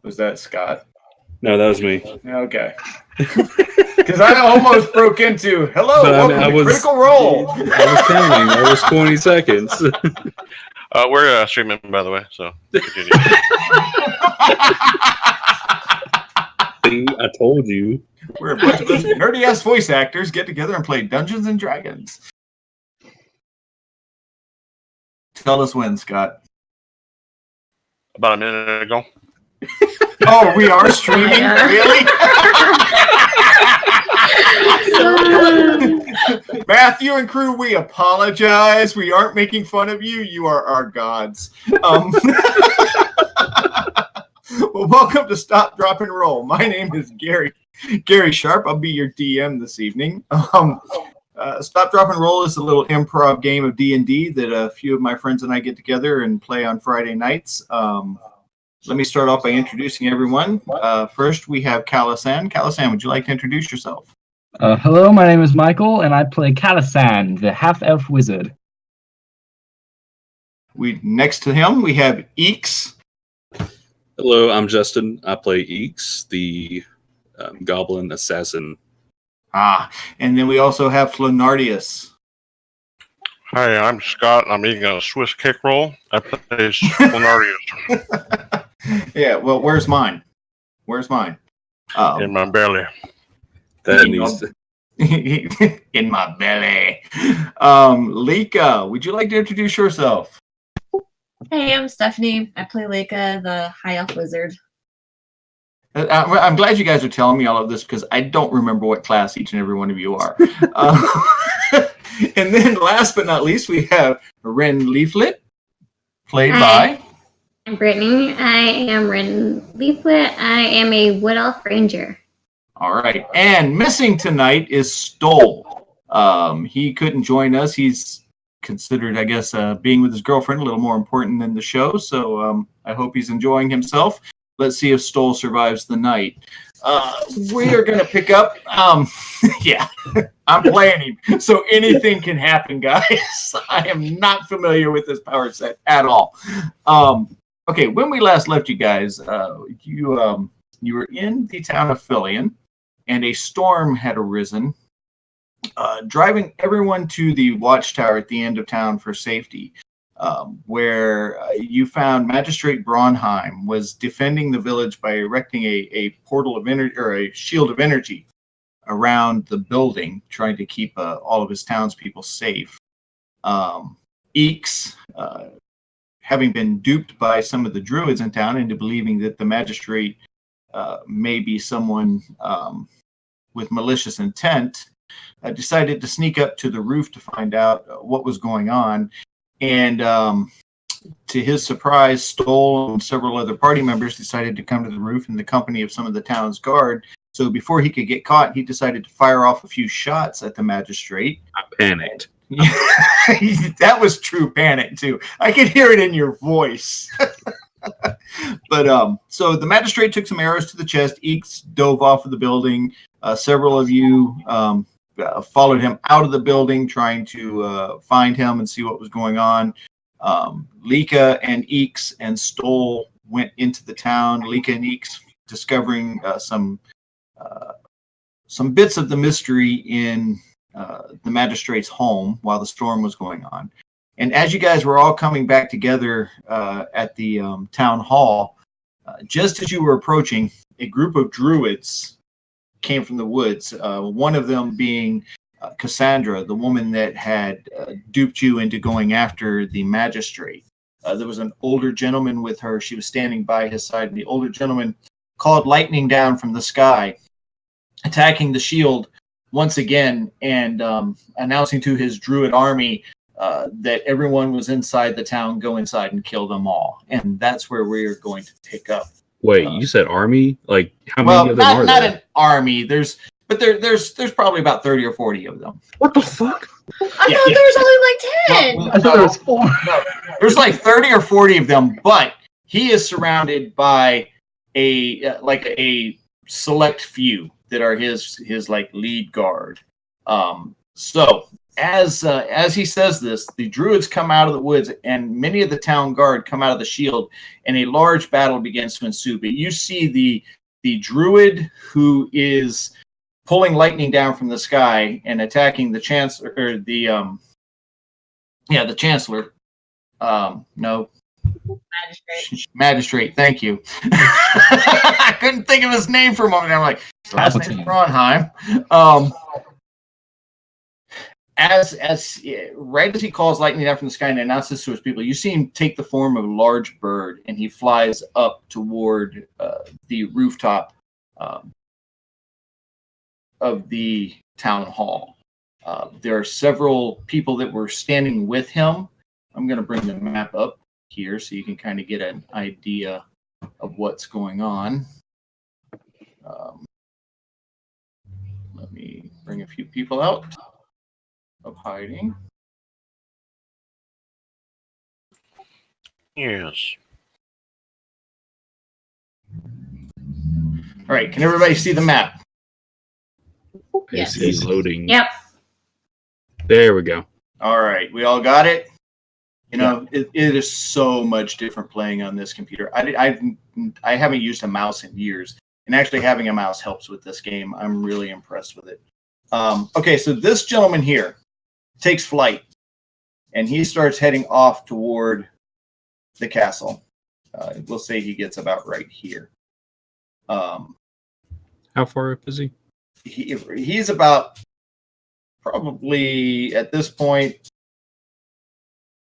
Was that Scott? No, that was me. Okay. Because I almost broke into, hello, welcome to Critical Role. I was counting. That was 20 seconds. We're streaming, by the way, so continue. See, I told you. We're a bunch of nerdy-ass voice actors get together and play Dungeons and Dragons. Tell us when, Scott. About a minute ago. Oh, we are streaming? Really? Matthew and crew, we apologize. We aren't making fun of you. You are our gods. Well, welcome to Stop, Drop, and Roll. My name is Gary Sharp. I'll be your DM this evening. Stop, Drop, and Roll is a little improv game of D&D that a few of my friends and I get together and play on Friday nights. Let me start off by introducing everyone. First, we have Calisan. Calisan, would you like to introduce yourself? Hello, my name is Michael, and I play Calisan, the half-elf wizard. Next to him, we have Eeks. Hello, I'm Justin. I play Eeks, the goblin assassin. And then we also have Flanardius. Hi, I'm Scott. I'm eating a Swiss cake roll. I play Flanardius. Yeah, well, where's mine? In my belly. That needs to... In my belly. Lika, would you like to introduce yourself? Hey, I'm Stephanie. I play Lika, the High Elf Wizard. I'm glad you guys are telling me all of this because I don't remember what class each and every one of you are. And then last but not least, we have Ren Leaflet, played by... I'm Brittany. I am Ren Leaflet. I am a Wood Elf Ranger. All right. And missing tonight is Stoll. He couldn't join us. He's considered, I guess, being with his girlfriend a little more important than the show. So I hope he's enjoying himself. Let's see if Stoll survives the night. We are going to pick up. Yeah, I'm playing him. So anything can happen, guys. I am not familiar with this power set at all. Okay, when we last left you guys, you were in the town of Philian, and a storm had arisen, driving everyone to the watchtower at the end of town for safety, where you found Magistrate Braunheim was defending the village by erecting a portal of energy or a shield of energy around the building, trying to keep all of his townspeople safe. Eeks, having been duped by some of the druids in town into believing that the magistrate may be someone with malicious intent, decided to sneak up to the roof to find out what was going on. And to his surprise, Stoll and several other party members decided to come to the roof in the company of some of the town's guard. So before he could get caught, he decided to fire off a few shots at the magistrate. I panicked. That was true panic too. I could hear it in your voice. But so the magistrate took some arrows to the chest. Eeks dove off of the building. Several of you followed him out of the building, trying to find him and see what was going on. Lika and Eeks and Stoll went into the town. Lika and Eeks discovering some bits of the mystery in the magistrate's home while the storm was going on. And as you guys were all coming back together at the town hall, just as you were approaching, a group of druids came from the woods, one of them being Cassandra, the woman that had duped you into going after the magistrate. There was an older gentleman with her. She was standing by his side, and the older gentleman called lightning down from the sky, attacking the shield once again, and announcing to his druid army that everyone was inside the town, go inside and kill them all. And that's where we're going to pick up. Wait, you said army? Like, how many of them are there? Not an army. There's probably about 30 or 40 of them. What the fuck? I thought there was only like 10. I thought there was 4. No, there's like 30 or 40 of them, but he is surrounded by a select few that are his like lead guard. So as he says this, the druids come out of the woods, and many of the town guard come out of the shield, and a large battle begins to ensue. But you see the druid who is pulling lightning down from the sky and attacking the chancellor, or the chancellor. No. Magistrate, thank you. I couldn't think of his name for a moment. I'm like, last name's Bronheim. Right as he calls lightning down from the sky and announces to his people, you see him take the form of a large bird, and he flies up toward the rooftop of the town hall. There are several people that were standing with him. I'm going to bring the map up here so you can kind of get an idea of what's going on. Let me bring a few people out of hiding. Yes. All right, can everybody see the map? Yes. He's loading. Yep. There we go. All right, we all got it? You know, it is so much different playing on this computer. I haven't used a mouse in years, and actually having a mouse helps with this game. I'm really impressed with it. Okay, so this gentleman here takes flight, and he starts heading off toward the castle. We'll say he gets about right here. How far up is he? He's about probably at this point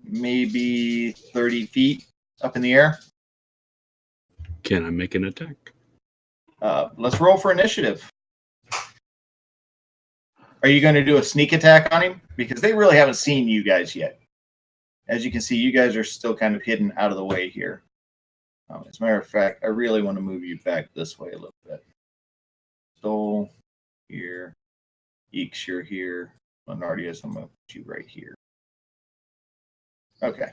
maybe 30 feet up in the air. Can I make an attack? Let's roll for initiative. Are you going to do a sneak attack on him? Because they really haven't seen you guys yet. As you can see, you guys are still kind of hidden out of the way here. As a matter of fact, I really want to move you back this way a little bit. Stole here. Eeks, you're here. Lenardius, I'm going to put you right here. Okay.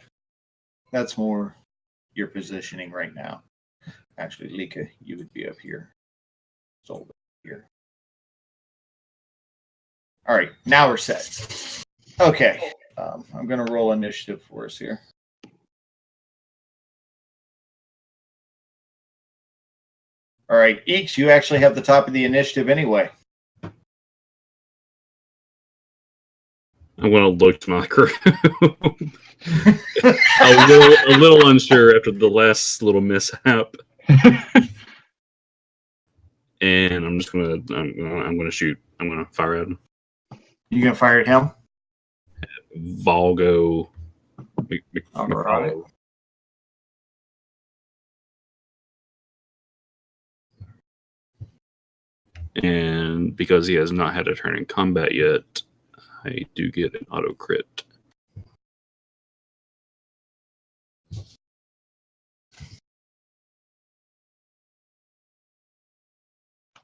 That's more your positioning right now. Actually, Lika, you would be up here. Stole here. All right, now we're set. Okay, I'm going to roll initiative for us here. All right, Eeks, you actually have the top of the initiative anyway. I'm going to look to my crew. a little unsure after the last little mishap. And I'm just going to shoot. I'm going to fire at him. You going to fire at him? Volgo. All right. And because he has not had a turn in combat yet, I do get an auto crit.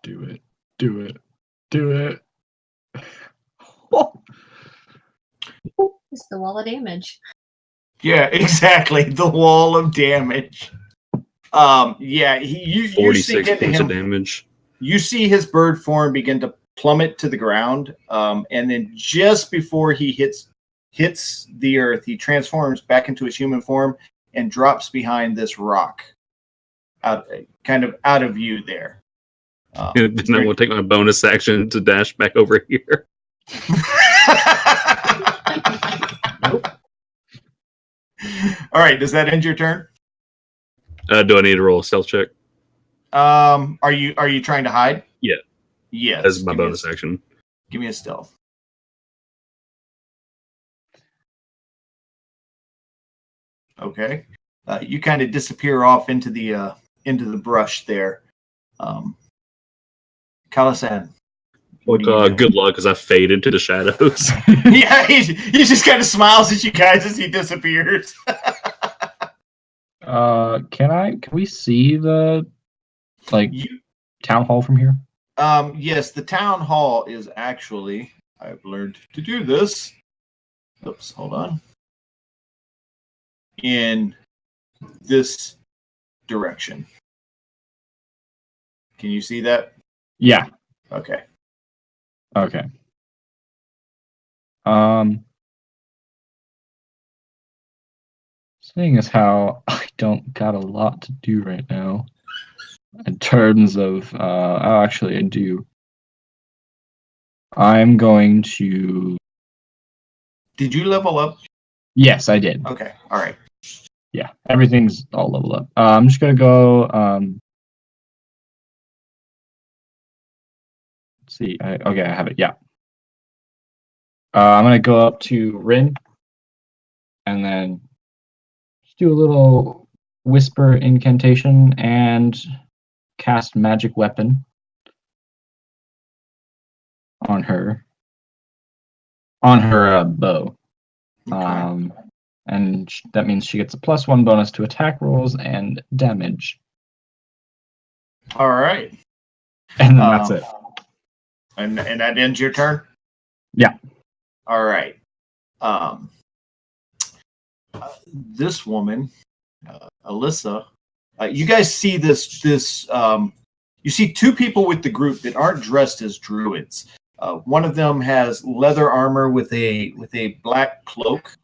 Do it. Do it. Do it. It's the wall of damage. Yeah, exactly. The wall of damage. Yeah, you 46 see points of damage. You see his bird form begin to plummet to the ground, and then just before he hits the earth, he transforms back into his human form and drops behind this rock, kind of out of view there. And then I will take my bonus action to dash back over here. Nope. All right, does that end your turn? Do I need to roll a stealth check? Are you trying to hide? Yeah. Yes. As my bonus action. Give me a stealth. Okay. You kind of disappear off into the brush there. Kalasan. Good luck, because I fade into the shadows. Yeah, he just kind of smiles at you guys as he disappears. Can we see the town hall from here? Yes, the town hall is actually, I've learned to do this. Oops, hold on. In this direction. Can you see that? Yeah. Okay. Okay. Seeing as how I don't got a lot to do right now, in terms of, actually I do. I'm going to, Did you level up? yes, I did. Okay. All right. Yeah, everything's all leveled up. I'm just gonna go, let's see, okay, I have it, yeah. I'm gonna go up to Rin, and then just do a little whisper incantation and cast magic weapon on her bow. Okay. And that means she gets a +1 bonus to attack rolls and damage. All right. And then that's it. And that ends your turn? Yeah. All right. This woman, Alyssa, you guys see this you see two people with the group that aren't dressed as druids. One of them has leather armor with a black cloak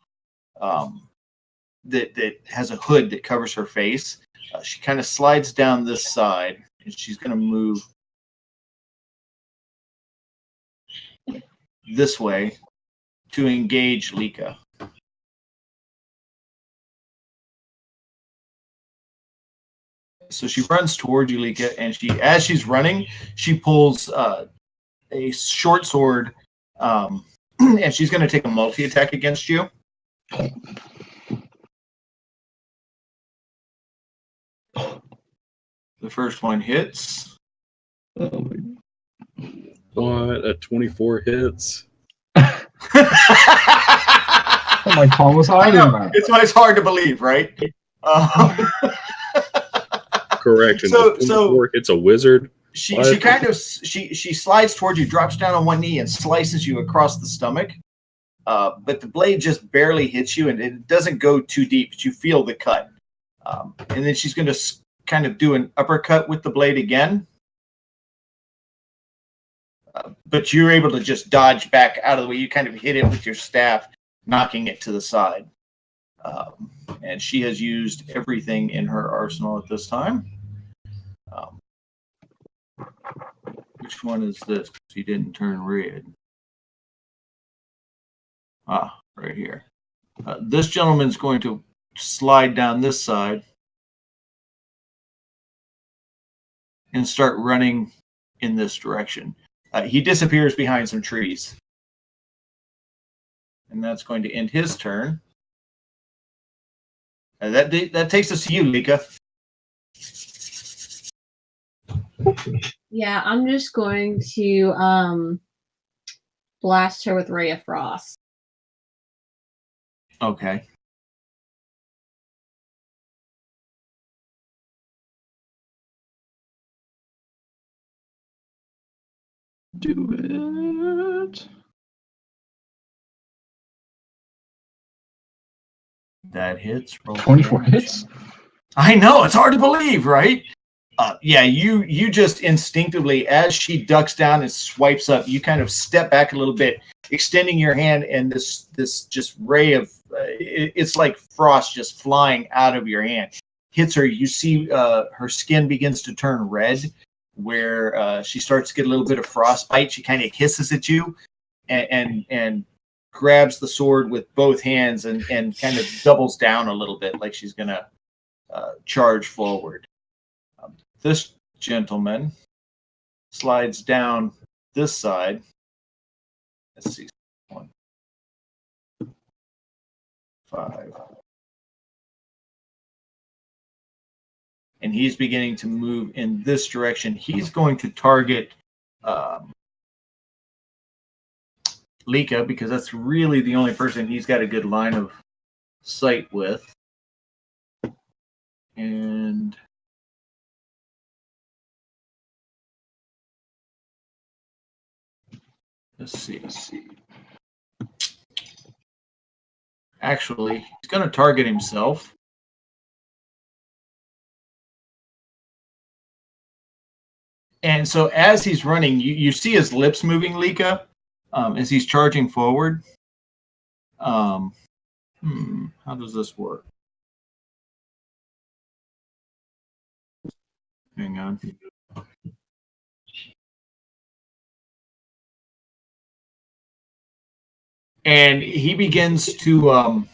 that has a hood that covers her face. She kind of slides down this side, and she's going to move this way to engage Lika. So she runs toward you, Lika, and as she's running, she pulls a short sword, and she's going to take a multi-attack against you. The first one hits. Oh What? At 24 hits? my tongue was hiding that. It's hard to believe, right? Correction. So- 24 hits a wizard? She What? kind of she slides towards you, drops down on one knee, and slices you across the stomach. But the blade just barely hits you, and it doesn't go too deep. But you feel the cut, and then she's going to kind of do an uppercut with the blade again. But you're able to just dodge back out of the way. You kind of hit it with your staff, knocking it to the side. And she has used everything in her arsenal at this time. Which one is this? She didn't turn red. Right here. This gentleman's going to slide down this side and start running in this direction. He disappears behind some trees. And that's going to end his turn. That takes us to you, Lika. Yeah, I'm just going to blast her with Ray of Frost. Okay. Do it. That hits. Roll 24 damage. hits? I know, it's hard to believe, right? Yeah, you just instinctively, as she ducks down and swipes up, you kind of step back a little bit, extending your hand, and this just ray of it's like frost just flying out of your hand hits her. You see her skin begins to turn red, where she starts to get a little bit of frostbite. She kind of hisses at you, and grabs the sword with both hands and kind of doubles down a little bit, like she's gonna charge forward. This gentleman slides down this side. Let's see. 1, 5. And he's beginning to move in this direction. He's going to target Lika, because that's really the only person he's got a good line of sight with. And let's see. Actually, he's going to target himself. And so as he's running, you see his lips moving, Lika, as he's charging forward. How does this work? Hang on. And he begins to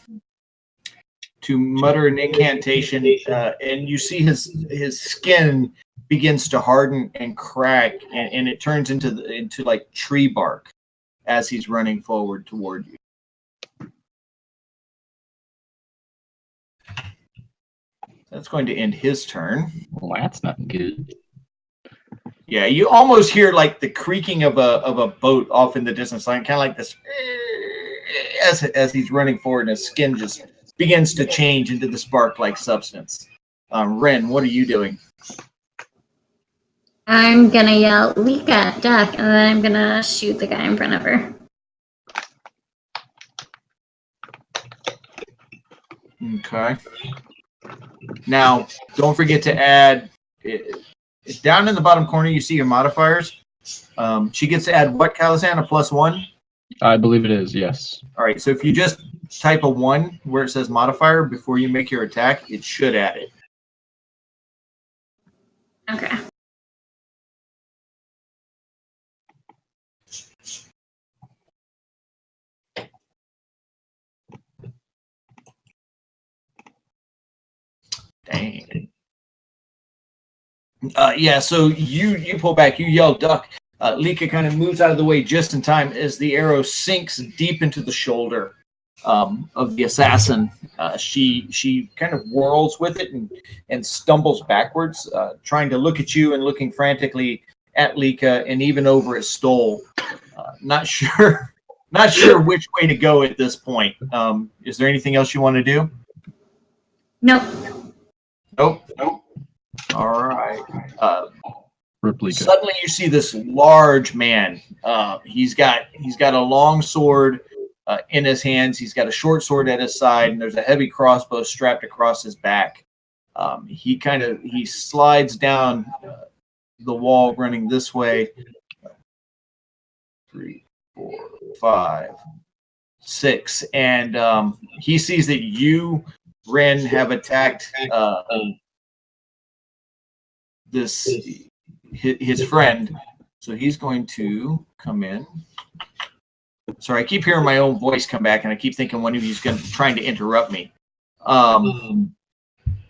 mutter an incantation, and you see his skin begins to harden and crack, and it turns into like tree bark as he's running forward toward you. That's going to end his turn. Well, that's not good. Yeah, you almost hear like the creaking of a boat off in the distance line, kind of like this as he's running forward, and his skin just begins to change into the spark-like substance. Ren, what are you doing? I'm gonna yell, Lika, duck, and then I'm gonna shoot the guy in front of her. Okay. Now, don't forget to add down in the bottom corner. You see your modifiers. She gets to add what, Calisan? A +1? I believe it is, yes. All right. So if you just type a 1 where it says modifier before you make your attack, it should add it. Okay. Dang. Yeah, so you pull back, you yell duck. Lika kind of moves out of the way just in time as the arrow sinks deep into the shoulder of the assassin. She kind of whirls with it and stumbles backwards, trying to look at you and looking frantically at Lika and even over at Stoll. Not sure which way to go at this point. Is there anything else you want to do? Nope. Nope. All right. Ripley. Suddenly, you see this large man. He's got a long sword in his hands. He's got a short sword at his side, and there's a heavy crossbow strapped across his back. He slides down the wall, running this way. 3, 4, 5, 6, and he sees that you, Ren, have attacked his friend, so he's going to come in. Sorry, I keep hearing my own voice come back, and I keep thinking one of you's trying to interrupt me.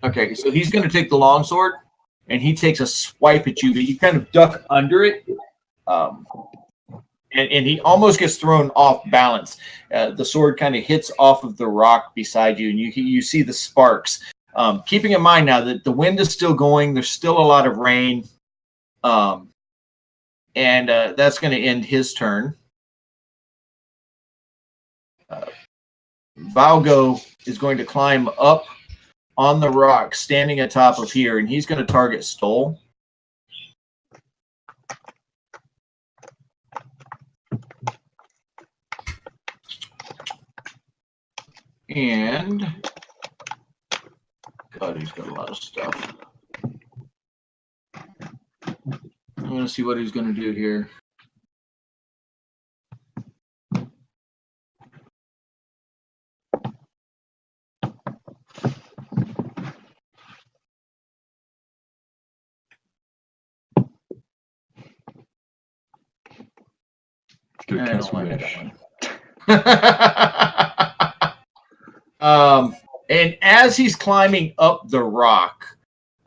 Okay, so he's going to take the longsword, and he takes a swipe at you, but you kind of duck under it, and he almost gets thrown off balance. The sword kind of hits off of the rock beside you, and you see the sparks. Keeping in mind now that the wind is still going, there's still a lot of rain, and that's going to end his turn. Valgo is going to climb up on the rock, standing atop of here, and he's going to target Stoll. And God, he's got a lot of stuff. I'm going to see what he's going to do here. Good I cast don't like wish. that one. And as he's climbing up the rock,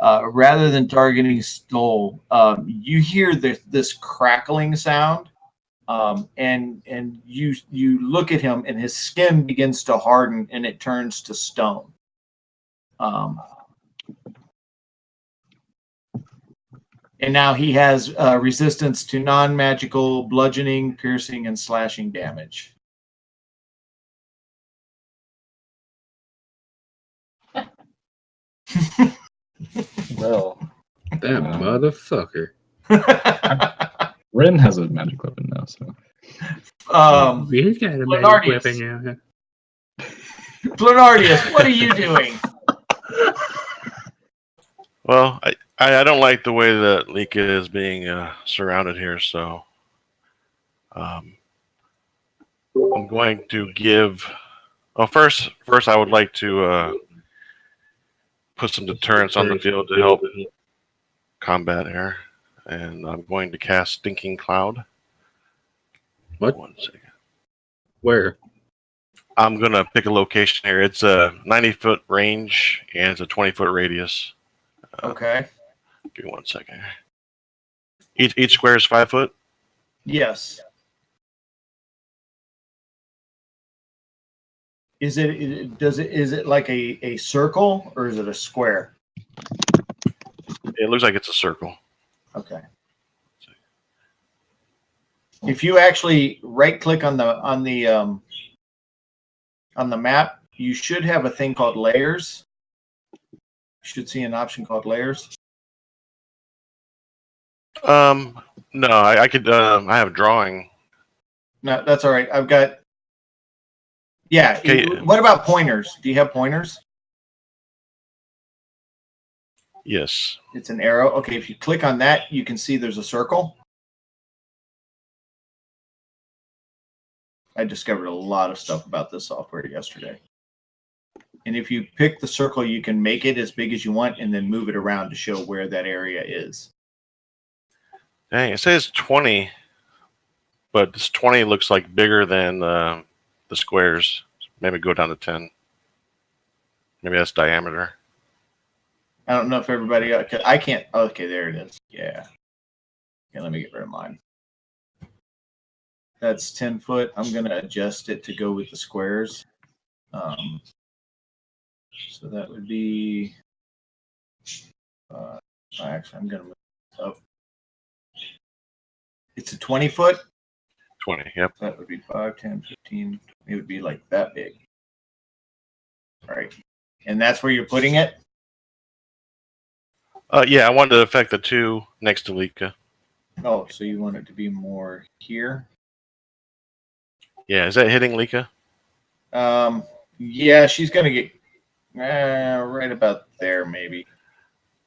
rather than targeting Stoll, you hear this crackling sound, and you look at him, and his skin begins to harden, and it turns to stone. And now he has resistance to non-magical bludgeoning, piercing, and slashing damage. Well, That motherfucker. Ren has a magic weapon now, so. He's got a Lenardius. magic weapon now. Lenardius, what are you doing? Well, I don't like the way that Lika is being surrounded here, so I'm going to give Well, first, I would like to put some deterrents on the field to help combat air, and I'm going to cast Stinking Cloud. What? 1 second. Where? I'm gonna pick a location here. It's a 90-foot range and it's a 20-foot radius. Okay. Give me 1 second. Each square is 5 foot. Yes. Is it like a circle or is it a square? It looks like it's a circle. Okay. If you actually right click on the map, you should have a thing called layers. You should see an option called layers. No, I could. I have drawing. No, that's all right. I've got. Yeah. Okay. What about pointers? Do you have pointers? Yes. It's an arrow. Okay, if you click on that, you can see there's a circle. I discovered a lot of stuff about this software yesterday. And if you pick the circle, you can make it as big as you want and then move it around to show where that area is. Dang, it says 20, but this 20 looks like bigger than the squares. Maybe go down to 10. Maybe that's diameter. I don't know if everybody. I can't. Okay, there it is. Yeah. Okay, let me get rid of mine. That's 10 foot. I'm going to adjust it to go with the squares. So that would be. Actually, I'm going to move it up. It's a 20 foot. 20. Yep. That would be 5, 10, 15. It would be like that big. All right. And that's where you're putting it? Yeah, I wanted to affect the two next to Lika. Oh, so you want it to be more here? Yeah, is that hitting Lika? Yeah, she's going to get right about there, maybe.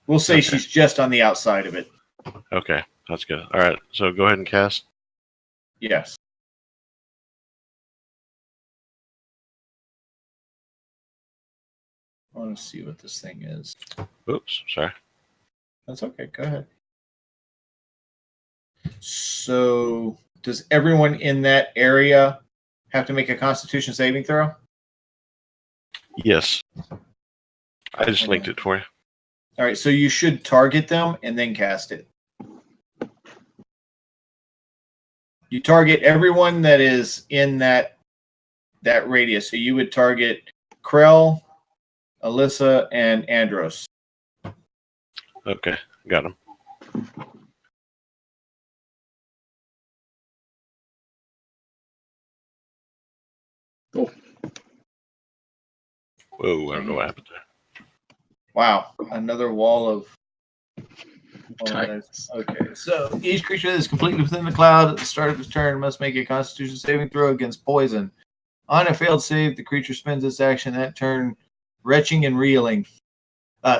We'll say Okay. she's just on the outside of it. Okay, that's good. All right, so go ahead and cast. Yes. I want to see what this thing is. Oops, sorry. That's okay. Go ahead. So, does everyone in that area have to make a Constitution saving throw? Yes. I just linked it for you. All right. So you should target them and then cast it. You target everyone that is in that radius. So you would target Krell, Alyssa, and Andros. Okay, got him. Cool. Whoa, I don't know what happened there. Wow, another wall of. Tight. Okay, so each creature that is completely within the cloud at the start of its turn must make a Constitution saving throw against poison. On a failed save, the creature spends its action that turn, retching and reeling.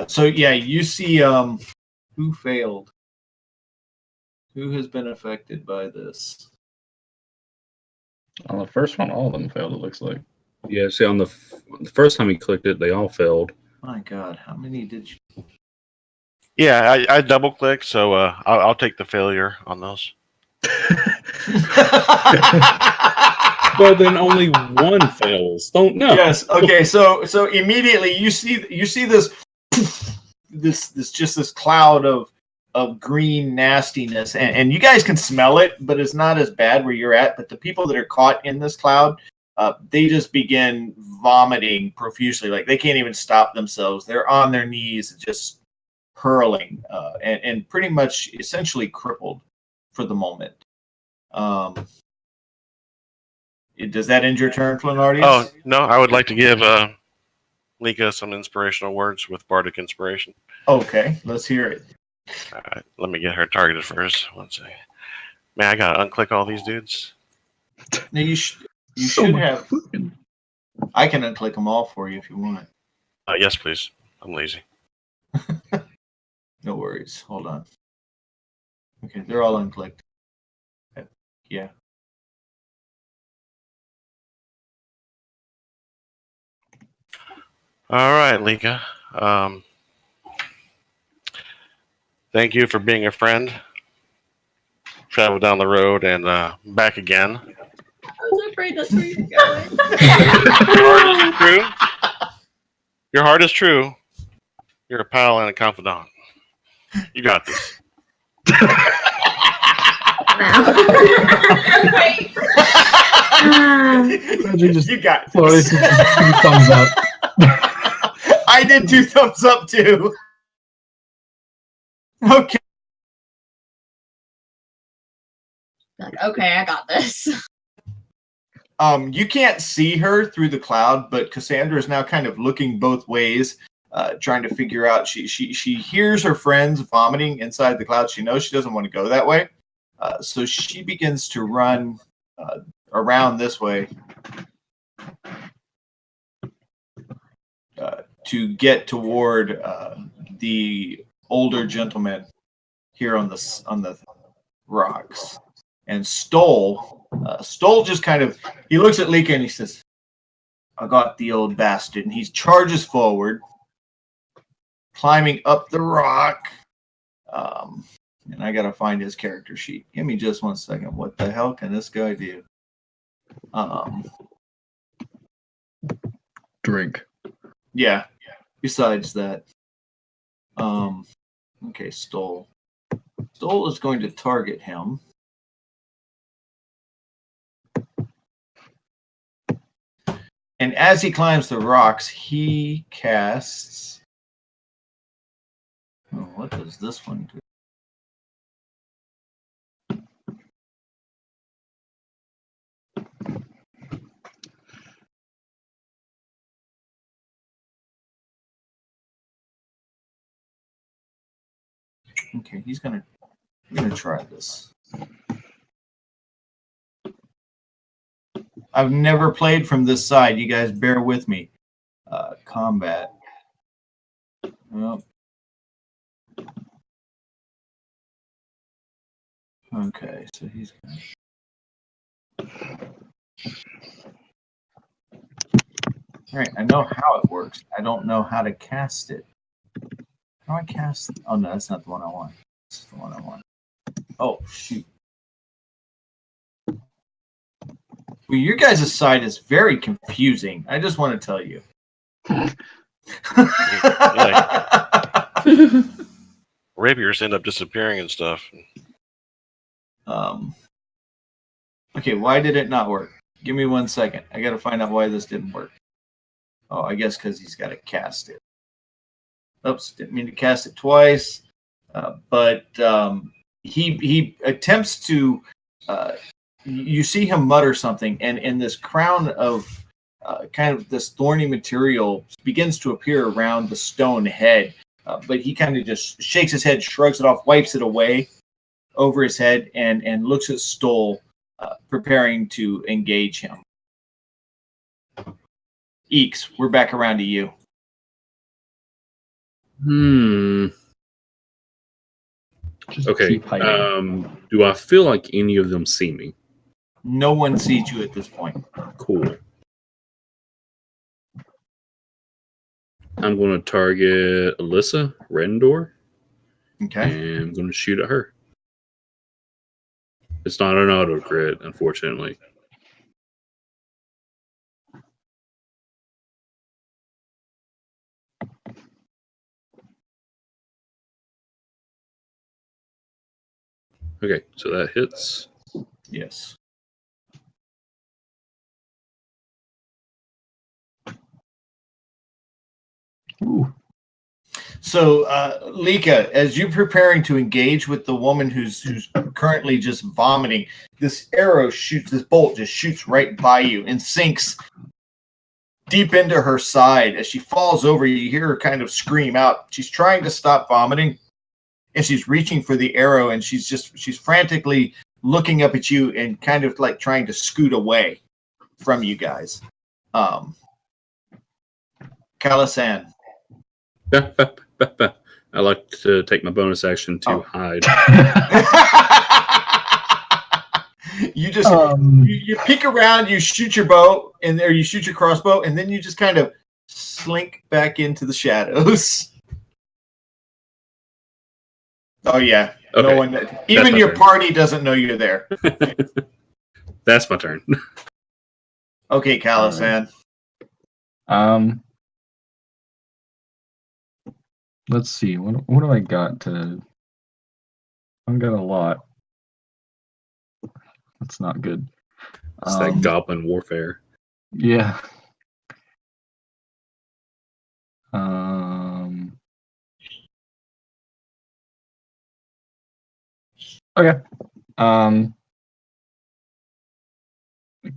So yeah, you see who failed. Who has been affected by this? On the first one, all of them failed, it looks like. Yeah, see, on the first time he clicked it, they all failed. My God, how many did you? Yeah, I double clicked, so I'll take the failure on those. Well, then only one fails. Don't know. Yes. Okay. So immediately you see this cloud of green nastiness, and you guys can smell it, but it's not as bad where you're at. But the people that are caught in this cloud, they just begin vomiting profusely. Like they can't even stop themselves. They're on their knees, just hurling, and pretty much essentially crippled for the moment. Does that end your turn, Flanardius? Oh, no, I would like to give Lika some inspirational words with Bardic Inspiration. Okay, let's hear it. All right, let me get her targeted first. 1 second. Man, I gotta unclick all these dudes. Now you So should much have. fucking- I can unclick them all for you if you want. Yes, please. I'm lazy. No worries. Hold on. Okay, they're all unclicked. Yeah. All right, Lika. Thank you for being a friend. Travel down the road and back again. I was afraid that's where you're going. Your heart is true. You're a pal and a confidant. You got this. You got Floris this. just 2 thumbs up. I did 2 thumbs up too. Okay. Like, okay, I got this. You can't see her through the cloud, but Cassandra is now kind of looking both ways, trying to figure out. She hears her friends vomiting inside the cloud. She knows she doesn't want to go that way, so she begins to run around this way to get toward the older gentleman here on the rocks. And Stoll just kind of, he looks at Lika and he says, I got the old bastard. And he charges forward, climbing up the rock. And I got to find his character sheet. Give me just 1 second. What the hell can this guy do? Drink. Yeah. Besides that. Okay, Stoll. Stoll is going to target him. And as he climbs the rocks, he casts. Oh, what does this one do? Okay, he's gonna try this. I've never played from this side. You guys bear with me. Combat. Oh. Okay, so he's gonna... All right, I know how it works. I don't know how to cast it. How do I cast? Oh no, that's not the one I want. This is the one I want. Oh shoot. Well, your guys' side is very confusing. I just want to tell you. Rapiers end up disappearing and stuff. Okay, why did it not work? Give me 1 second. I got to find out why this didn't work. Oh, I guess because he's got to cast it. Oops, didn't mean to cast it twice. But he attempts to. You see him mutter something, and this crown of kind of this thorny material begins to appear around the stone head. But he kind of just shakes his head, shrugs it off, wipes it away over his head, and looks at Stoll, preparing to engage him. Eeks, we're back around to you. Just Okay. keep hiding. Do I feel like any of them see me? No one sees you at this point. Cool. I'm going to target Alyssa Rendor, Okay. and I'm going to shoot at her. It's not an auto crit, unfortunately. Okay, so that hits. Yes. Ooh. So, Lika, as you're preparing to engage with the woman who's currently just vomiting, this bolt just shoots right by you and sinks deep into her side. As she falls over, you hear her kind of scream out. She's trying to stop vomiting, and she's reaching for the arrow, and she's frantically looking up at you and kind of like trying to scoot away from you guys. Calisan. I like to take my bonus action to hide. You just you peek around, you shoot your bow, or you shoot your crossbow, and then you just kind of slink back into the shadows. Oh yeah, no Okay. one. Even my your turn. party doesn't know you're there. That's my turn. Okay, Calisan. Let's see. What do I got to? I've got a lot. That's not good. It's that goblin warfare. Yeah. Okay.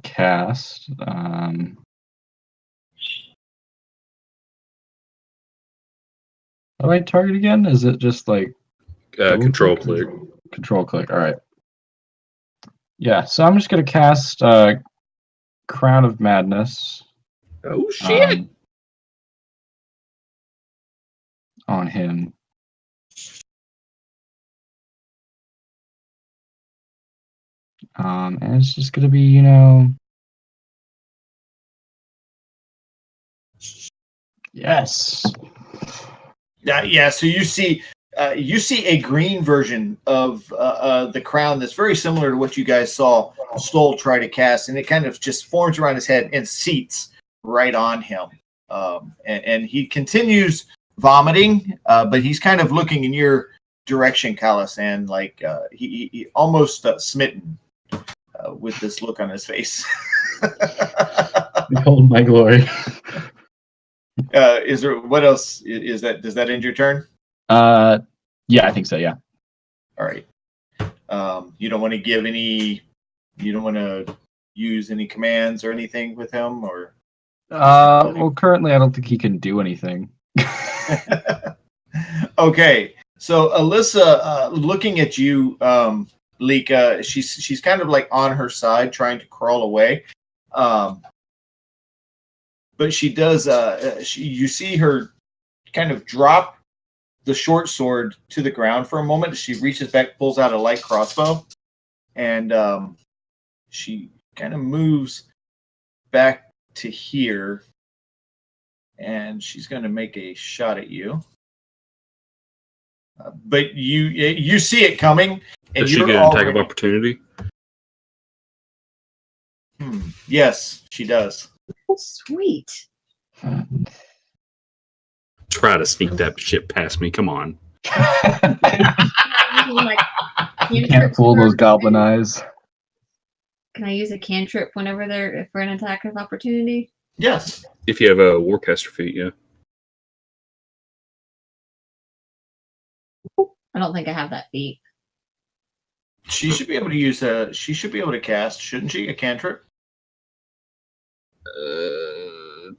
Cast. How do I target again? Is it just like double Control click. Control click. All right. Yeah. So I'm just gonna cast Crown of Madness. Oh shit! On him. And it's just gonna be, yes. Yeah. So you see a green version of the crown that's very similar to what you guys saw Stoll try to cast, and it kind of just forms around his head and seats right on him. And he continues vomiting, but he's kind of looking in your direction, Calisan, like he almost smitten with this look on his face. Behold my glory. Is there what else is that? Does that end your turn? Yeah, I think so. Yeah. All right. You don't want to give any. You don't want to use any commands or anything with him, or. Well, currently I don't think he can do anything. Okay, so Alyssa, looking at you, Lika, she's kind of like on her side, trying to crawl away, but she does. You see her kind of drop the short sword to the ground for a moment. She reaches back, pulls out a light crossbow, and she kind of moves back to here, and she's going to make a shot at you. But you see it coming, and Does she you're get an attack of already- opportunity? Yes, she does. Sweet. Try to sneak that shit past me. Come on. Can't fool those goblin eyes. Can I use a cantrip whenever they're for an attack of opportunity? Yes. If you have a Warcaster feat, yeah. I don't think I have that feat. She should be able to use a. She should be able to cast, shouldn't she? A cantrip.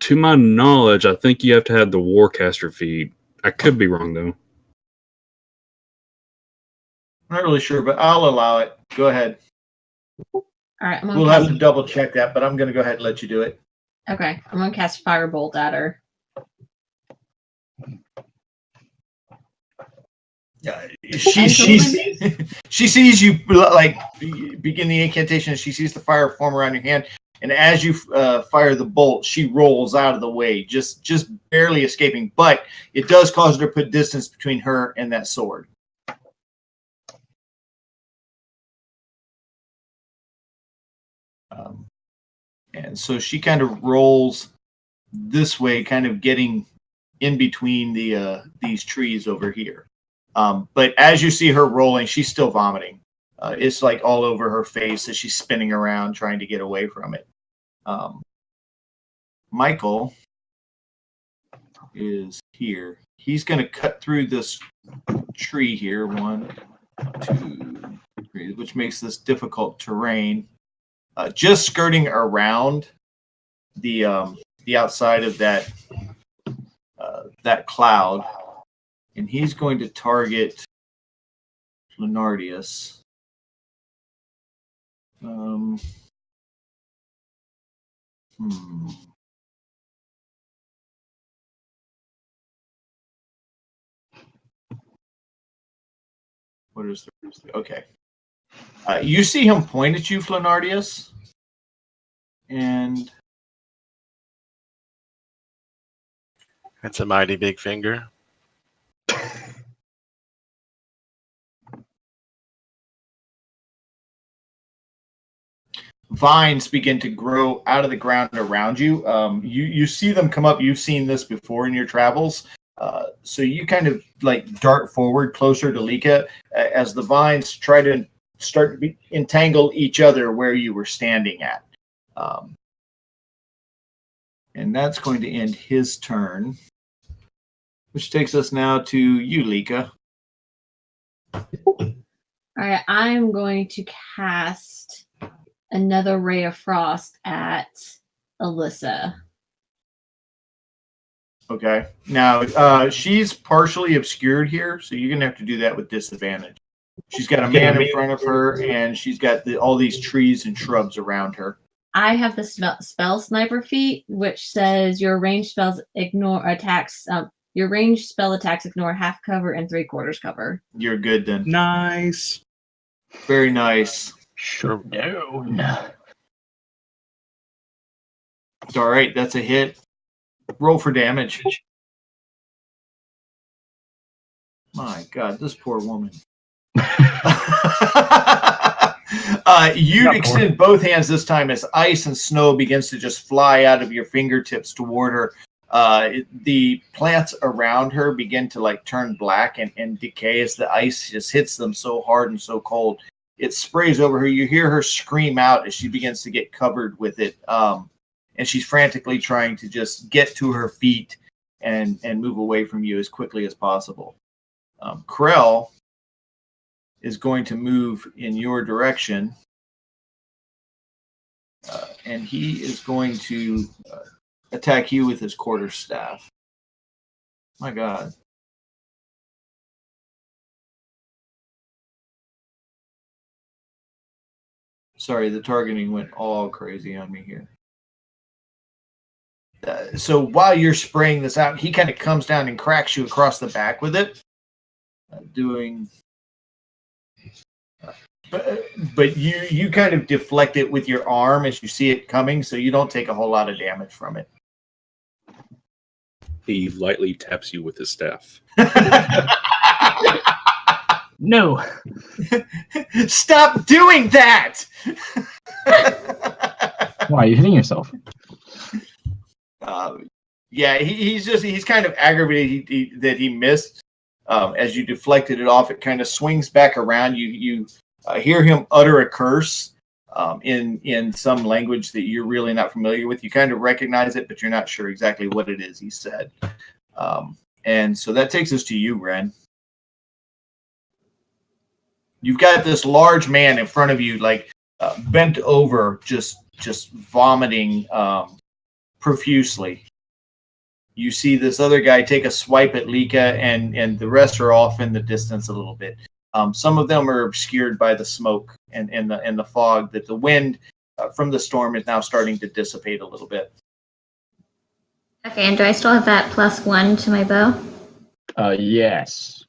To my knowledge, I think you have to have the Warcaster feat. I could be wrong though. I'm not really sure, but I'll allow it. Go ahead. All right, I'm gonna We'll cast, have to double check that, but I'm going to go ahead and let you do it. okay, I'm gonna cast Firebolt at her. She sees you like begin the incantation, and she sees the fire form around your hand. And as you fire the bolt, she rolls out of the way, just barely escaping. But it does cause her to put distance between her and that sword. And so she kind of rolls this way, kind of getting in between these trees over here. But as you see her rolling, she's still vomiting. It's like all over her face as she's spinning around trying to get away from it. Michael is here. He's going to cut through this tree here. 1, 2, 3, which makes this difficult terrain. Just skirting around the outside of that cloud, and he's going to target Lenardius. What is the okay? You see him point at you, Flenardius, and That's a mighty big finger. Vines begin to grow out of the ground around you. You see them come up. You've seen this before in your travels. So you kind of like dart forward closer to Lika as the vines try to start to entangle each other where you were standing at. And that's going to end his turn, which takes us now to you, Lika. All right, I'm going to cast another ray of frost at Alyssa. Okay. Now, she's partially obscured here, so you're going to have to do that with disadvantage. She's got a man in front of her, and she's got all these trees and shrubs around her. I have the spell sniper feat, which says your ranged spells ignore attacks. Your ranged spell attacks ignore half cover and 3/4 cover. You're good then. Nice. Very nice. Sure. No. All right, that's a hit. Roll for damage. My God, this poor woman. You extend both hands this time as ice and snow begins to just fly out of your fingertips toward her. The plants around her begin to like turn black and decay as the ice just hits them so hard and so cold. It sprays over her. You hear her scream out as she begins to get covered with it. And she's frantically trying to just get to her feet and move away from you as quickly as possible. Krell is going to move in your direction. And he is going to attack you with his quarterstaff. My God. Sorry, the targeting went all crazy on me here. So while you're spraying this out, he kind of comes down and cracks you across the back with it, but you kind of deflect it with your arm as you see it coming, so you don't take a whole lot of damage from it. He lightly taps you with his staff. No. Stop doing that! Why are you hitting yourself? Yeah, he's kind of aggravated that he missed. As you deflected it off, it kind of swings back around. You hear him utter a curse in some language that you're really not familiar with. You kind of recognize it, but you're not sure exactly what it is he said. And so that takes us to you, Ren. You've got this large man in front of you, like bent over, just vomiting profusely. You see this other guy take a swipe at Lika, and the rest are off in the distance a little bit. Some of them are obscured by the smoke and the fog. That the wind from the storm is now starting to dissipate a little bit. Okay, and do I still have that +1 to my bow? Yes.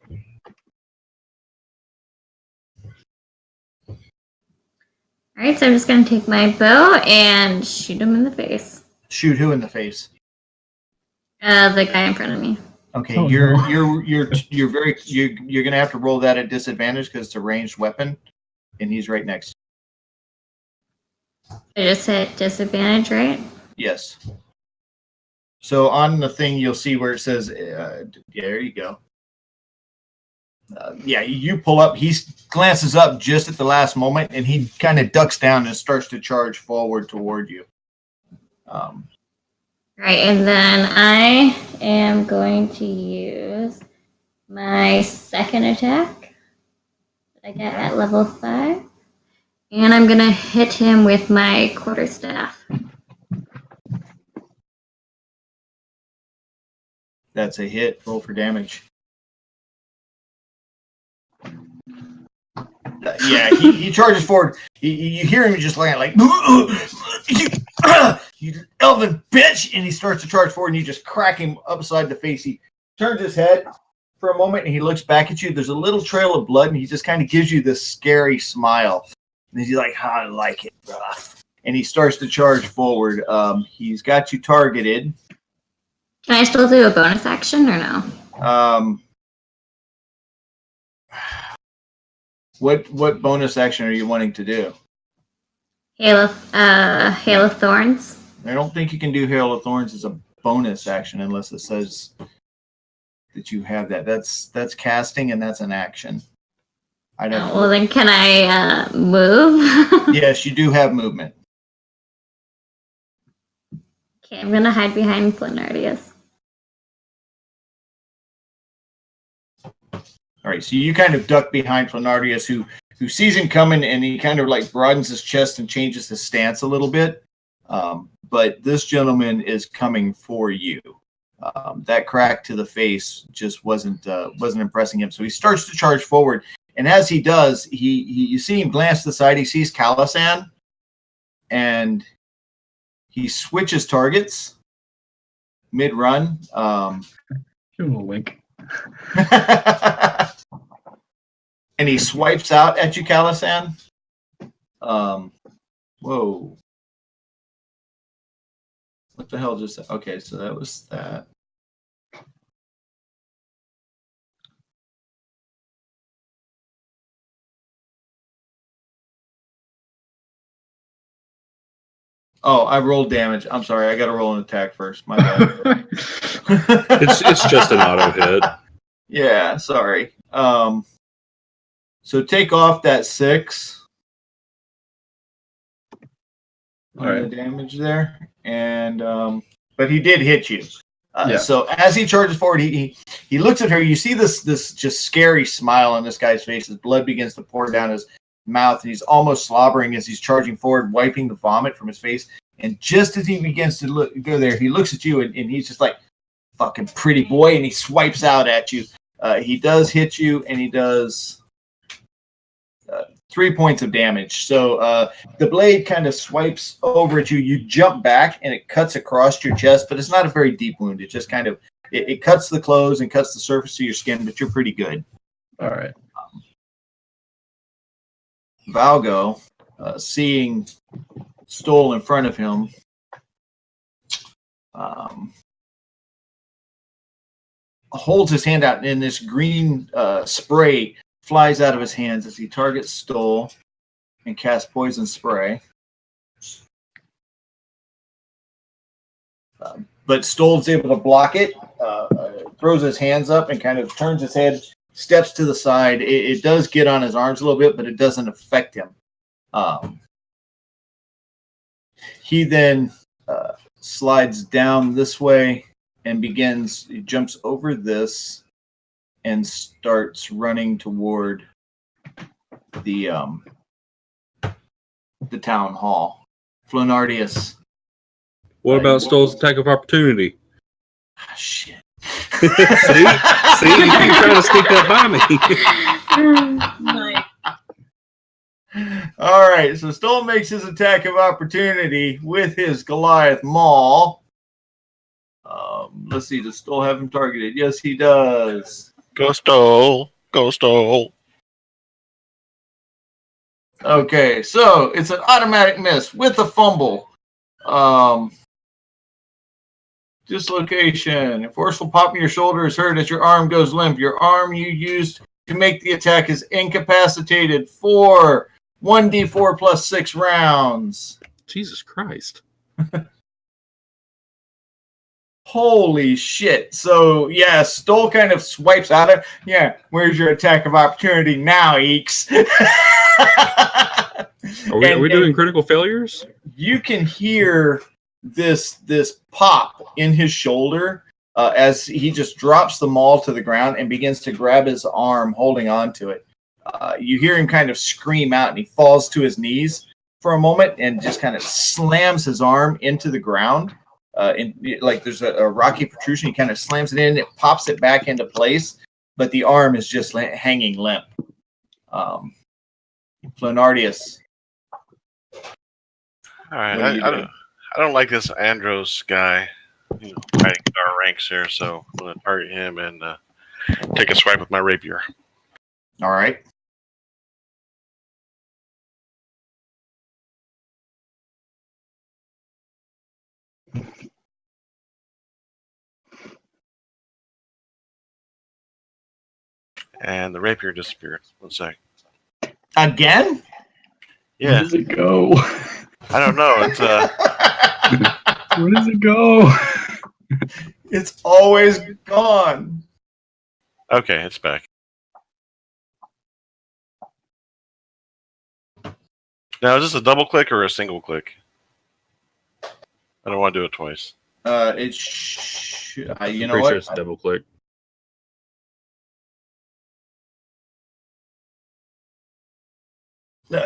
All right, so I'm just going to take my bow and shoot him in the face. Shoot who in the face? The guy in front of me. Okay, Oh, you're no. you're gonna have to roll that at disadvantage because it's a ranged weapon, and he's right next. I just hit disadvantage, right? Yes. So on the thing, you'll see where it says, yeah, there you go. Yeah, you pull up. He glances up just at the last moment, and he kind of ducks down and starts to charge forward toward you. Right, and then I am going to use my second attack that I get at level 5. And I'm going to hit him with my quarterstaff. That's a hit. Roll for damage. Yeah, he charges forward. You hear him just like you elven bitch, and he starts to charge forward, and you just crack him upside the face. He turns his head for a moment, and he looks back at you. There's a little trail of blood, and he just kind of gives you this scary smile. And he's like, "I like it, bruh." And he starts to charge forward. He's got you targeted. Can I still do a bonus action or no? What bonus action are you wanting to do? Hail of Thorns. I don't think you can do Hail of Thorns as a bonus action unless it says that you have that. That's casting and that's an action. I'd have Well, then can I move? Yes, you do have movement. Okay, I'm gonna hide behind Flenardius. All right, so you kind of duck behind Flenardius, who sees him coming, and he kind of like broadens his chest and changes his stance a little bit. But this gentleman is coming for you. That crack to the face just wasn't impressing him. So he starts to charge forward, and as he does, you see him glance to the side. He sees Calisan, and he switches targets mid-run. Give him a wink. And he swipes out at you, Calisan. Whoa. What the hell just... Okay, so that was that. Oh, I rolled damage. I'm sorry. I got to roll an attack first. My bad. It's just an auto hit. Yeah, sorry. So take off that 6 on the damage there, and but he did hit you. So as he charges forward, he looks at her. You see this just scary smile on this guy's face. His blood begins to pour down his mouth. He's almost slobbering as he's charging forward, wiping the vomit from his face. And just as he begins to go there, he looks at you, and he's just like, "Fucking pretty boy," and he swipes out at you. He does hit you, and he does 3 points of damage. So the blade kind of swipes over at you. You jump back, and it cuts across your chest, but it's not a very deep wound. It just kind of it cuts the clothes and cuts the surface of your skin, but you're pretty good. All right. Valgo, seeing Stoll in front of him, holds his hand out, and this green spray flies out of his hands as he targets Stoll and casts poison spray. But Stoll's able to block it, throws his hands up and kind of turns his head, steps to the side. It does get on his arms a little bit, but it doesn't affect him. He then slides down this way and he jumps over this and starts running toward the town hall. Flenardius. What about Stoll's attack of opportunity? Shit. See, you keep trying to sneak that by me. Nice. All right, so Stoll makes his attack of opportunity with his Goliath Maul. Let's see, does Stoll have him targeted? Yes, he does. Go Stoll. Go Stoll. Okay, so it's an automatic miss with a fumble. Dislocation. A forceful pop in your shoulder is heard as your arm goes limp. Your arm you used to make the attack is incapacitated for 1d4 plus 6 rounds. Jesus Christ. Holy shit. So, yeah, Stoll kind of swipes out of... Yeah, where's your attack of opportunity now, Eeks? Are we doing critical failures? You can hear this pop in his shoulder as he just drops the maul to the ground and begins to grab his arm, holding on to it. You hear him kind of scream out, and he falls to his knees for a moment and just kind of slams his arm into the ground. Like there's a rocky protrusion. He kind of slams it in, it pops it back into place, but the arm is just hanging limp. Flenardius. All right, I don't like this Andros guy, fighting our ranks here, so I'm going to target him and take a swipe with my rapier. All right. And the rapier disappeared. 1 sec. Again? Where Yeah, does it go? I don't know. It's Where does it go? It's always gone. okay. It's back. Now, is this a double click or a single click? I don't want to do it twice. You know Pretty what? sure it's double click.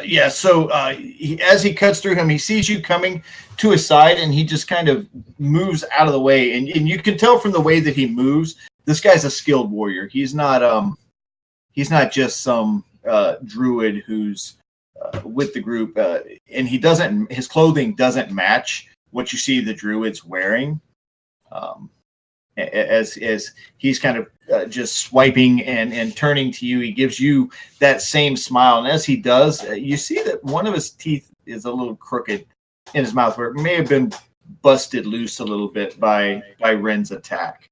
Yeah, so as he cuts through him, he sees you coming to his side, and he just kind of moves out of the way. And you can tell from the way that he moves, this guy's a skilled warrior. He's not just some druid who's with the group, and he doesn't. His clothing doesn't match what you see the druids wearing. As he's kind of just swiping and turning to you, he gives you that same smile. And as he does, you see that one of his teeth is a little crooked in his mouth, where it may have been busted loose a little bit by Ren's attack.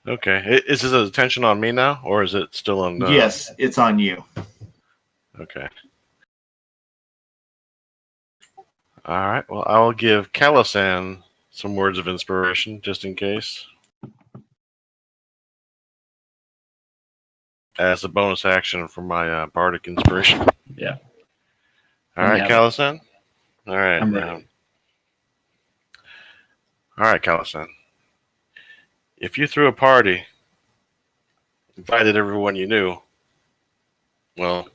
Okay. Is his attention on me now, or is it still on? Yes, it's on you. Okay. All right. Well, I will give Calisan some words of inspiration, just in case, as a bonus action for my bardic inspiration. Yeah. All right, Yeah. Calisan. All right. I'm ready. All right, Calisan. If you threw a party, invited everyone you knew, well,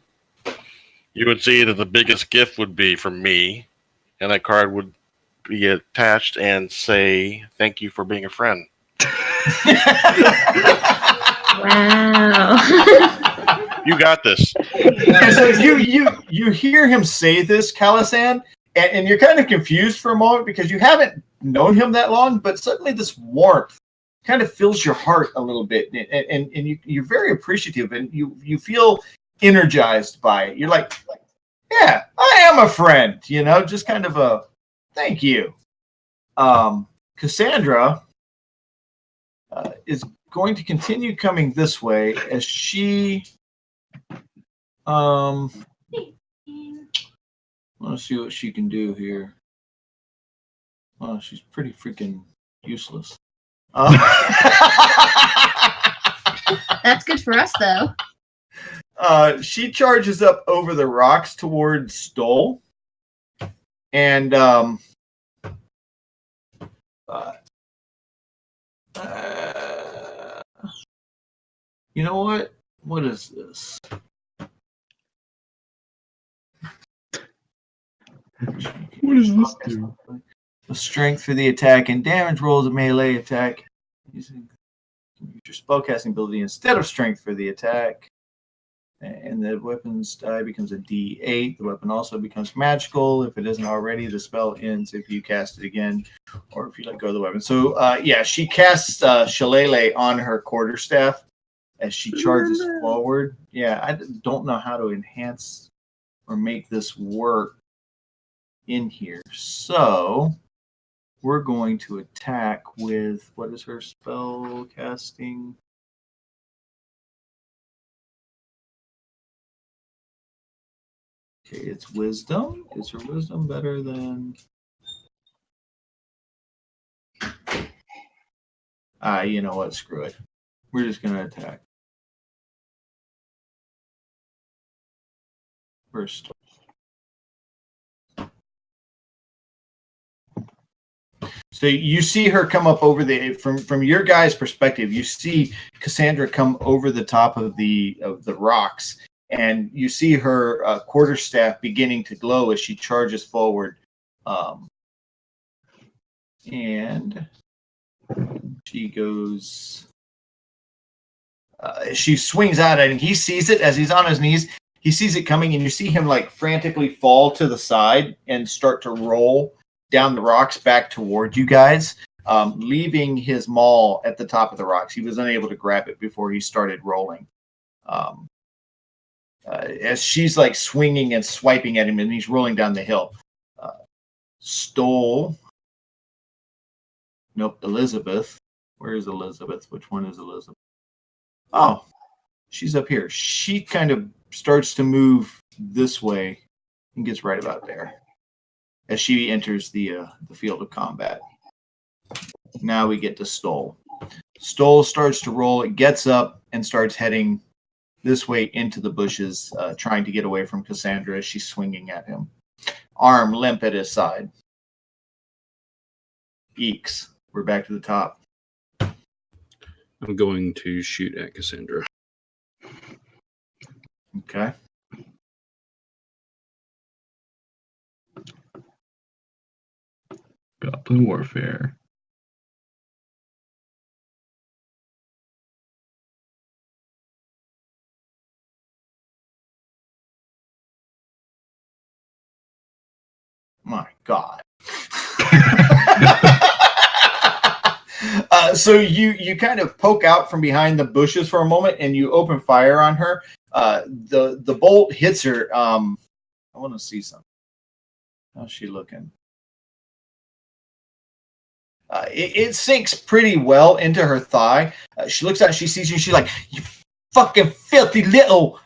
you would see that the biggest gift would be from me, and that card would be attached and say, "Thank you for being a friend." Wow. You got this. And so you hear him say this, Calisan, and you're kind of confused for a moment because you haven't known him that long, but suddenly this warmth kind of fills your heart a little bit, and you're very appreciative, and you feel energized by it. You're like, yeah, I am a friend, just kind of a thank you. Cassandra is going to continue coming this way as she let's see what she can do here. Oh, she's pretty freaking useless. That's good for us, though. She charges up over the rocks towards Stoll, and you know what? What is this? What does this do? The strength for the attack and damage rolls a melee attack. Use your spellcasting ability instead of strength for the attack. And the weapon's die becomes a D8. The weapon also becomes magical. If it isn't already, the spell ends if you cast it again or if you let go of the weapon. So, she casts Shillelagh on her quarterstaff as she charges forward. Yeah, I don't know how to enhance or make this work in here. So, we're going to attack with, what is her spell casting? Okay, it's wisdom. Is her wisdom better than? You know what? Screw it. We're just gonna attack. First. So you see her come up over from your guys' perspective. You see Cassandra come over the top of the rocks. And you see her quarterstaff beginning to glow as she charges forward. And she goes... she swings out at him. He sees it as he's on his knees. He sees it coming, and you see him frantically fall to the side and start to roll down the rocks back toward you guys, leaving his maul at the top of the rocks. He was unable to grab it before he started rolling. As she's swinging and swiping at him, and he's rolling down the hill. Stoll. Nope, Elizabeth. Where is Elizabeth? Which one is Elizabeth? Oh, she's up here. She kind of starts to move this way and gets right about there as she enters the field of combat. Now we get to Stoll. Stoll starts to roll. It gets up and starts heading this way into the bushes, trying to get away from Cassandra as she's swinging at him. Arm limp at his side. Eeks. We're back to the top. I'm going to shoot at Cassandra. Okay. Goblin Warfare. My God. So you kind of poke out from behind the bushes for a moment and you open fire on her. The bolt hits her. I want to see something. How's she looking? It sinks pretty well into her thigh. She looks out and she sees you. She's like, "You fucking filthy little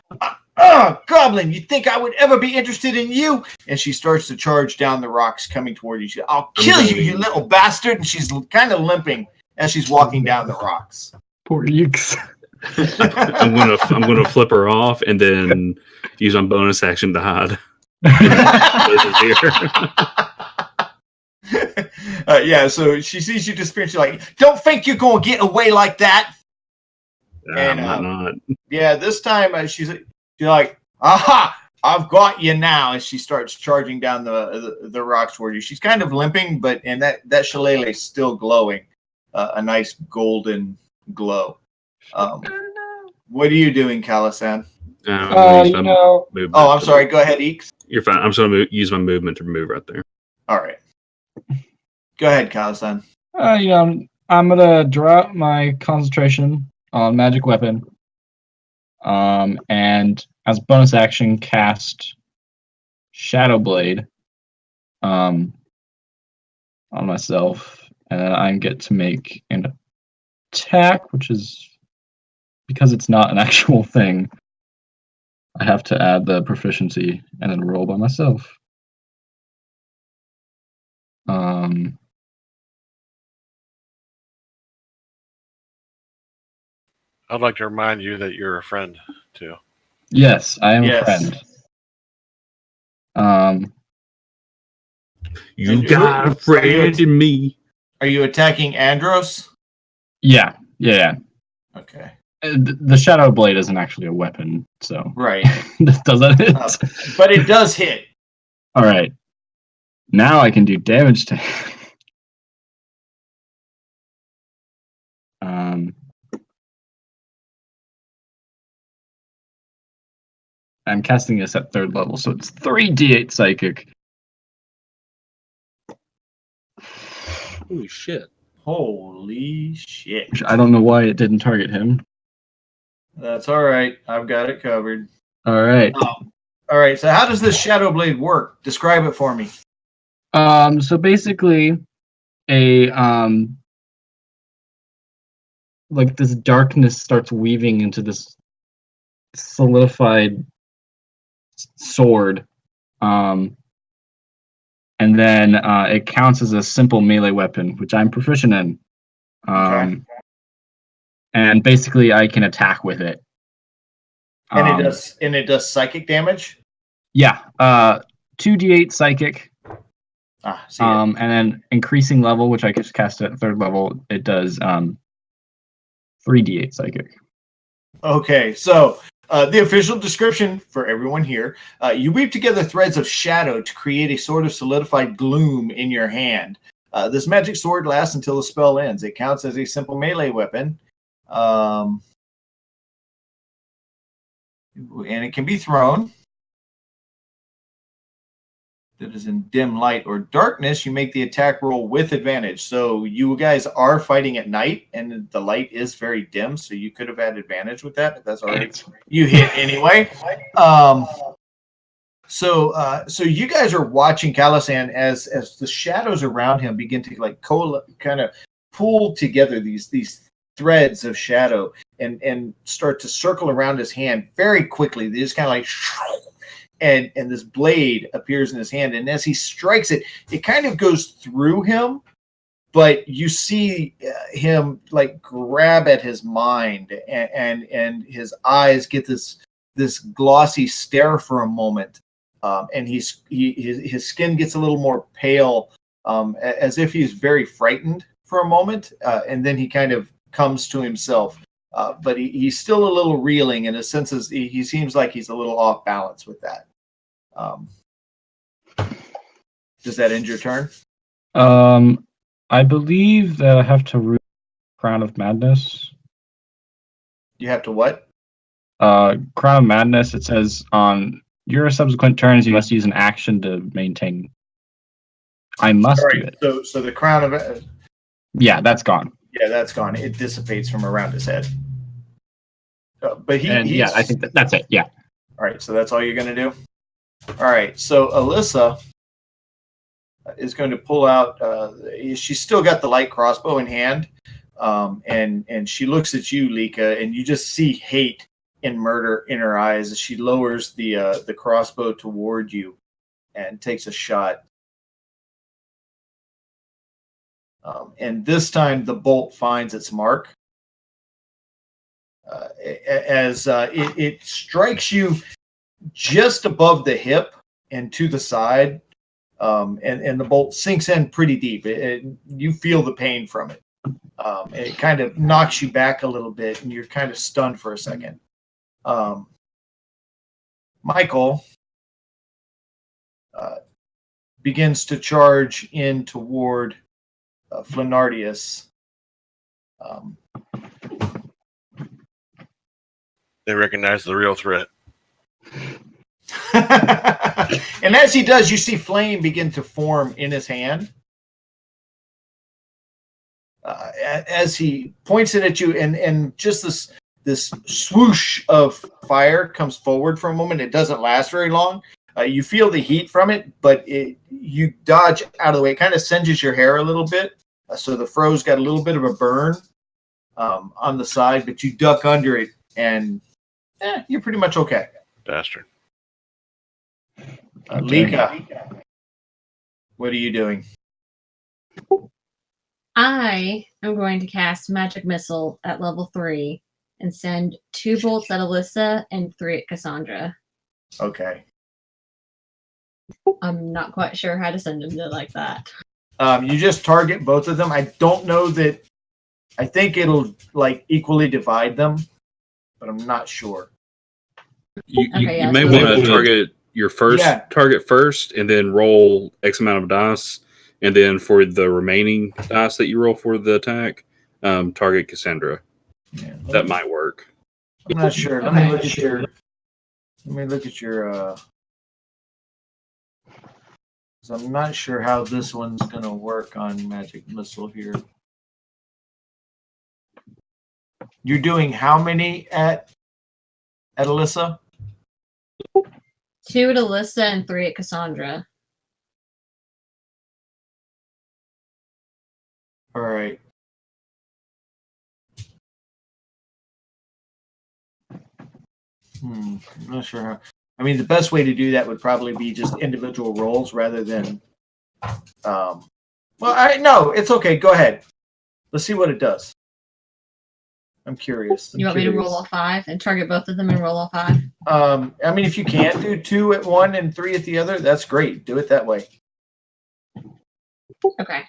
goblin! You think I would ever be interested in you?" And she starts to charge down the rocks coming toward you. She, "I'll kill you, you little bastard!" And she's kind of limping as she's walking down the rocks. Poor Eeks. I'm gonna flip her off and then use my bonus action to hide. Yeah, so she sees you disappear. She's like, "Don't think you're gonna get away like that." I'm not. Yeah, this time she's like, "Aha! I've got you now!" As she starts charging down the rocks toward you. She's kind of limping, but that shillelagh is still glowing, a nice golden glow. What are you doing, Calisan? Movement Oh, I'm sorry. Go ahead, Eeks. You're fine. I'm just gonna use my movement to move right there. All right. Go ahead, Calisan. I'm gonna drop my concentration on magic weapon, and as bonus action, cast Shadow Blade, on myself, and then I get to make an attack, which is because it's not an actual thing. I have to add the proficiency and then roll by myself. I'd like to remind you that you're a friend too. Yes, I am Yes. a friend. You got a friend in me. Are you attacking Andros? Yeah. Okay. The Shadow Blade isn't actually a weapon, so Right. does that hit? But it does hit. All right. Now I can do damage to him. I'm casting this at 3rd level, so it's 3d8 psychic. Holy shit. Holy shit. Which I don't know why it didn't target him. That's all right. I've got it covered. All right. All right. So how does this Shadow Blade work? Describe it for me. So basically, like this darkness starts weaving into this solidified sword, and then it counts as a simple melee weapon, which I'm proficient in. Okay. And basically, I can attack with it. And it does psychic damage. Yeah. 2d8 psychic. See it. And then increasing level, which I just cast at 3rd level, it does 3d8 psychic. Okay, so the official description for everyone here: you weave together threads of shadow to create a sort of solidified gloom in your hand. This magic sword lasts until the spell ends. It counts as a simple melee weapon, and it can be thrown. That is in dim light or darkness. You make the attack roll with advantage. So you guys are fighting at night, and the light is very dim. So you could have had advantage with that. But that's all right. You hit anyway. So you guys are watching Calisan as the shadows around him begin to kind of pull together these threads of shadow, and start to circle around his hand very quickly. They just kind of like, and this blade appears in his hand. And as he strikes it, it kind of goes through him, but you see him like grab at his mind, and his eyes get this glossy stare for a moment, and his skin gets a little more pale, as if he's very frightened for a moment, and then he kind of comes to himself. But he's still a little reeling, in a sense, as he seems like he's a little off balance with that. Does that end your turn? I believe that I have to root Crown of Madness. You have to what? Crown of Madness, it says on your subsequent turns, you must use an action to maintain. I must do it. So the crown of Yeah, that's gone. yeah, that's gone. It dissipates from around his head. But I think that's it. Yeah. All right, so that's all you're going to do? All right, so Alyssa is going to pull out, she's still got the light crossbow in hand, and she looks at you, Lika, and you just see hate and murder in her eyes as she lowers the crossbow toward you and takes a shot. And this time the bolt finds its mark. As it strikes you just above the hip and to the side, and the bolt sinks in pretty deep. You feel the pain from it. It kind of knocks you back a little bit, and you're kind of stunned for a second. Michael begins to charge in toward Flanardius. They recognize the real threat. And as he does, you see flame begin to form in his hand. As he points it at you, and just this swoosh of fire comes forward for a moment. It doesn't last very long. You feel the heat from it, but you dodge out of the way. It kind of singes your hair a little bit, so the fro's got a little bit of a burn on the side, but you duck under it, and you're pretty much okay. Bastard. Lika, what are you doing? I am going to cast Magic Missile at level 3 and send 2 bolts at Alyssa and 3 at Cassandra. Okay. I'm not quite sure how to send them like that. You just target both of them. I don't know that. I think it'll like equally divide them, but I'm not sure. You Okay, may so- want to target your first Yeah. target first, and then roll X amount of dice, and then for the remaining dice that you roll for the attack, target Cassandra. Yeah, That might work. I'm not sure. Let me look at your. Let me look at your. 'Cause I'm not sure how this one's gonna work on Magic Missile here. You're doing how many at Alyssa? 2 at Alyssa and 3 at Cassandra. All right. I'm not sure how. I mean, the best way to do that would probably be just individual rolls rather than. Well, no, it's okay. Go ahead. Let's see what it does. I'm curious. You want me to roll all 5 and target both of them and roll all 5? I mean, if you can do 2 at one and 3 at the other, that's great. Do it that way. Okay.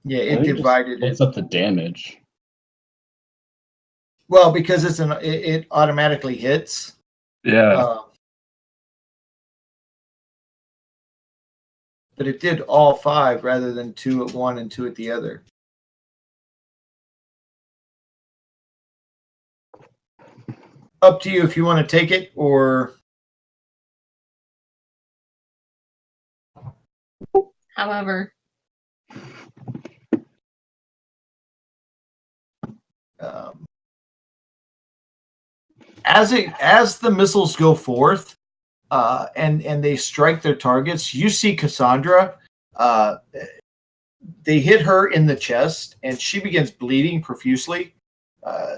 Yeah, it divided it. What's up the damage? Well, because it automatically hits. Yeah. But it did all 5 rather than 2 at one and 2 at the other. Up to you if you want to take it or. However, as the missiles go forth, and they strike their targets, you see Cassandra. They hit her in the chest, and she begins bleeding profusely.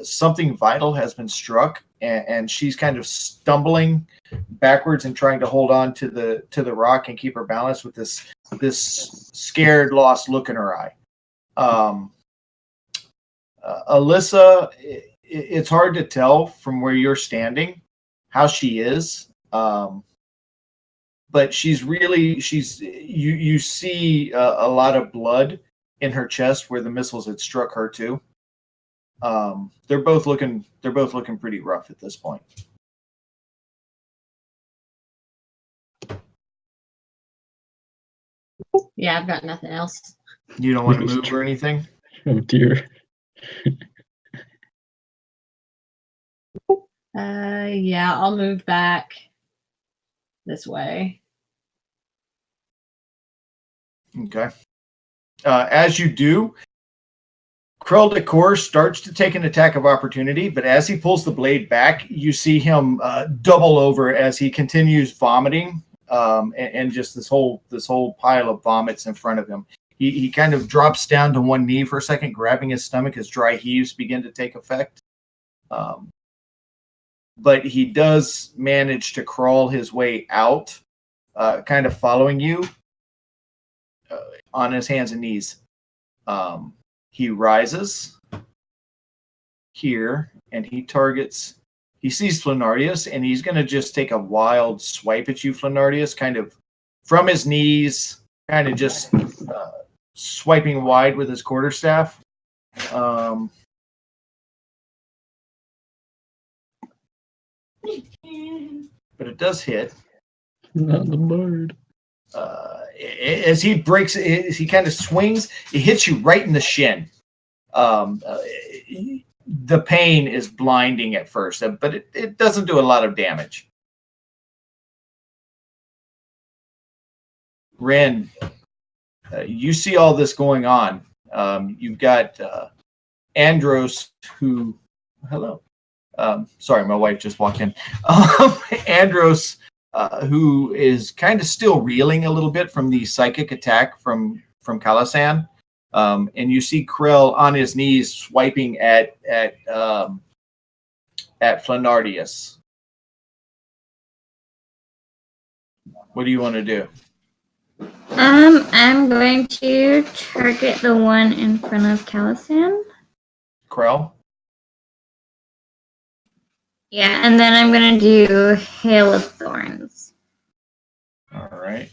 Something vital has been struck, and she's kind of stumbling backwards and trying to hold on to the rock and keep her balance with this scared, lost look in her eye. Alyssa, it's hard to tell from where you're standing how she is, but you see a lot of blood in her chest where the missiles had struck her too. They're both looking pretty rough at this point. Yeah, I've got nothing else. You don't want to move or anything? Oh dear. Yeah, I'll move back this way. Okay. As you do, Krell Decor starts to take an attack of opportunity, but as he pulls the blade back, you see him double over as he continues vomiting, and just this whole pile of vomits in front of him. He kind of drops down to one knee for a second, grabbing his stomach as dry heaves begin to take effect. But he does manage to crawl his way out, kind of following you on his hands and knees. He rises here, and he sees Flenardius, and he's going to just take a wild swipe at you, Flenardius, kind of from his knees, kind of just swiping wide with his quarterstaff. But it does hit. Not the bird. As he he kind of swings, it hits you right in the shin. The pain is blinding at first, but it doesn't do a lot of damage. Ren, you see all this going on. You've got Andros, who... Hello. Sorry, my wife just walked in. Andros, who is kind of still reeling a little bit from the psychic attack from Calasan. And you see Krell on his knees swiping at Flenardius. What do you want to do? I'm going to target the one in front of Calasan. Krell? Yeah, and then I'm gonna do Hail of Thorns. All right.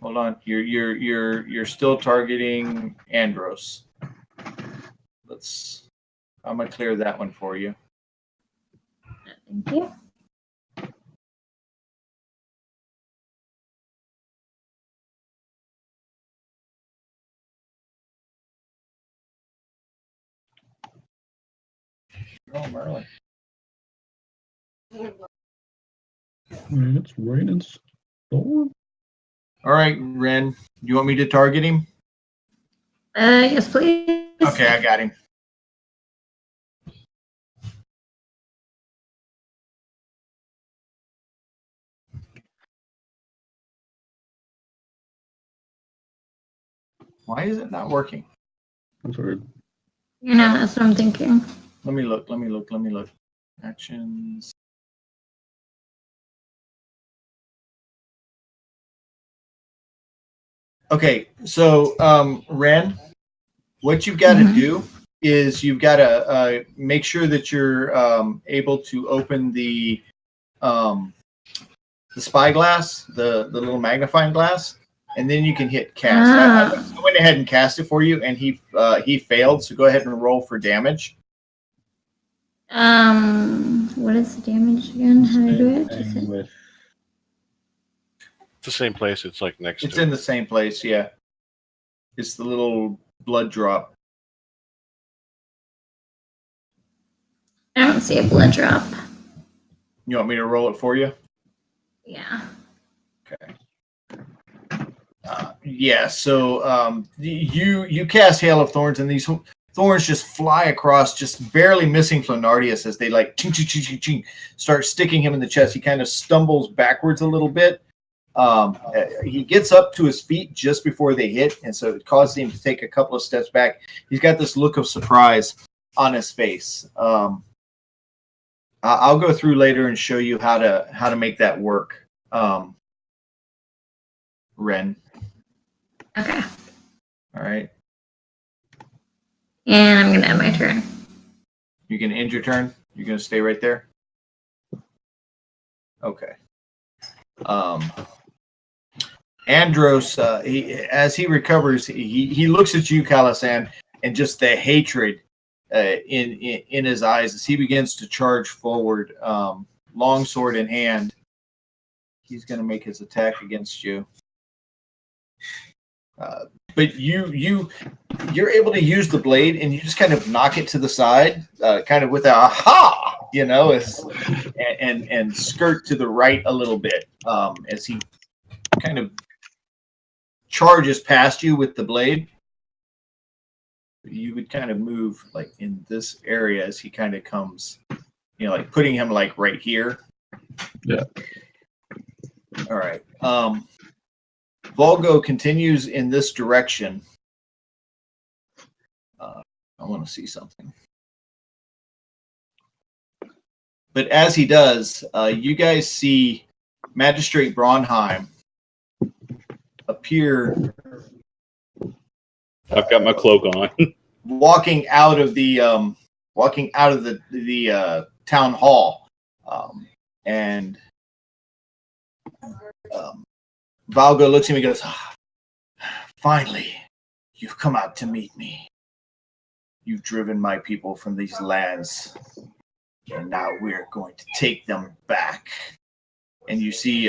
Hold on. You're still targeting Andros. I'm gonna clear that one for you. Thank you. Oh, Merlin. Man, it's raining storm. All right, Ren. You want me to target him? Yes, please. Okay, I got him. Why is it not working? That's weird. You know, that's what I'm thinking. Let me look. Actions. Okay, so Ren, what you've got to do is you've got to make sure that you're able to open the spyglass, the little magnifying glass, and then you can hit cast. I went ahead and cast it for you, and he failed. So go ahead and roll for damage. What is the damage again? How do I do it? Is it- With It's the same place. It's like next It's to in the same place, yeah. It's the little blood drop. I don't see a blood drop. You want me to roll it for you? Yeah. Okay. Yeah. So you cast Hail of Thorns, and these thorns just fly across, just barely missing Flanardius as they like ching, ching, ching, ching, ching, start sticking him in the chest. He kind of stumbles backwards a little bit. He gets up to his feet just before they hit, and so it causes him to take a couple of steps back. He's got this look of surprise on his face. I'll go through later and show you how to make that work. Ren. Okay. All right. And I'm going to end my turn. You can end your turn. You're going to stay right there. Okay. Andros, as he recovers, he looks at you, Calasan, and just the hatred in his eyes as he begins to charge forward, longsword in hand. He's going to make his attack against you. But you're able to use the blade, and you just kind of knock it to the side, kind of with a aha, and skirt to the right a little bit as he kind of charges past you with the blade. You would kind of move like in this area as he kind of comes, like putting him like right here. Yeah. All right. Volgo continues in this direction. I want to see something. But as he does, you guys see Magistrate Braunheim appear. I've got my cloak on. walking out of the town hall, and Valgo looks at me and goes, "Finally, you've come out to meet me. You've driven my people from these lands, and now we're going to take them back." And you see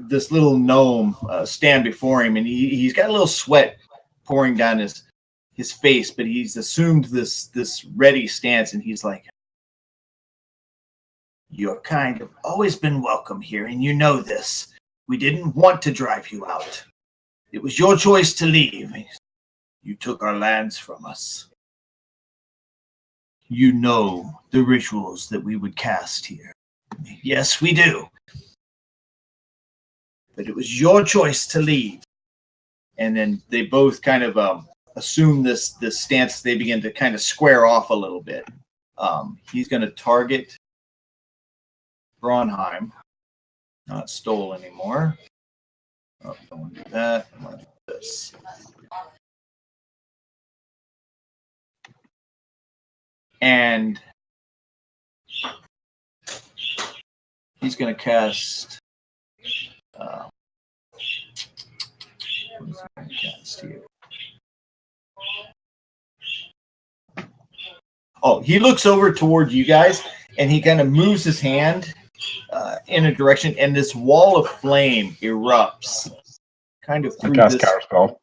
this little gnome stand before him, and he's got a little sweat pouring down his face, but he's assumed this ready stance, and he's like, "Your kind have always been welcome here, and you know this. We didn't want to drive you out. It was your choice to leave. You took our lands from us. You know the rituals that we would cast here. Yes, we do. But it was your choice to leave." And then they both kind of assume this stance. They begin to kind of square off a little bit. He's going to target Braunheim. Not Stoll anymore. Oh, don't want to do that. I want to do this. And he's going to cast. What is he going to cast here? Oh, he looks over toward you guys, and he kind of moves his hand in a direction, and this wall of flame erupts kind of through cast this. Counterspell.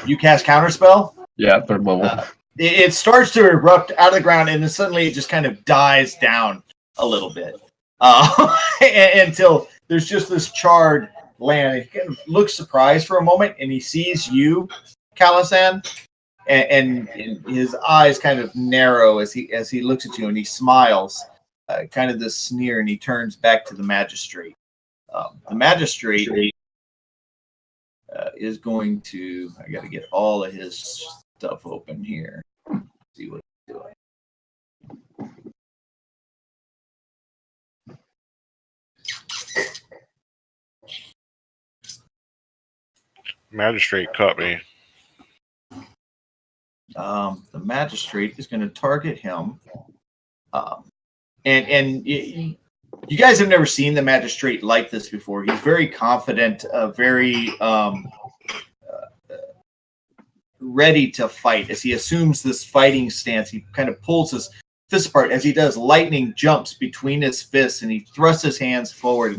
You cast Counterspell? Yeah, third level. It starts to erupt out of the ground, and then suddenly it just kind of dies down a little bit until there's just this charred land. He kind of looks surprised for a moment, and he sees you, Calasan, and his eyes kind of narrow as he looks at you, and he smiles, kind of this sneer, and he turns back to the magistrate. The magistrate is going to. I got to get all of his stuff open here. See what he's doing. Magistrate caught me. The magistrate is going to target him. And you guys have never seen the magistrate like this before. He's very confident, very ready to fight. As he assumes this fighting stance, he kind of pulls his fist apart. As he does, lightning jumps between his fists, and he thrusts his hands forward,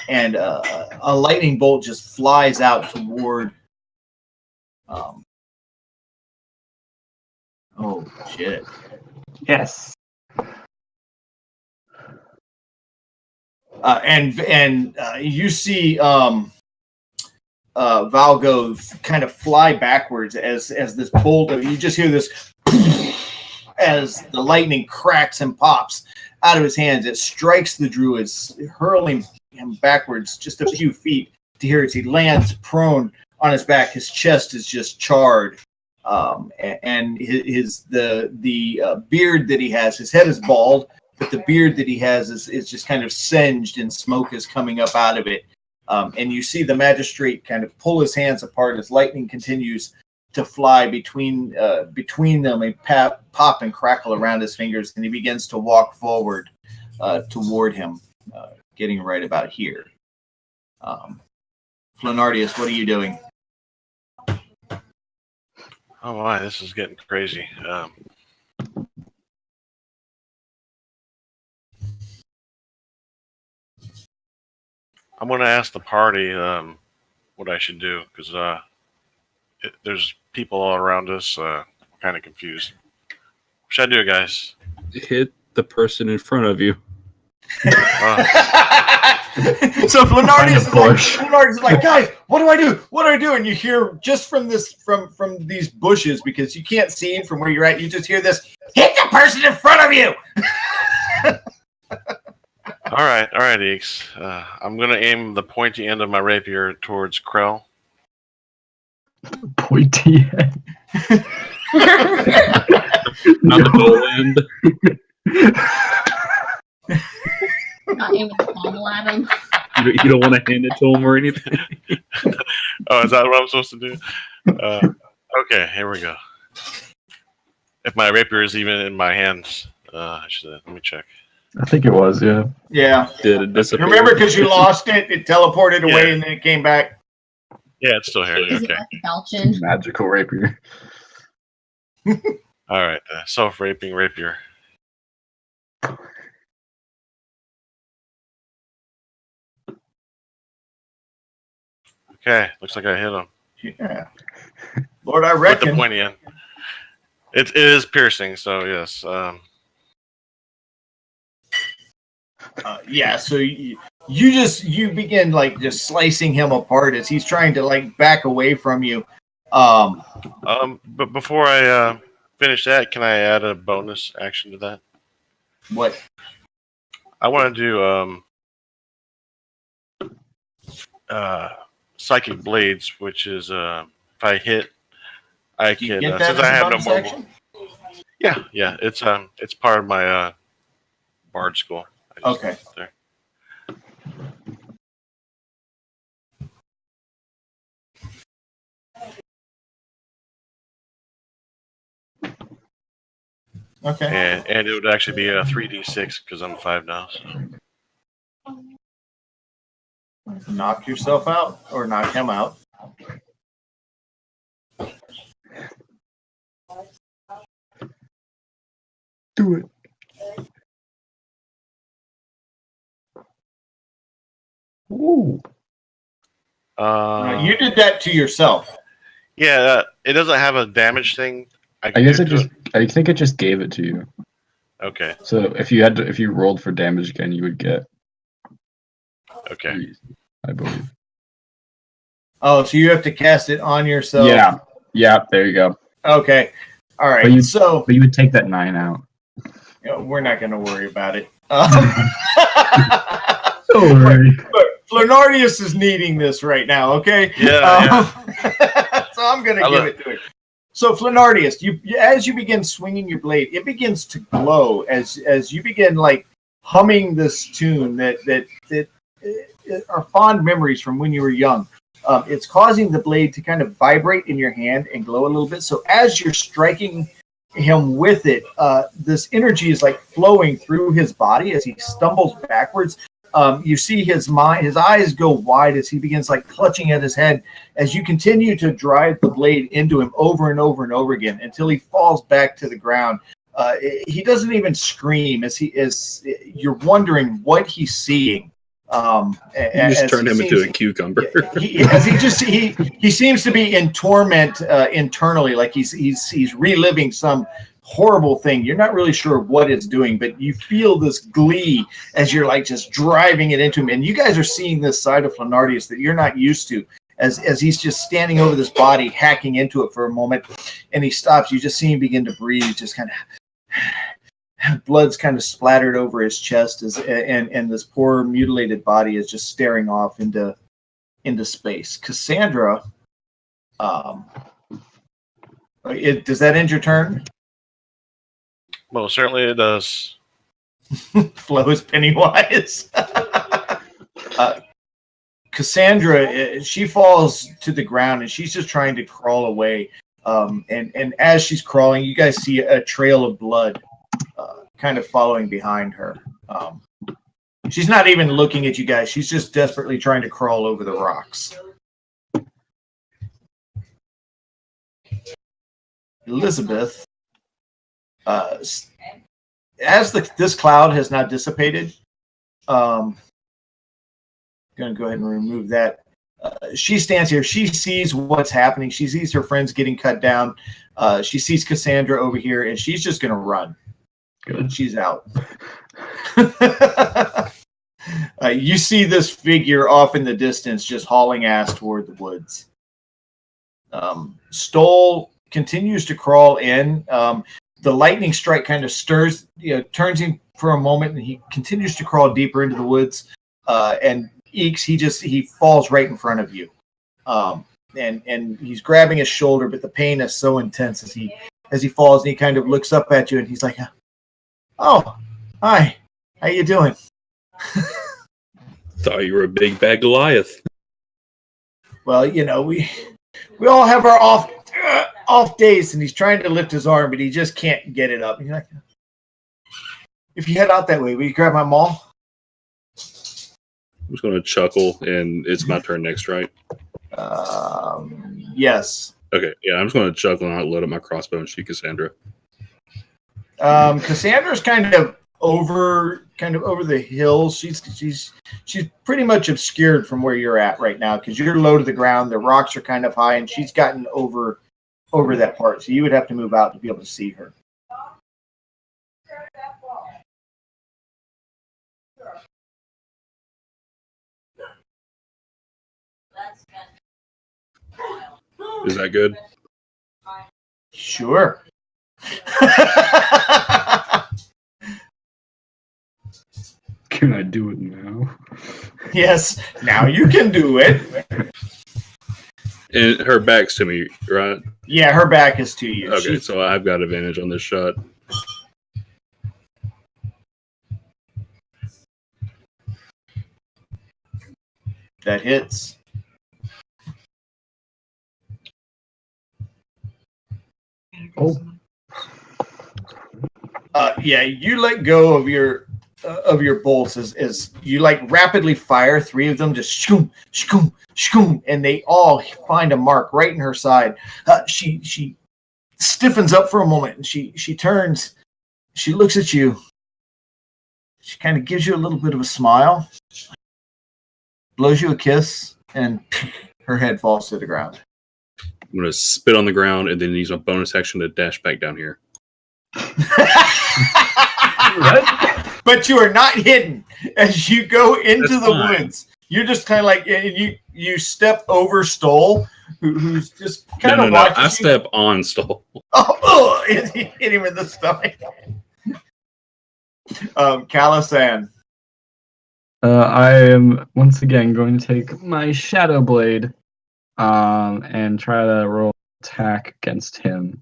and a lightning bolt just flies out toward. Oh shit! Yes. And you see Valgo kind of fly backwards as this bolt of, you just hear this as the lightning cracks and pops out of his hands. It strikes the druid, hurling him backwards just a few feet to hear as he lands prone on his back. His chest is just charred, and the beard that he has, his head is bald, but the beard that he has is just kind of singed, and smoke is coming up out of it. And you see the magistrate kind of pull his hands apart as lightning continues to fly between them and pop and crackle around his fingers, and he begins to walk forward toward him, getting right about here. Flenardius, what are you doing? Oh my, this is getting crazy. I'm going to ask the party what I should do, because there's people all around us. I'm kind of confused. What should I do, guys? Hit the person in front of you. So Flenardius Find is like, guys, what do I do? What do I do? And you hear just from these bushes, because you can't see him from where you're at, you just hear this, hit the person in front of you. All right, Eeks. I'm going to aim the pointy end of my rapier towards Krell. Pointy head. Not the dull end. Not even the pommel at him. You don't want to hand it to him or anything. Oh, is that what I'm supposed to do? Okay, here we go. If my rapier is even in my hands, let me check. I think it was, yeah. Yeah. Did it disappear? Remember, because you lost it, it teleported away, Yeah. and then it came back. Yeah, it's still here. Is Okay. it like a falchion? Magical rapier. All right, self-raping rapier. Okay, looks like I hit him. Yeah. Lord, I With the reckon. pointy end. It is piercing, so yes. Yeah, so you begin like just slicing him apart as he's trying to like back away from you. But before I finish that, can I add a bonus action to that? What? I want to do Psychic Blades, which is if I hit, I Do you can get that since as I a have no bonus more. action? Yeah, it's part of my bard school. I just Okay. put it there. Okay. And it would actually be a 3d6 because I'm 5 now. So. Knock yourself out or knock him out. Do it. Ooh. You did that to yourself. Yeah, it doesn't have a damage thing. I can guess do it to just. I think it just gave it to you. Okay. So if you rolled for damage again, you would get Okay. 3, I believe. Oh, so you have to cast it on yourself. Yeah. Yeah. There you go. Okay. All right. But you- So But you would take that 9 out. we're not going to worry about it. Don't worry. Flenardius is needing this right now. Okay. Yeah. So I'm going to I give love- it to him. So Flenardius, you as you begin swinging your blade, it begins to glow as you begin like humming this tune that are fond memories from when you were young. It's causing the blade to kind of vibrate in your hand and glow a little bit. So as you're striking him with it, this energy is like flowing through his body as he stumbles backwards. You see his eyes go wide as he begins like clutching at his head as you continue to drive the blade into him over and over and over again until he falls back to the ground. He doesn't even scream as you're wondering what he's seeing. You just turned him into a cucumber. He seems to be in torment internally, like he's reliving some horrible thing. You're not really sure what it's doing, but you feel this glee as you're like just driving it into him. And you guys are seeing this side of Flenardius that you're not used to as he's just standing over this body, hacking into it for a moment, and he stops. You just see him begin to breathe, just kind of blood's kind of splattered over his chest, and this poor mutilated body is just staring off into space. Cassandra, does that end your turn? Well, certainly it does. Flo is Pennywise. Cassandra, she falls to the ground and she's just trying to crawl away. And as she's crawling, you guys see a trail of blood kind of following behind her. She's not even looking at you guys. She's just desperately trying to crawl over the rocks. Elizabeth, as this cloud has now dissipated, going to go ahead and remove that. She stands here. She sees what's happening. She sees her friends getting cut down. She sees Cassandra over here, and she's just going to run. Good. She's out. You see this figure off in the distance just hauling ass toward the woods. Stoll continues to crawl in. The lightning strike kind of stirs, turns him for a moment, and he continues to crawl deeper into the woods. And Eeks, he falls right in front of you. And he's grabbing his shoulder, but the pain is so intense as he falls, and he kind of looks up at you, and he's like, "Oh, hi, how you doing?" Thought you were a big bad Goliath. Well, we all have our off days, and he's trying to lift his arm, but he just can't get it up. And he's like, "If you head out that way, will you grab my maul?" I'm just going to chuckle, and it's my turn next, right? Yes. Okay, yeah, I'm just going to chuckle and I'll load up my crossbow and shoot Cassandra. Cassandra's kind of over the hills. She's pretty much obscured from where you're at right now because you're low to the ground. The rocks are kind of high, and she's gotten over that part. So you would have to move out to be able to see her. Is that good? Sure. Can I do it now? Yes, now you can do it. And her back's to me, right? Yeah, her back is to you. Okay, so I've got advantage on this shot. That hits. Oh. Yeah, you let go of your bolts as you rapidly fire 3 of them, just shoom, shoom, shoom, and they all find a mark right in her side. She stiffens up for a moment, and she turns, she looks at you, she kind of gives you a little bit of a smile, blows you a kiss, and her head falls to the ground. I'm going to spit on the ground and then use my bonus action to dash back down here. But you are not hidden as you go into That's the fine. woods. You're just kind of you step over Stoll, who's just kind of watching. I step on Stoll. Oh, hit him in the stomach. Calisan. I am once again going to take my Shadow Blade and try to roll attack against him.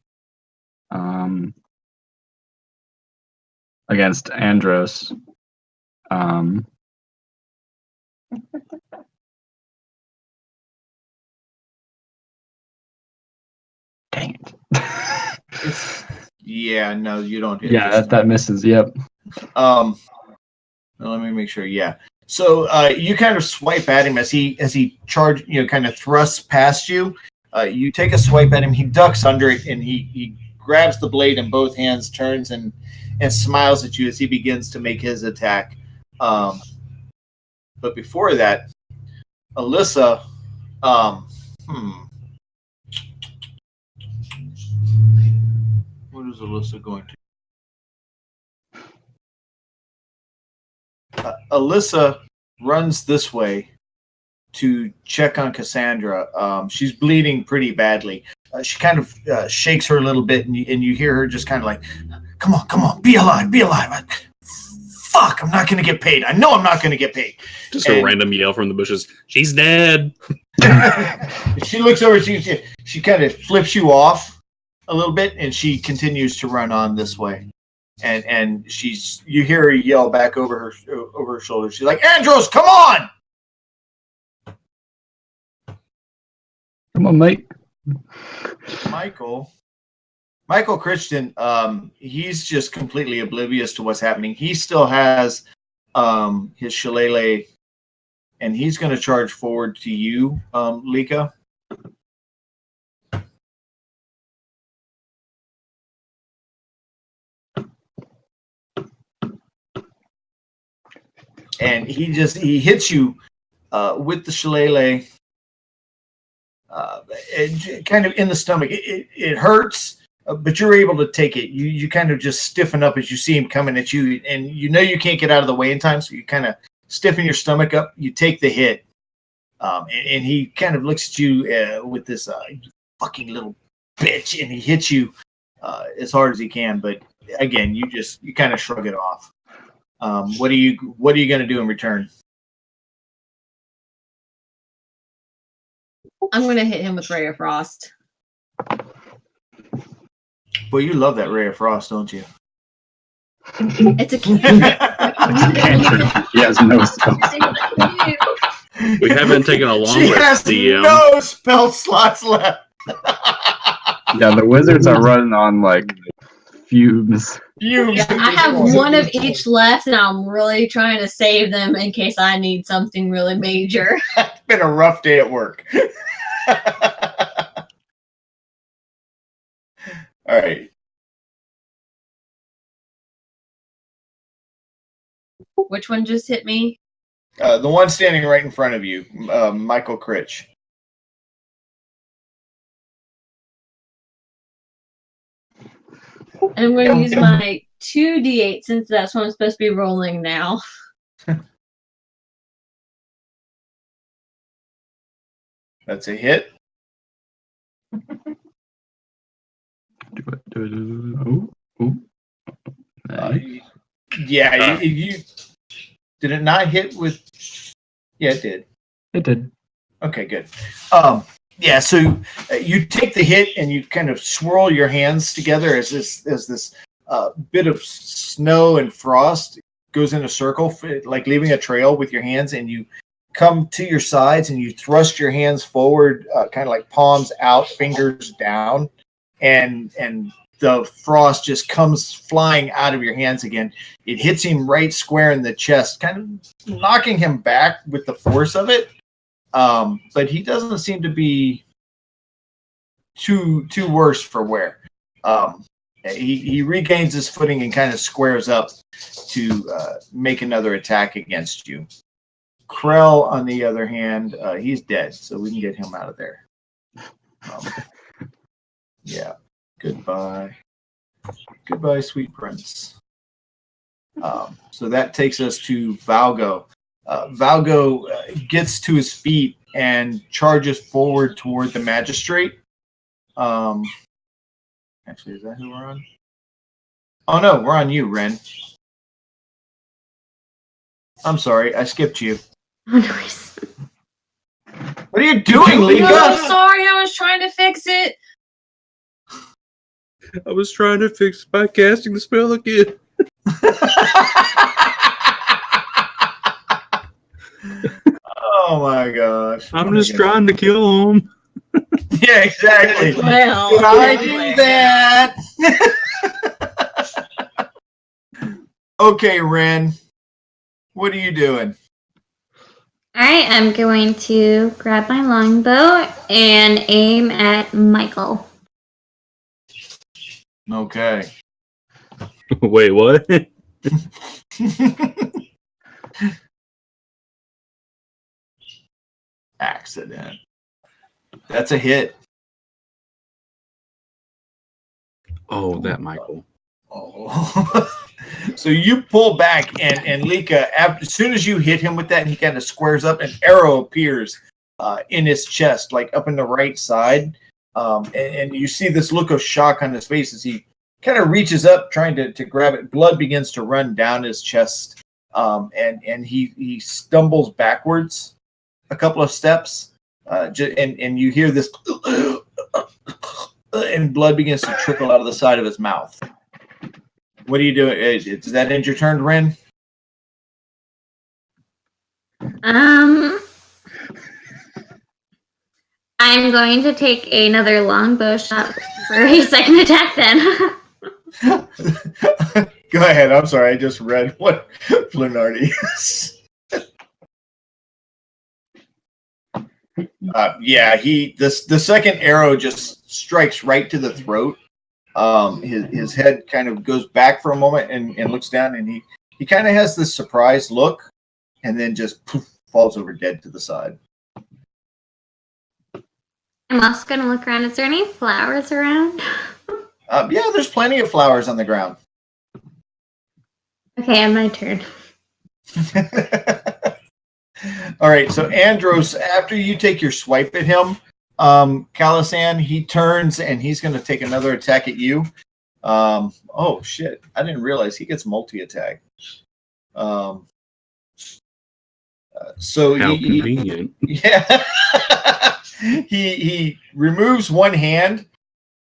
Against Andros. Dang it. Yeah, no, you don't hit. Yeah, that misses. Yep. Let me make sure. Yeah. So you kind of swipe at him as he charge, kind of thrusts past you. You take a swipe at him. He ducks under it, and he grabs the blade in both hands, turns and smiles at you as he begins to make his attack. But before that, Alyssa, what is Alyssa going to? Alyssa runs this way to check on Cassandra. She's bleeding pretty badly. She kind of shakes her a little bit, and you hear her just kind of like, come on, be alive. Fuck, I'm not going to get paid. I know I'm not going to get paid. Just a random yell from the bushes. She's dead. She looks over, she kind of flips you off a little bit, and she continues to run on this way. And you hear her yell back over her shoulder. She's like, Andros, come on! Come on, mate. Michael Christian, he's just completely oblivious to what's happening. He still has his shillelagh, and he's going to charge forward to you, Lika. And he hits you with the shillelagh, kind of in the stomach. It hurts, but you're able to take it. You kind of just stiffen up as you see him coming at you, and you know you can't get out of the way in time, so you kind of stiffen your stomach up. You take the hit, and he kind of looks at you with this you fucking little bitch, and he hits you as hard as he can. But again, you kind of shrug it off. What are you going to do in return? I'm going to hit him with Ray of Frost. Well, you love that Ray of Frost, don't you? It's a cantrip. He has no spells. We haven't taken a long She rest, has DM. no spell slots left. Yeah, the wizards are running on like fumes. Yeah, I have one of each left, and I'm really trying to save them in case I need something really major. It's been a rough day at work. All right. Which one just hit me? The one standing right in front of you, Michael Critch. And I'm going to use my 2d8 since that's what I'm supposed to be rolling now. That's a hit. Yeah, you did it not hit with? Yeah, it did. It did. Okay, good. Yeah, so you take the hit and you kind of swirl your hands together as this bit of snow and frost goes in a circle, like leaving a trail with your hands, and you come to your sides and you thrust your hands forward, kind of like palms out, fingers down, and the frost just comes flying out of your hands again. It hits him right square in the chest, kind of knocking him back with the force of it. But he doesn't seem to be too worse for wear. He regains his footing and kind of squares up to make another attack against you. Krell, on the other hand, he's dead, so we can get him out of there. Yeah. Goodbye, sweet prince. So that takes us to Valgo. Valgo gets to his feet and charges forward toward the magistrate. Actually, is that who we're on? Oh no, we're on you, Ren. I'm sorry, I skipped you. Oh, nice. What are you doing, Lika? No, sorry, I was trying to fix it. I was trying to fix by casting the spell again. Oh my gosh. I'm just trying to kill him. Yeah, exactly. Well, Did I anyway. do that? Okay, Ren. What are you doing? I am going to grab my longbow and aim at Michael. Okay. Wait, what? Accident. That's a hit. Oh, that Michael. Oh. So you pull back, and Lika, as soon as you hit him with that, he kind of squares up. An arrow appears in his chest, like up in the right side. And you see this look of shock on his face as he kind of reaches up, trying to grab it. Blood begins to run down his chest, and he stumbles backwards a couple of steps, and you hear this, and blood begins to trickle out of the side of his mouth. What are you doing? Does that end your turn, Ren? I'm going to take another longbow shot for a second attack then. Go ahead. I'm sorry. I just read what Flinardi is. Yeah, the second arrow just strikes right to the throat. His head kind of goes back for a moment and looks down, and he kind of has this surprised look, and then just poof, falls over dead to the side. I'm also going to look around. Is there any flowers around? Yeah, there's plenty of flowers on the ground. Okay, my turn. All right, so Andros, after you take your swipe at him, Calisan, he turns and he's going to take another attack at you. Oh shit! I didn't realize he gets multi-attack. So How convenient. yeah, he removes one hand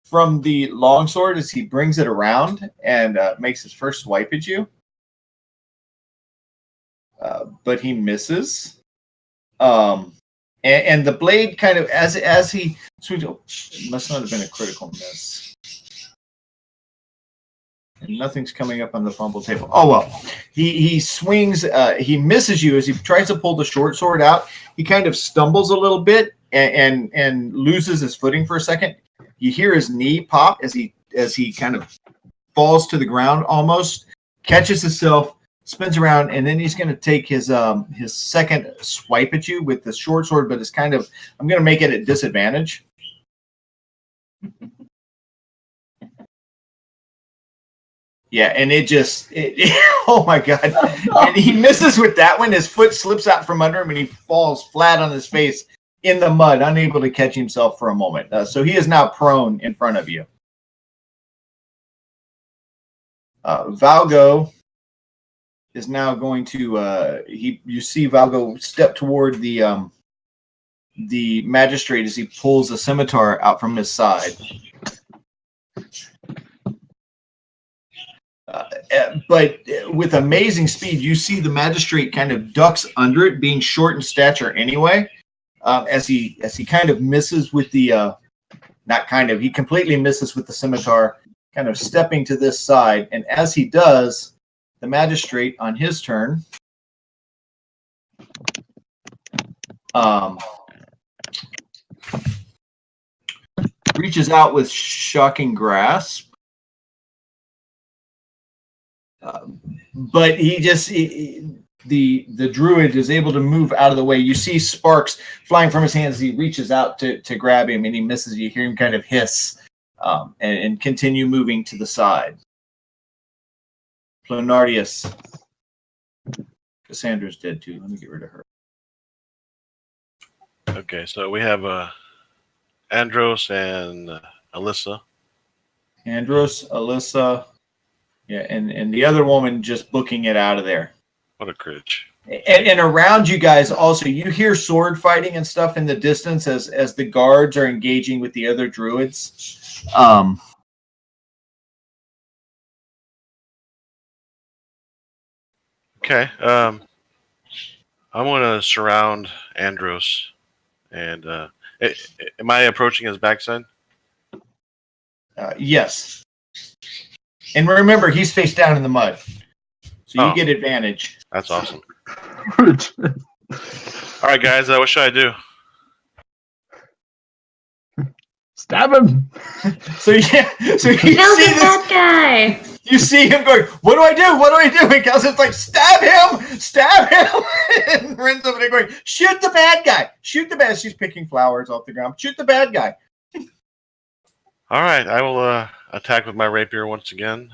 from the longsword as he brings it around and makes his first swipe at you. But he misses. And the blade kind of, as he swings, it must not have been a critical miss. And nothing's coming up on the fumble table. Oh, well. He swings, he misses you as he tries to pull the short sword out. He kind of stumbles a little bit and loses his footing for a second. You hear his knee pop as he kind of falls to the ground almost, catches himself, spins around, and then he's going to take his second swipe at you with the short sword, but it's kind of, I'm going to make it at disadvantage. Yeah, and oh my God. And he misses with that one. His foot slips out from under him and he falls flat on his face in the mud, unable to catch himself for a moment. So he is now prone in front of you. Valgo is now going to you see Valgo step toward the magistrate as he pulls a scimitar out from his side. But with amazing speed, you see the magistrate kind of ducks under it, being short in stature anyway, as he kind of misses with the he completely misses with the scimitar, kind of stepping to this side, and as he does, the magistrate on his turn reaches out with shocking grasp. But the druid is able to move out of the way. You see sparks flying from his hands as he reaches out to grab him, and he misses. You hear him kind of hiss and continue moving to the side. Plonardius. Cassandra's dead too. Let me get rid of her. Okay, so we have Andros and Alyssa. Andros, Alyssa, yeah, and the other woman just booking it out of there. What a critch. And around you guys also, you hear sword fighting and stuff in the distance as the guards are engaging with the other druids. Okay, I'm going to surround Andros. And am I approaching his backside? Yes. And remember, he's face down in the mud. So you Oh. get advantage. That's awesome. All right, guys, what should I do? Stab him! So you Kill see the this. bad guy! You see him going, what do I do? What do I do? And Kelsey's like, stab him! Stab him! And Ren's over there going, shoot the bad guy! Shoot the bad. She's picking flowers off the ground. Shoot the bad guy. All right, I will attack with my rapier once again.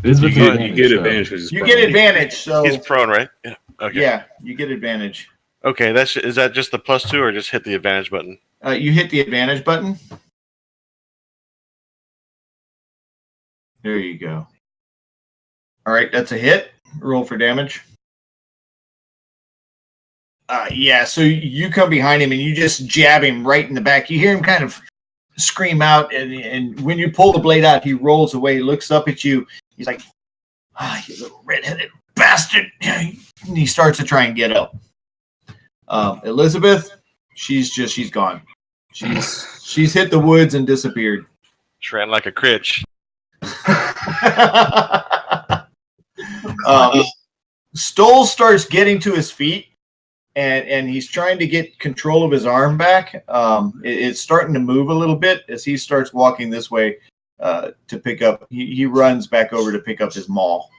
It is with You advantage, get so- advantage because You get advantage, so He's prone, right? Yeah. Okay. yeah, you get advantage. Okay, is that just the +2 or just hit the advantage button? You hit the advantage button. There you go. All right, that's a hit. Roll for damage. Yeah, so you come behind him and you just jab him right in the back. You hear him kind of scream out, and when you pull the blade out, he rolls away, looks up at you. He's like, you little redheaded bastard. And he starts to try and get up. Elizabeth, she's gone. She's hit the woods and disappeared. She ran like a critch. Stoll starts getting to his feet, and he's trying to get control of his arm back. It's starting to move a little bit as he starts walking this way to pick up. He runs back over to pick up his maul.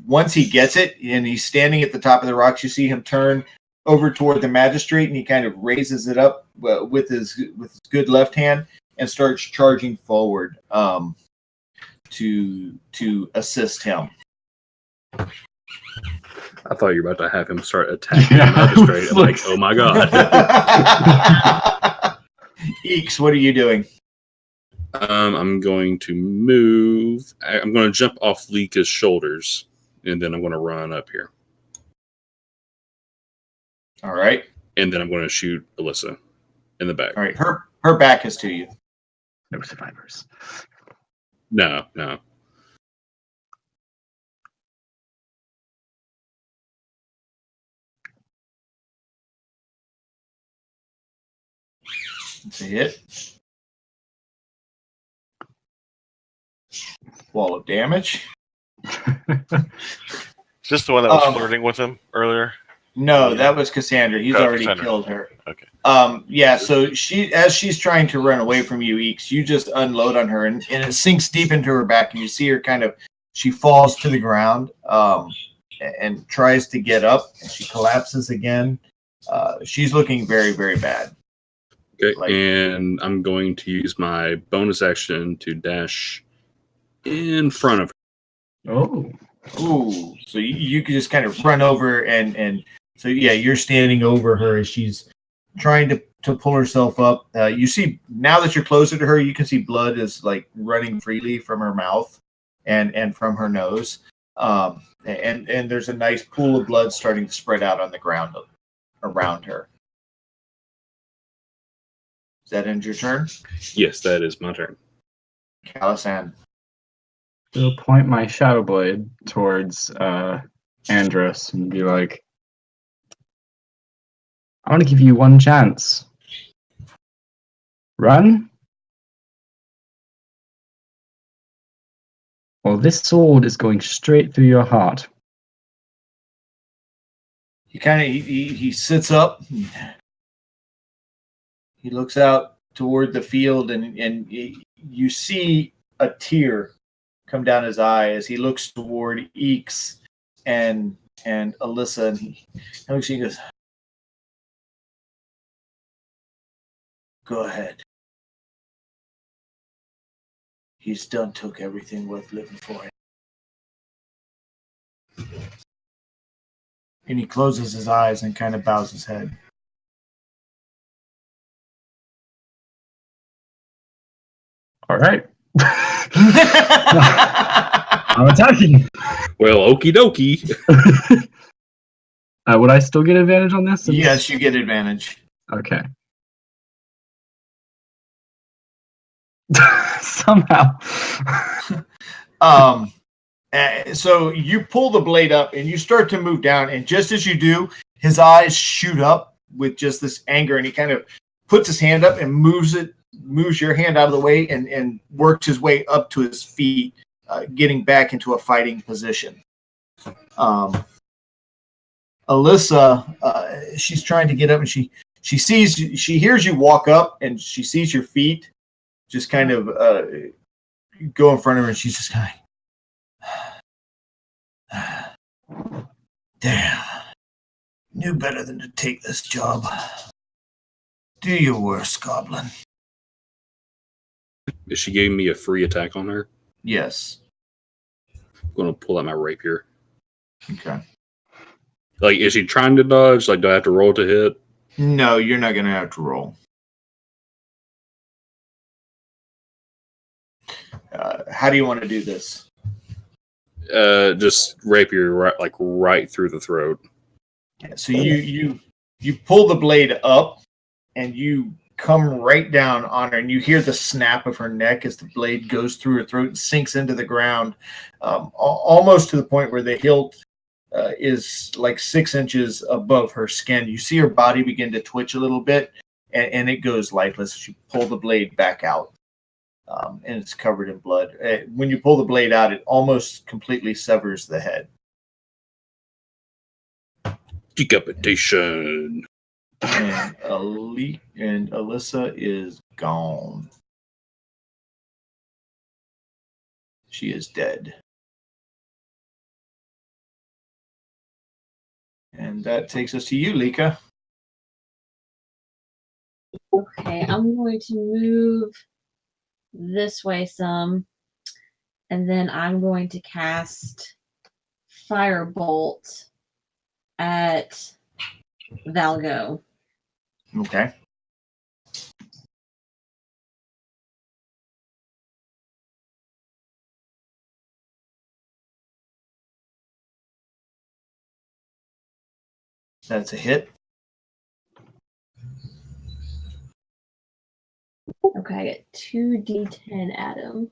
Once he gets it, and he's standing at the top of the rocks, you see him turn over toward the magistrate, and he kind of raises it up with his good left hand and starts charging forward to assist him. I thought you were about to have him start attacking the magistrate. I'm like, oh my god. Eeks, what are you doing? I'm going to move. I'm going to jump off Lika's shoulders, and then I'm going to run up here. All right. And then I'm going to shoot Alyssa in the back. All right. Her back is to you. No survivors. No. It's a hit. Wall of damage. Is this the one that was flirting with him earlier? No, that was Cassandra. He's already Cassandra. killed her. Okay. Yeah, so as she's trying to run away from you, Eeks, you just unload on her, and it sinks deep into her back, and you see her she falls to the ground and tries to get up, and she collapses again. She's looking very, very bad. Okay, and I'm going to use my bonus action to dash in front of her. Oh. Ooh, so you can just kind of run over and so yeah, you're standing over her as she's trying to pull herself up. You see, now that you're closer to her, you can see blood is like running freely from her mouth and from her nose. And there's a nice pool of blood starting to spread out on the ground around her. Does that end your turn? Yes, that is my turn. Calisan. I'll point my shadow blade towards Andros and be like, I want to give you one chance. Run? Well, this sword is going straight through your heart. He sits up. He looks out toward the field, and you see a tear come down his eye as he looks toward Eeks and Alyssa, and he looks and he goes, "Go ahead. He's done took everything worth living for him." And he closes his eyes and kind of bows his head. All right. I'm attacking. Well, okie dokie. Would I still get advantage on this? Yes, you get advantage. Okay. Somehow. So you pull the blade up and you start to move down, and just as you do, his eyes shoot up with just this anger, and he kind of puts his hand up and moves your hand out of the way and works his way up to his feet, getting back into a fighting position. Alyssa, she's trying to get up, and she hears you walk up, and she sees your feet just kind of go in front of her, and she's just kind of, damn, knew better than to take this job. Do your worst, Goblin. Is she giving me a free attack on her? Yes. going to pull out my rapier. Okay. Like, is he trying to dodge? Like, do I have to roll to hit? No, you're not going to have to roll. How do you want to do this? Just rapier right through the throat. Yeah, so you pull the blade up, and you come right down on her, and you hear the snap of her neck as the blade goes through her throat and sinks into the ground, almost to the point where the hilt is like 6 inches above her skin. You see her body begin to twitch a little bit, and it goes lifeless as you pull the blade back out. And it's covered in blood. When you pull the blade out, it almost completely severs the head. Decapitation. And Alyssa is gone. She is dead. And that takes us to you, Lika. Okay, I'm going to move this way some, and then I'm going to cast Firebolt at Valgo. Okay. That's a hit. Okay, I get 2d10 at him.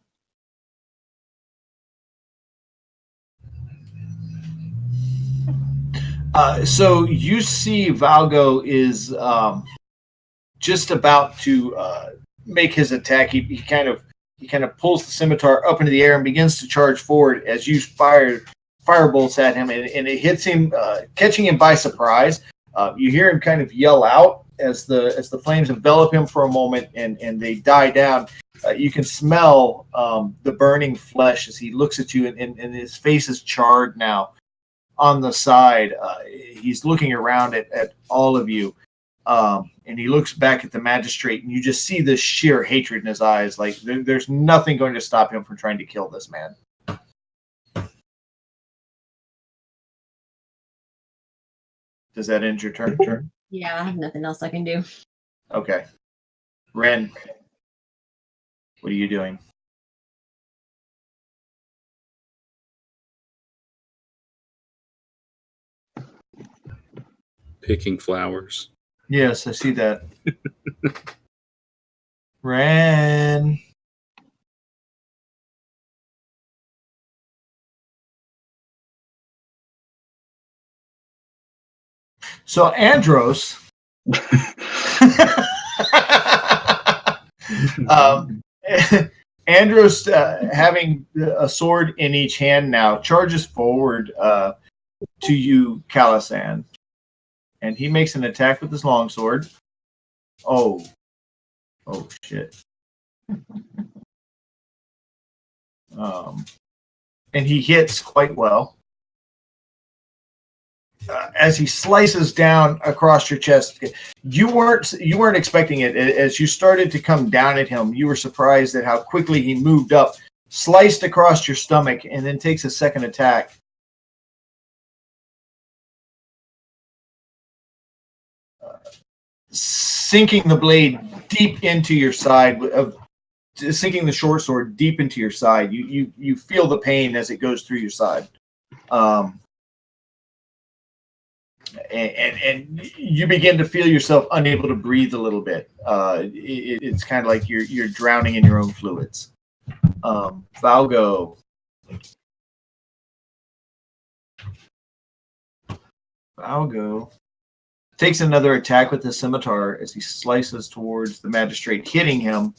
So you see Valgo is just about to make his attack. He kind of pulls the scimitar up into the air and begins to charge forward as you fire firebolts at him, and it hits him, catching him by surprise. You hear him kind of yell out as the flames envelop him for a moment, and they die down. You can smell the burning flesh as he looks at you, and his face is charred now. On the side, he's looking around at all of you, and he looks back at the magistrate, and you just see this sheer hatred in his eyes. Like there's nothing going to stop him from trying to kill this man. Does that end your turn? Yeah, I have nothing else I can do. Okay. Ren, what are you doing? Picking flowers. Yes, I see that. Ren. So Andros Andros, having a sword in each hand now, charges forward to you, Calisan. And he makes an attack with his longsword. Oh shit. And he hits quite well. As he slices down across your chest, you weren't expecting it. As you started to come down at him, you were surprised at how quickly he moved up, sliced across your stomach, and then takes a second attack. Sinking the blade deep into your side, sinking the short sword deep into your side. You feel the pain as it goes through your side. And you begin to feel yourself unable to breathe a little bit. It's kind of like you're drowning in your own fluids. Valgo takes another attack with the scimitar as he slices towards the magistrate, hitting him.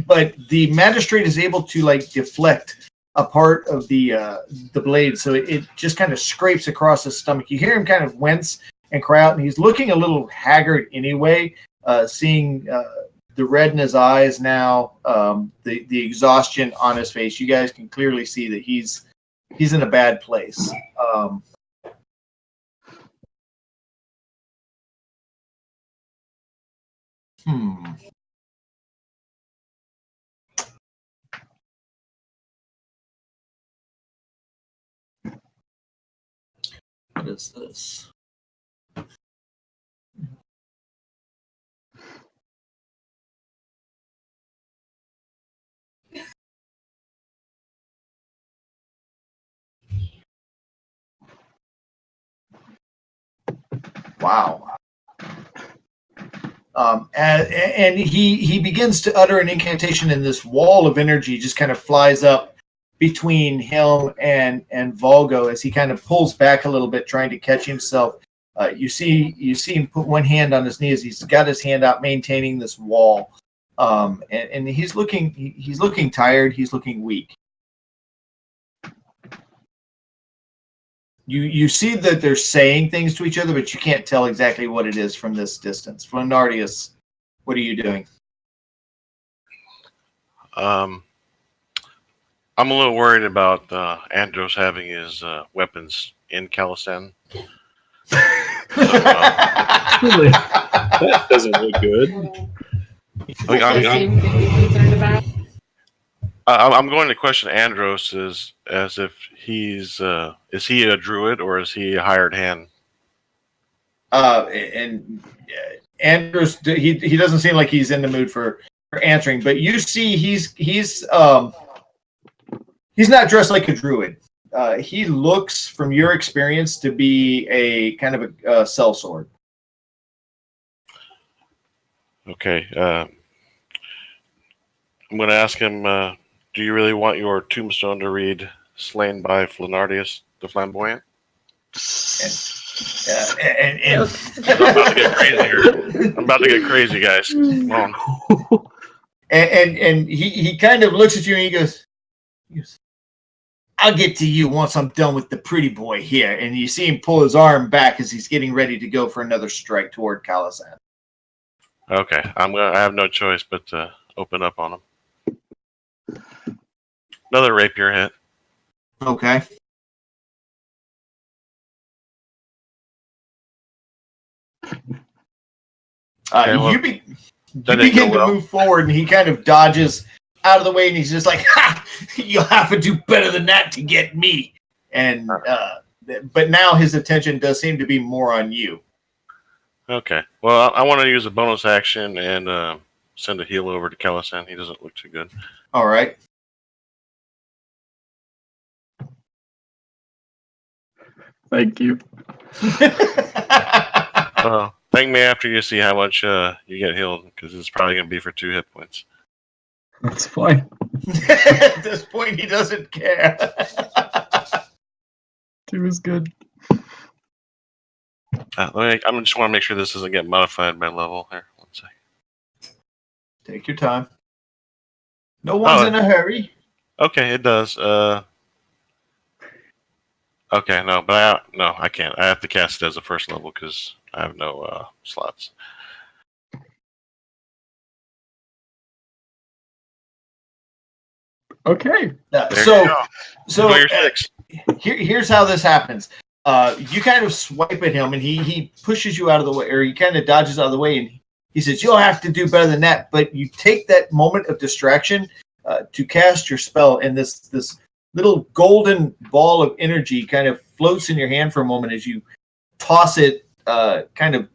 But the magistrate is able to deflect a part of the blade, so it just kind of scrapes across his stomach. You hear him kind of wince and cry out, and he's looking a little haggard anyway, seeing the red in his eyes now, the exhaustion on his face. You guys can clearly see that he's in a bad place. What is this? Wow. And he begins to utter an incantation, and this wall of energy just kind of flies up between him and Volgo as he kind of pulls back a little bit, trying to catch himself. You see him put one hand on his knee as he's got his hand out, maintaining this wall. And he's looking tired. He's looking weak. You see that they're saying things to each other, but you can't tell exactly what it is from this distance. Flenardius, what are you doing? I'm a little worried about Andros having his weapons in Calasan. Really? That doesn't look good. I'm going to question Andros as if is he a druid or is he a hired hand? And Andros, he doesn't seem like he's in the mood for answering, but you see he's not dressed like a druid. He looks, from your experience, to be a kind of a sellsword. Okay. I'm going to ask him, do you really want your tombstone to read "Slain by Flenardius the Flamboyant"? And I'm about to get crazy here. I'm about to get crazy, guys. Come on. and he kind of looks at you and he goes, "I'll get to you once I'm done with the pretty boy here." And you see him pull his arm back as he's getting ready to go for another strike toward Calasan. Okay, I have no choice but to open up on him. Another rapier hit. Okay. You begin to move forward, and he kind of dodges out of the way, and he's just like, "Ha! You'll have to do better than that to get me." And but now his attention does seem to be more on you. Okay. Well, I want to use a bonus action and send a heal over to Calasan. He doesn't look too good. All right. Thank you. Thank me after you see how much you get healed, because it's probably going to be for 2 hit points. That's fine. At this point, he doesn't care. 2 is good. I just want to make sure this doesn't get modified by level. Here, 1 second. Take your time. No one's in a hurry. Okay, it does. Okay, no, but I can't. I have to cast it as a first level because I have no slots. Okay. So here's how this happens. You kind of swipe at him, and he pushes you out of the way, or he kind of dodges out of the way, and he says, "You'll have to do better than that." But you take that moment of distraction to cast your spell, and this little golden ball of energy kind of floats in your hand for a moment as you toss it kind of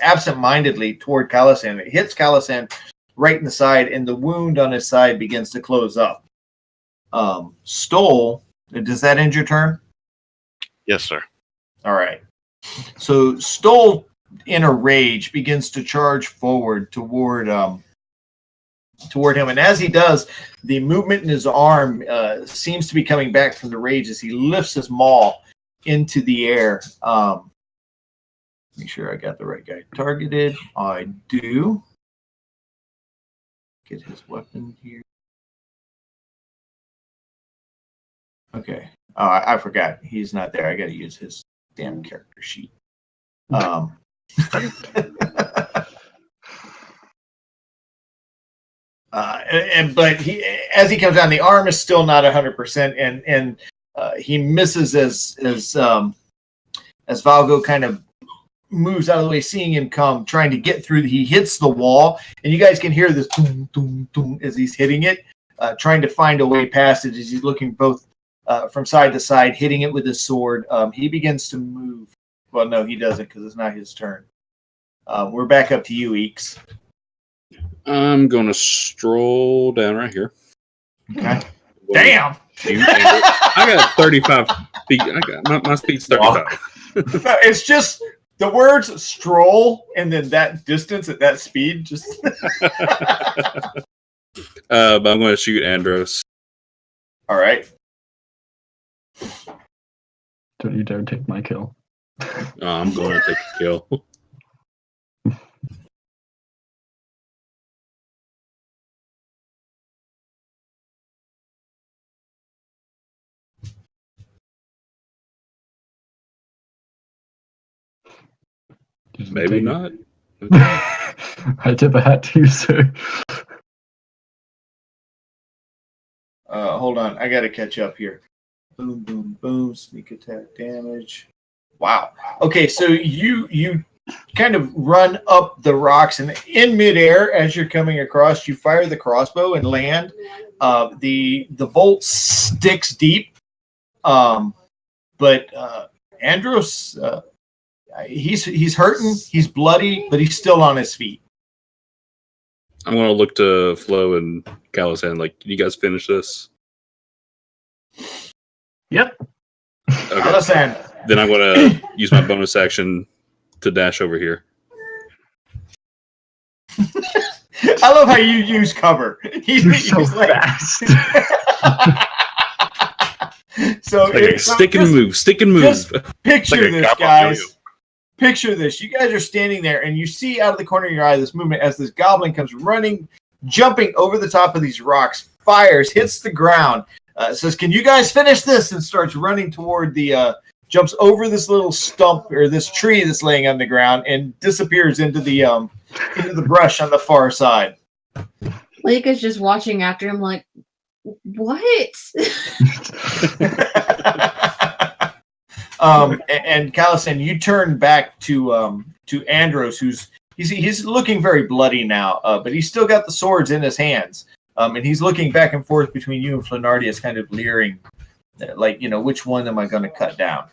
absent-mindedly toward Calasan. It hits Calasan right in the side, and the wound on his side begins to close up. Stoll, does that end your turn? Yes, sir. All right. So Stoll, in a rage, begins to charge forward toward him, and as he does, the movement in his arm seems to be coming back from the rage as he lifts his maul into the air. Make sure I got the right guy targeted. I do. Get his weapon here. Okay. I forgot. He's not there. I got to use his damn character sheet. But as he comes down, the arm is still not 100%, and he misses as Valgo kind of moves out of the way, seeing him come, trying to get through. He hits the wall, and you guys can hear this boom, boom, boom as he's hitting it, trying to find a way past it as he's looking both from side to side, hitting it with his sword. He begins to move. Well, no, he doesn't because it's not his turn. We're back up to you, Eeks. I'm going to stroll down right here. Okay. Damn! Shoot, I got 35 feet. I got my speed's 35. No, it's just the words stroll and then that distance at that speed. Just But I'm going to shoot Andros. all right. Don't you dare take my kill. I'm going to take a kill. Maybe not. I tip a hat to you, sir. Hold on, I got to catch up here. Boom, boom, boom. Sneak attack damage. Wow. Okay, so you kind of run up the rocks, and in midair, as you're coming across, you fire the crossbow and land. The bolt sticks deep, but Andros, he's hurting, he's bloody, but he's still on his feet. I'm going to look to Flo and Calisan, like, can you guys finish this? Yep. Okay. Listen, Then I'm going to use my bonus action to dash over here. I love how you use cover. You're so he's like- fast. So Like a stick and move, stick and move. Just picture Like a this, goblin guys. yo-yo. Picture this. You guys are standing there, and you see out of the corner of your eye this movement as this goblin comes running, jumping over the top of these rocks, fires, hits the ground, says, "Can you guys finish this?" and starts running toward the, jumps over this little stump or this tree that's laying on the ground and disappears into the brush on the far side. Lika's just watching after him like, what? And Callison, you turn back to Andros, he's looking very bloody now, but he's still got the swords in his hands, and he's looking back and forth between you and Flenardius, kind of leering, like, which one am I going to cut down?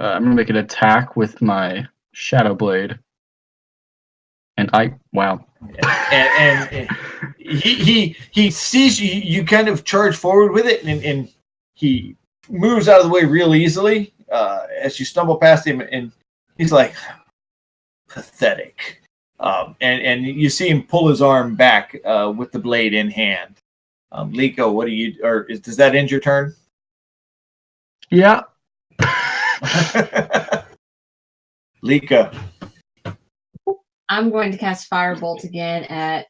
I'm gonna make an attack with my Shadow Blade, and wow. And he sees you. You kind of charge forward with it, and he moves out of the way real easily as you stumble past him, and he's like, pathetic. And you see him pull his arm back with the blade in hand. Liko, what do you? Or does that end your turn? Yeah. Lika. I'm going to cast Firebolt again at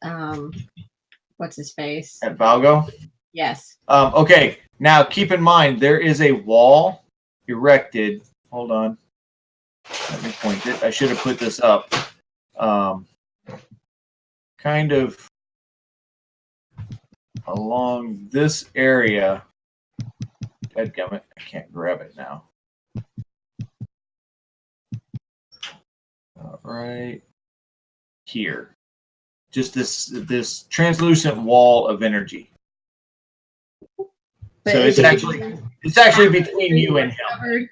what's his face? At Valgo? Yes. Okay, now keep in mind there is a wall erected. Hold on. Let me point it. I should have put this up. Kind of along this area. Dadgummit, I can't grab it now. Right here. Just this translucent wall of energy. But So is it's he actually between you and him. covered?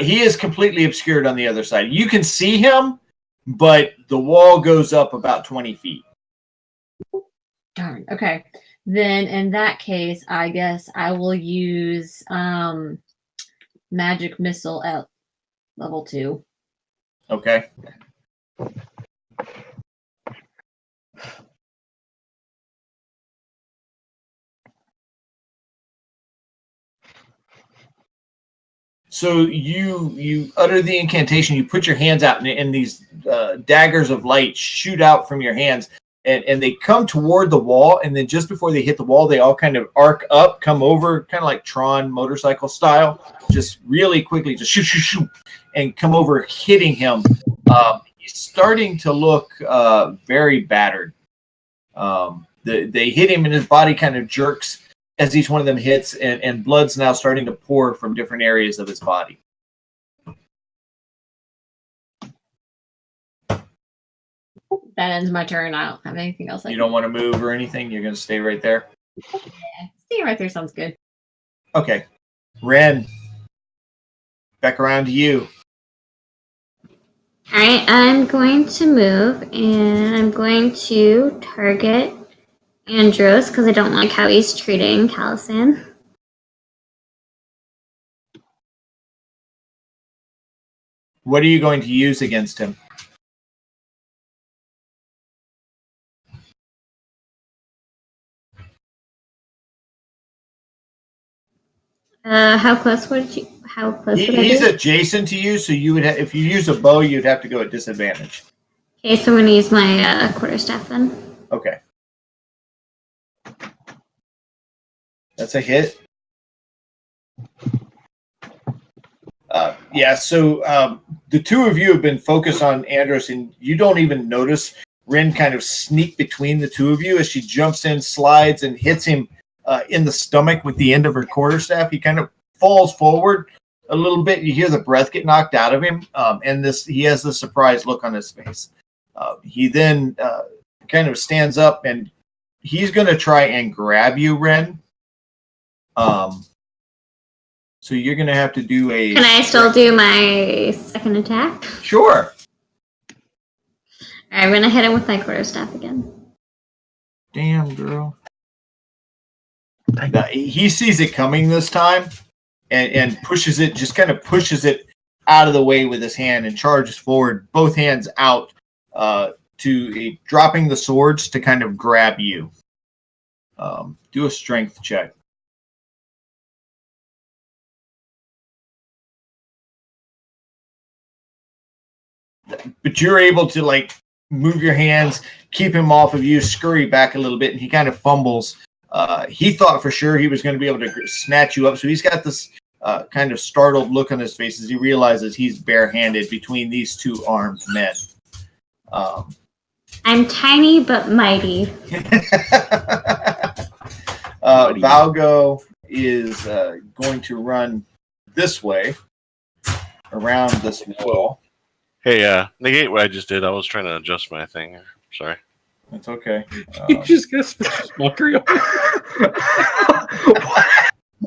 He is completely obscured on the other side. You can see him, but the wall goes up about 20 feet. Darn. Okay. Then in that case, I guess I will use Magic Missile at level 2. Okay. So you utter the incantation. You put your hands out, and these daggers of light shoot out from your hands, and they come toward the wall. And then just before they hit the wall, they all kind of arc up, come over, kind of like Tron motorcycle style, just really quickly, just shoot, shoot, shoot, and come over, hitting him. He's starting to look very battered. They hit him, and his body kind of jerks as each one of them hits, and blood's now starting to pour from different areas of his body. That ends my turn. I don't have anything else. You don't want to move or anything? You're going to stay right there? See right there sounds good. Okay. Ren, back around to you. All right, I'm going to move and I'm going to target Andros because I don't like how he's treating Calisan. What are you going to use against him? How close would you? How close would I He's be? adjacent to you, so you would if you use a bow, you'd have to go at disadvantage. Okay, so I'm gonna use my quarterstaff then. Okay. That's a hit. Yeah, so the two of you have been focused on Andros, and you don't even notice Rin kind of sneak between the two of you as she jumps in, slides, and hits him in the stomach with the end of her quarterstaff. He kind of falls forward a little bit. You hear the breath get knocked out of him, and he has the surprised look on his face. He then kind of stands up, and he's going to try and grab you, Ren. So you're going to have to do a... Can I still do my second attack? Sure. I'm gonna hit him with my quarterstaff again. Damn, girl. Now, he sees it coming this time and pushes it, just kind of pushes it out of the way with his hand and charges forward, both hands out, dropping the swords to kind of grab you. Do a strength check. But you're able to move your hands, keep him off of you, scurry back a little bit, and he kind of fumbles. He thought for sure he was going to be able to snatch you up, so he's got this kind of startled look on his face as he realizes he's barehanded between these two armed men. I'm tiny but mighty. Valgo is going to run this way, around this wall. Hey, negate what I just did. I was trying to adjust my thing. Sorry. That's okay. You just got smokery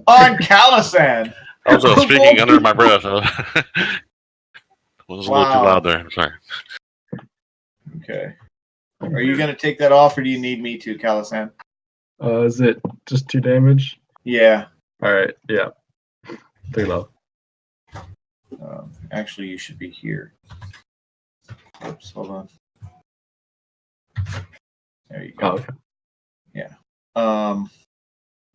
On Calisan! I was speaking under my breath. Was a little too loud there. I'm sorry. Okay. Are you going to take that off, or do you need me to, Calisan? Is it just 2 damage? Yeah. All right. Yeah. 3 low. Actually, you should be here. Oops, hold on. There you go. Oh, okay. Yeah.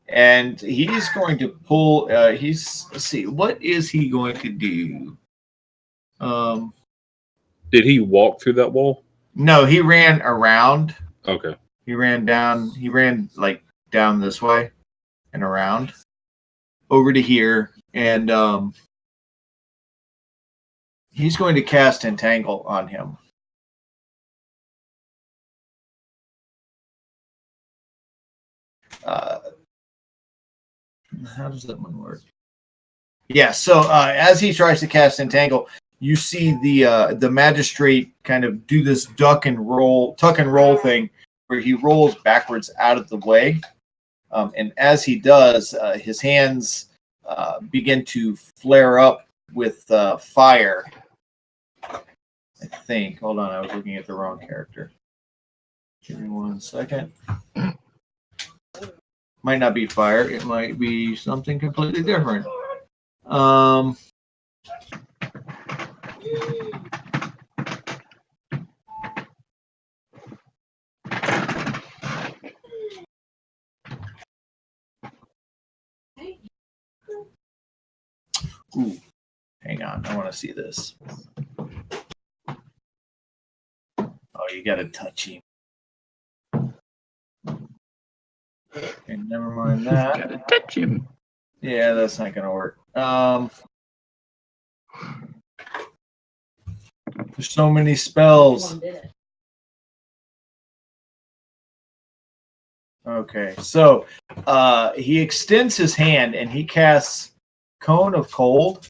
And he's going to pull. Let's see. What is he going to do? Did he walk through that wall? No, he ran around. Okay. He ran down. He ran down this way and around over to here, and he's going to cast Entangle on him. How does that one work? Yeah, so as he tries to cast Entangle, you see the magistrate kind of do this tuck and roll thing where he rolls backwards out of the way. And as he does, his hands begin to flare up with fire. I think. Hold on, I was looking at the wrong character. Give me 1 second. Might not be fire. It might be something completely different. Ooh, hang on. I want to see this. Oh, you got to touch him. Okay, never mind that. Gotta touch him. Yeah, that's not gonna work. There's so many spells. Okay, so he extends his hand and he casts Cone of Cold.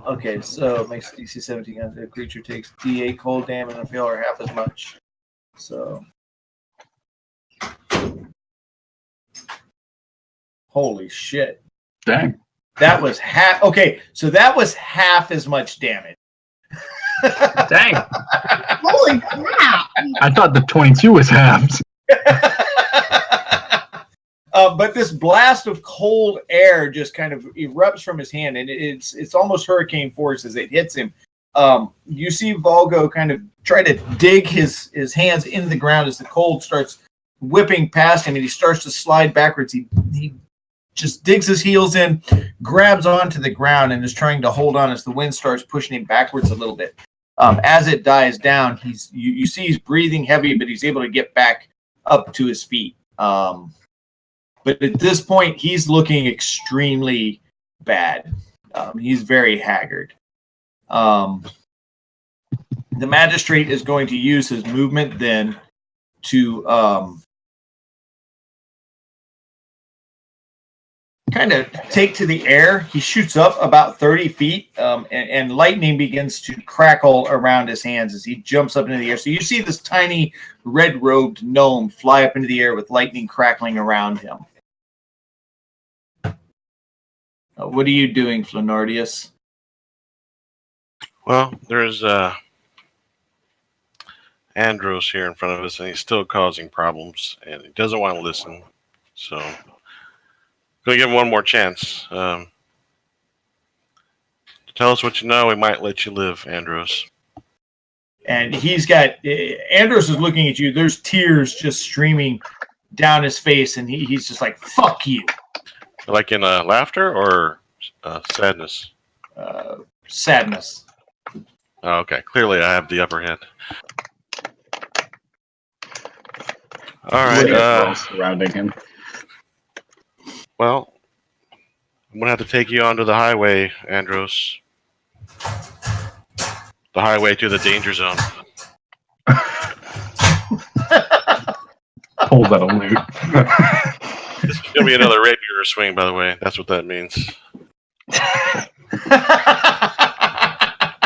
Okay, so it makes DC 17. The creature takes D8 cold damage and fail or half as much. So, holy shit. Dang. That was half. Okay, so that was half as much damage. Dang. Holy crap! I thought the 22 was halved. But this blast of cold air just kind of erupts from his hand, and it's almost hurricane force as it hits him. You see Volgo kind of try to dig his hands into the ground as the cold starts whipping past him, and he starts to slide backwards. He just digs his heels in, grabs onto the ground, and is trying to hold on as the wind starts pushing him backwards a little bit. As it dies down, you see he's breathing heavy, but he's able to get back up to his feet. But at this point, he's looking extremely bad. He's very haggard. The magistrate is going to use his movement then to kind of take to the air. He shoots up about 30 feet, and lightning begins to crackle around his hands as he jumps up into the air. So you see this tiny red-robed gnome fly up into the air with lightning crackling around him. What are you doing, Flenardius? Well, there's Andros here in front of us, and he's still causing problems, and he doesn't want to listen. So, gonna give him one more chance. Tell us what you know. We might let you live, Andros. And he's got Andros is looking at you. There's tears just streaming down his face, and he's just like, "Fuck you." Like in laughter or sadness? Sadness. Oh, okay. Clearly, I have the upper hand. All right. Surrounding him. Well, I'm gonna have to take you onto the highway, Andros. The highway to the danger zone. Pull that loot. This is gonna be another rapier swing, by the way. That's what that means.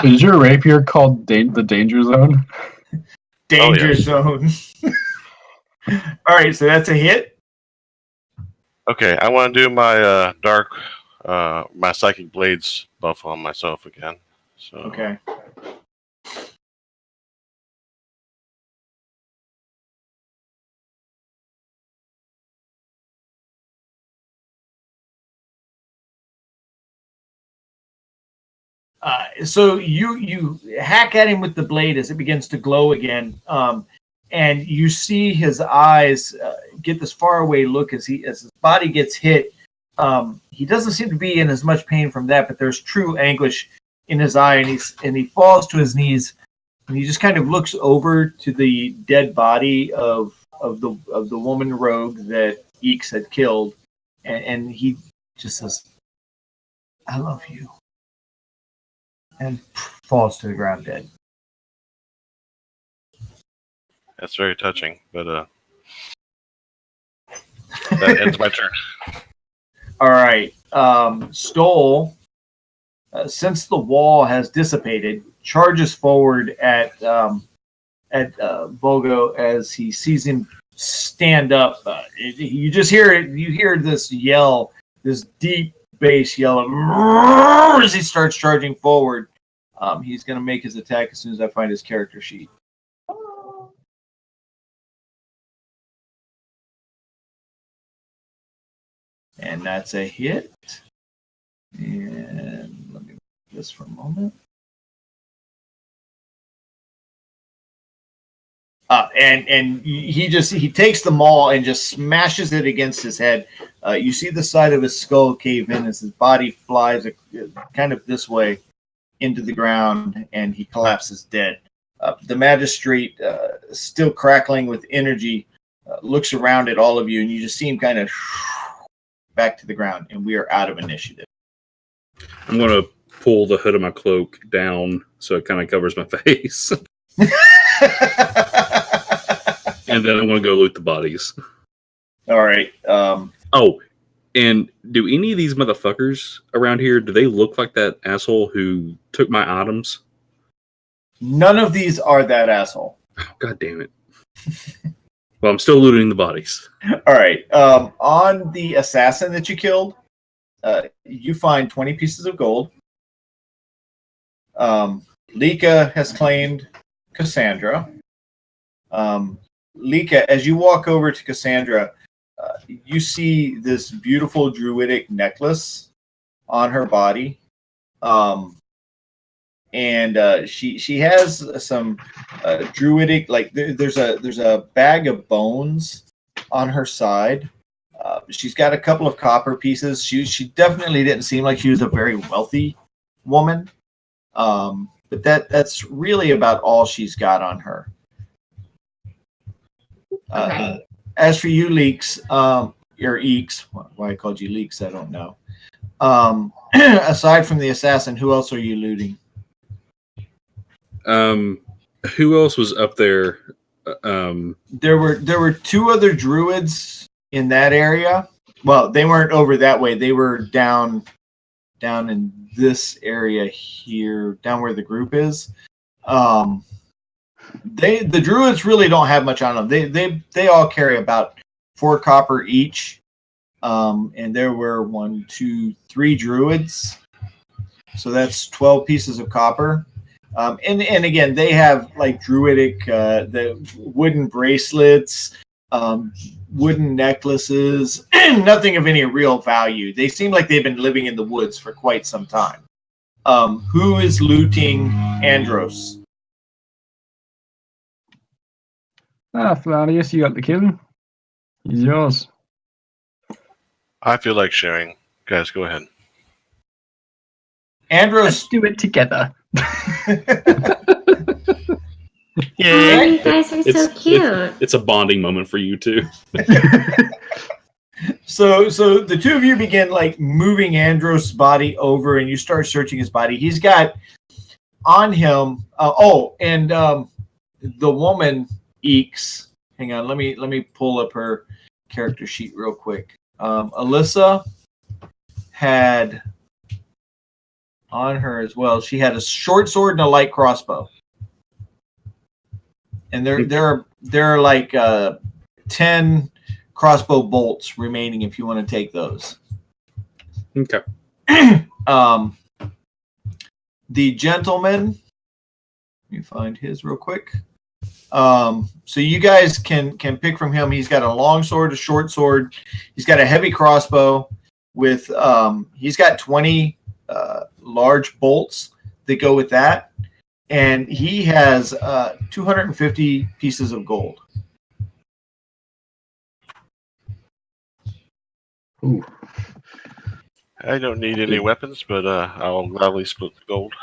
Is your rapier called the Danger Zone? Danger yes. zone. All right, so that's a hit. Okay, I want to do my my psychic blades buff on myself again. So Okay. So you hack at him with the blade as it begins to glow again, and you see his eyes get this faraway look as his body gets hit. He doesn't seem to be in as much pain from that, but there's true anguish in his eye, and he falls to his knees, and he just kind of looks over to the dead body of the woman rogue that Eeks had killed, and he just says, "I love you." And falls to the ground dead. that's very touching. But that ends my turn. All right. Stoll, since the wall has dissipated, charges forward at Volgo as he sees him stand up. You just hear it. You hear this yell, this deep bass yell as he starts charging forward. He's going to make his attack as soon as I find his character sheet. And that's a hit. And let me move this for a moment. And he takes the maul and just smashes it against his head. You see the side of his skull cave in as his body flies kind of this way into the ground, and he collapses dead. The magistrate, still crackling with energy, looks around at all of you, and you just see him kind of back to the ground, and we are out of initiative. I'm going to pull the hood of my cloak down so it kind of covers my face. And then I'm going to go loot the bodies. All right. Oh, and do any of these motherfuckers around here, do they look like that asshole who took my items? None of these are that asshole. Oh, God damn it. Well, I'm still looting the bodies. All right. On the assassin that you killed, you find 20 pieces of gold. Lika has claimed Cassandra. Lika, as you walk over to Cassandra, you see this beautiful druidic necklace on her body. And she has some druidic, like there's a bag of bones on her side. She's got a couple of copper pieces. She definitely didn't seem like she was a very wealthy woman. But that's really about all she's got on her. Okay. As for you, Leeks, or Eeks, why I called you Leeks, I don't know. Aside from the assassin, who else are you looting? Who else was up there? There were two other druids in that area. Well, they weren't over that way. They were down in this area here, down where the group is. The druids really don't have much on them. They all carry about 4 copper each. And there were 1, 2, 3 druids. So that's 12 pieces of copper. And again, they have like druidic, the wooden bracelets, wooden necklaces, nothing of any real value. They seem like they've been living in the woods for quite some time. Who is looting Andros? Flavius, you got the kill. He's yours. I feel like sharing. Guys, go ahead. Andros. Let's do it together. Oh, you guys are so cute. It's a bonding moment for you two. So the two of you begin like moving Andros' body over, and you start searching his body. He's got on him. The woman Eeks. Hang on, let me pull up her character sheet real quick. Alyssa had on her as well. She had a short sword and a light crossbow, and there are like 10 crossbow bolts remaining if you want to take those. Okay. The gentleman, let me find his real quick. So you guys can pick from him. He's got a long sword, a short sword. He's got a heavy crossbow with he's got 20 large bolts that go with that, and he has 250 pieces of gold. Ooh. I don't need any weapons, but I'll gladly split the gold.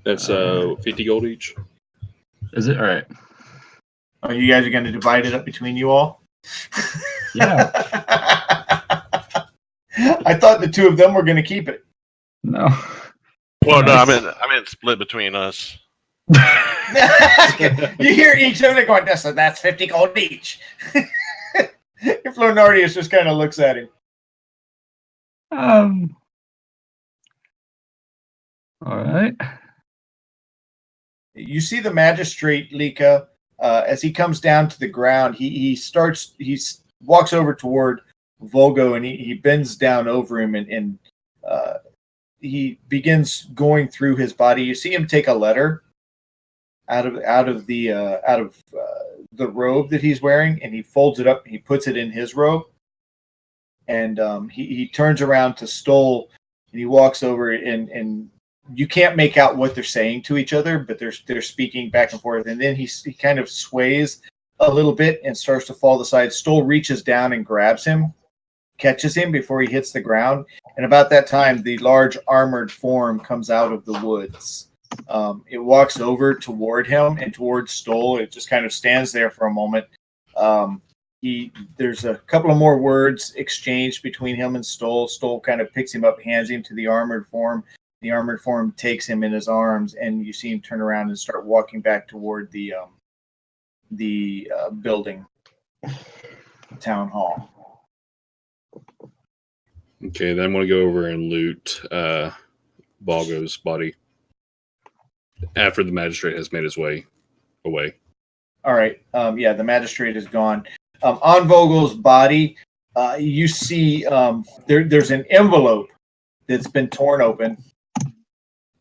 That's 50 gold each. Is it? All right. Oh, you guys are going to divide it up between you all? Yeah. I thought the two of them were going to keep it. No. Well, no, Nice. I meant split between us. You hear each of them going, that's 50 gold each. Flonardius just kind of looks at him. All right. You see the magistrate, Lika, as he comes down to the ground, he walks over toward Volgo, and he bends down over him, and he begins going through his body. You see him take a letter out of the robe that he's wearing, and he folds it up and he puts it in his robe. And he turns around to Stoll, and he walks over, and you can't make out what they're saying to each other, but they're speaking back and forth. And then he kind of sways a little bit and starts to fall to the side. Stoll reaches down and grabs him, catches him before he hits the ground. And about that time, the large armored form comes out of the woods. It walks over toward him and towards Stoll. It just kind of stands there for a moment. There's a couple of more words exchanged between him and Stoll. Stoll kind of picks him up, hands him to the armored form. The armored form takes him in his arms, and you see him turn around and start walking back toward the building, town hall. Okay, then I'm going to go over and loot Volgo's body. after the magistrate has made his way away. All right. Yeah, the magistrate is gone. On Vogel's body, you see there's an envelope that's been torn open.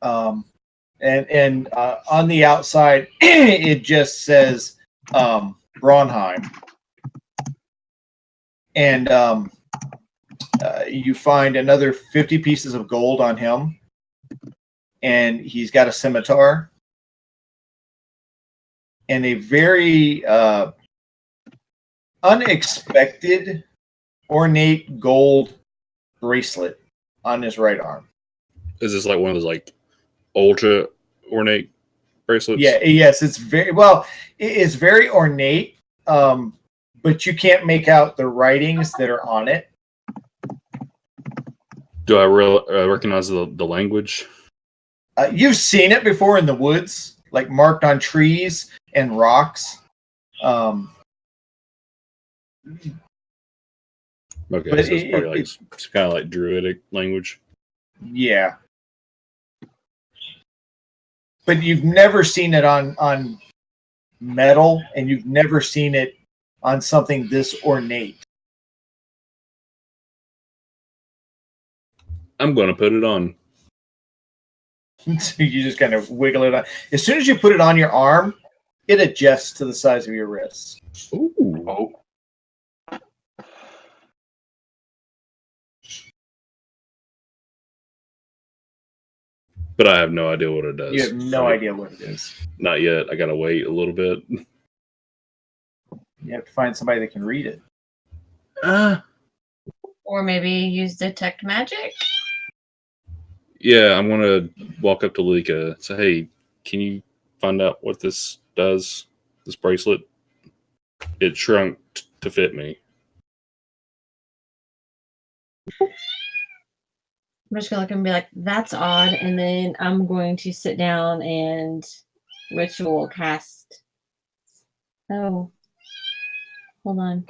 And on the outside, it just says Braunheim. And you find another 50 pieces of gold on him. And he's got a scimitar. And a very unexpected, ornate gold bracelet on his right arm. Is this like one of those like ultra ornate bracelets? Yeah, yes, it's very well. It's very ornate, but you can't make out the writings that are on it. Do I recognize the language? You've seen it before in the woods, like marked on trees and rocks. Okay, But so it's probably it's kind of like druidic language. Yeah. But you've never seen it on metal, and you've never seen it on something this ornate. I'm going to put it on. So you just kind of wiggle it on. As soon as you put it on your arm, it adjusts to the size of your wrist. Ooh. Oh. But I have no idea what it does. You have no idea what it is. Not yet. I got to wait a little bit. You have to find somebody that can read it. Or maybe use detect magic. Yeah, I'm going to walk up to Lika and say, hey, can you find out what this does, this bracelet? It shrunk to fit me. I'm just gonna look and be like, that's odd, and then I'm going to sit down and ritual cast. Oh, hold on.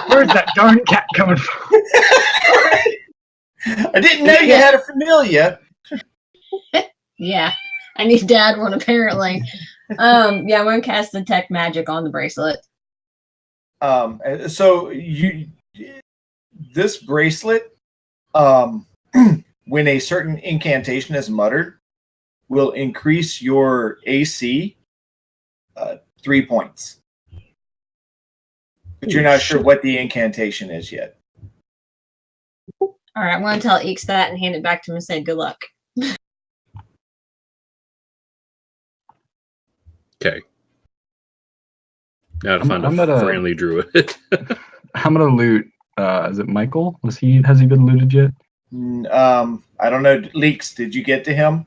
Where's that darn cat coming from? I didn't know you had a familiar. Yeah, I need to add one apparently. Yeah, I'm gonna cast detect magic on the bracelet. So this bracelet, when a certain incantation is muttered, will increase your AC 3 points. But you're not sure what the incantation is yet. All right, I'm gonna tell Eeks that and hand it back to him and say good luck. Okay. Now to find I'm a gonna- friendly druid. I'm gonna loot. Is it Michael? Has he been looted yet? I don't know. Leaks, did you get to him?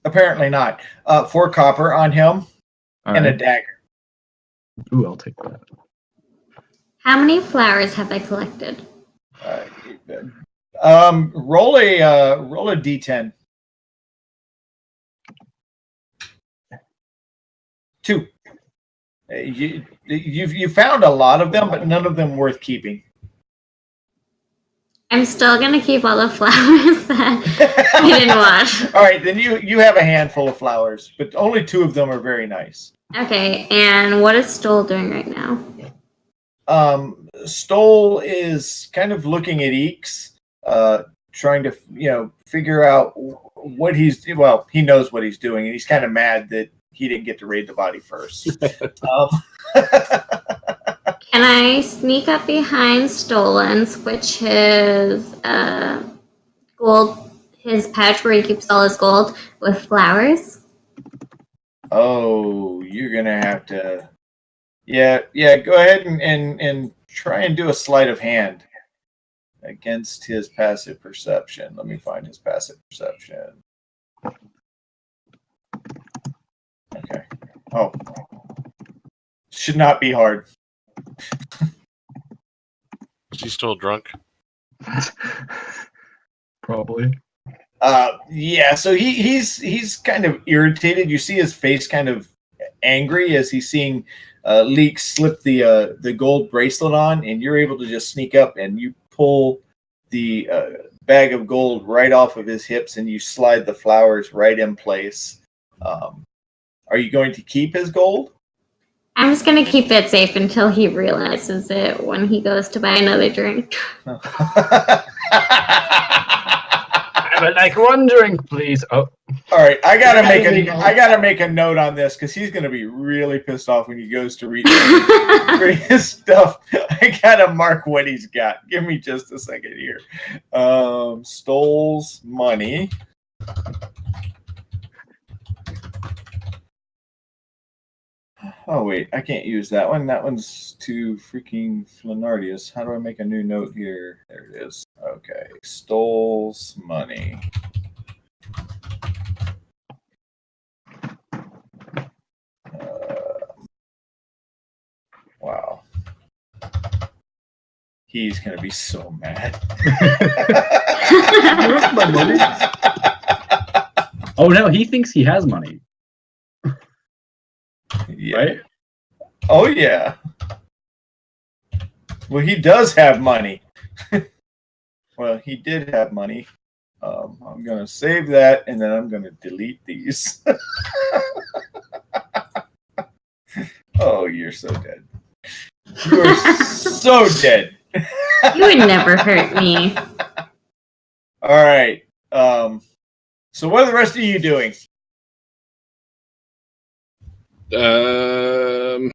Apparently not. 4 copper on him All and a right. dagger. Ooh, I'll take that. How many flowers have I collected? Roll a d10. 2. You found a lot of them, but none of them worth keeping. I'm still gonna keep all the flowers that I didn't wash. All right, then you have a handful of flowers, but only 2 of them are very nice. Okay, and what is Stoll doing right now? Stoll is kind of looking at Eeks, trying to figure out what he's. Well, he knows what he's doing, and he's kind of mad that he didn't get to raid the body first. Can I sneak up behind Stoll and switch his gold, his pouch where he keeps all his gold, with flowers? Oh, you're gonna have to. Yeah. Go ahead and try and do a sleight of hand against his passive perception. Let me find his passive perception. Okay. Oh, should not be hard. Is he still drunk? Probably. Yeah. So he's kind of irritated. You see his face kind of angry as he's seeing Leek slip the gold bracelet on, and you're able to just sneak up and you pull the bag of gold right off of his hips, and you slide the flowers right in place. Are you going to keep his gold? I'm just gonna keep it safe until he realizes it when he goes to buy another drink. I would like one drink, please. Oh, All right, I gotta make a note on this because he's gonna be really pissed off when he goes to read his stuff. I gotta mark what he's got. Give me just a second here. Stole's money. Oh wait, I can't use that one. That one's too freaking Flanardius. How do I make a new note here? There it is. Okay, Stole's money. Wow. He's gonna be so mad. my money. Oh no, he thinks he has money, Yeah. right? Oh yeah. Well, he does have money. Well, he did have money. I'm gonna save that, and then I'm gonna delete these. Oh, you're so dead. You are so dead. You would never hurt me. All right. So what are the rest of you doing? And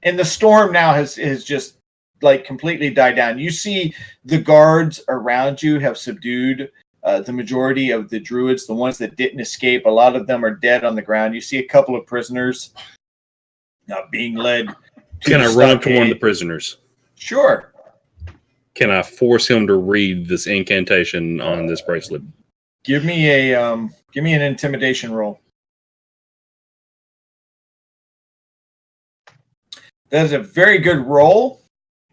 the storm now has just like completely died down. You see the guards around you have subdued the majority of the druids, the ones that didn't escape. A lot of them are dead on the ground. You see a couple of prisoners being led. Can I run up to one of the prisoners? Sure. Can I force him to read this incantation on this bracelet? Give me an intimidation roll. That is a very good roll,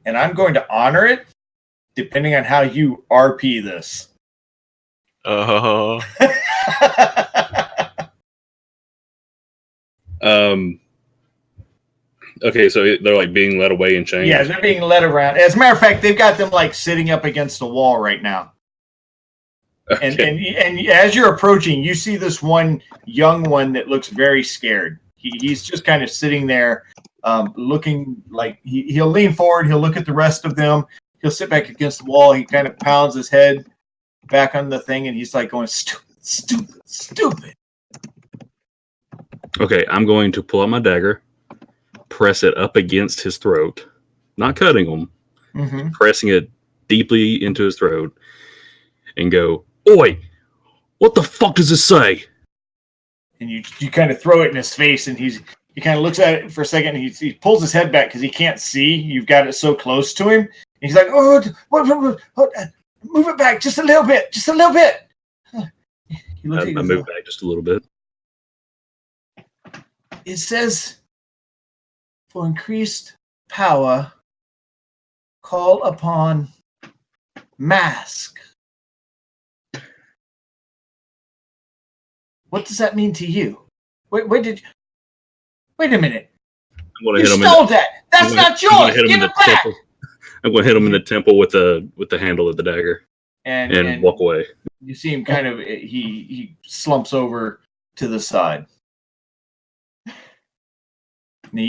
and I'm going to honor it depending on how you RP this. Okay, so they're like being led away in chains. Yeah, they're being led around. As a matter of fact, they've got them like sitting up against the wall right now. Okay. And as you're approaching, you see this one young one that looks very scared. He's just kind of sitting there, looking like he'll lean forward. He'll look at the rest of them. He'll sit back against the wall. He kind of pounds his head back on the thing, and he's like going, stupid. Okay, I'm going to pull out my dagger, press it up against his throat, not cutting him, Mm-hmm. pressing it deeply into his throat, and go, "Oi, what the fuck does this say?" And you kind of throw it in his face, and he kind of looks at it for a second, and he pulls his head back because he can't see. You've got it so close to him. And he's like, "Oh, move it back just a little bit, just a little bit." He looks I at you, move back just a little bit. It says, "For increased power, call upon mask." What does that mean to you? Wait a minute. I'm going You to hit him. stole that. That's not yours. Give it back. I'm going to hit him in the temple with the handle of the dagger and walk away. You see him kind of he slumps over to the side. Now do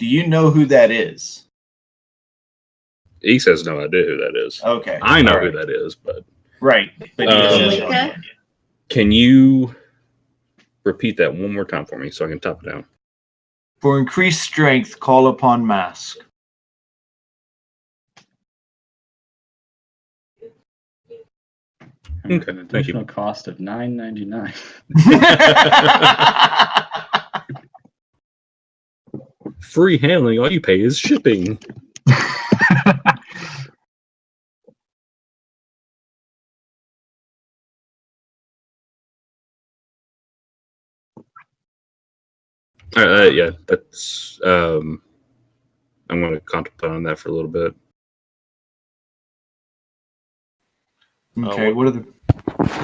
you know who that is? He says no idea who that is. Okay, I know all right. who that is, but Right. But he doesn't know. Malika? can you repeat that one more time for me so I can top it down? For increased strength, call upon mask. Okay, An thank you. additional cost of $9.99. Free handling. All you pay is shipping. Yeah, that's. I'm going to contemplate on that for a little bit. Okay, what are the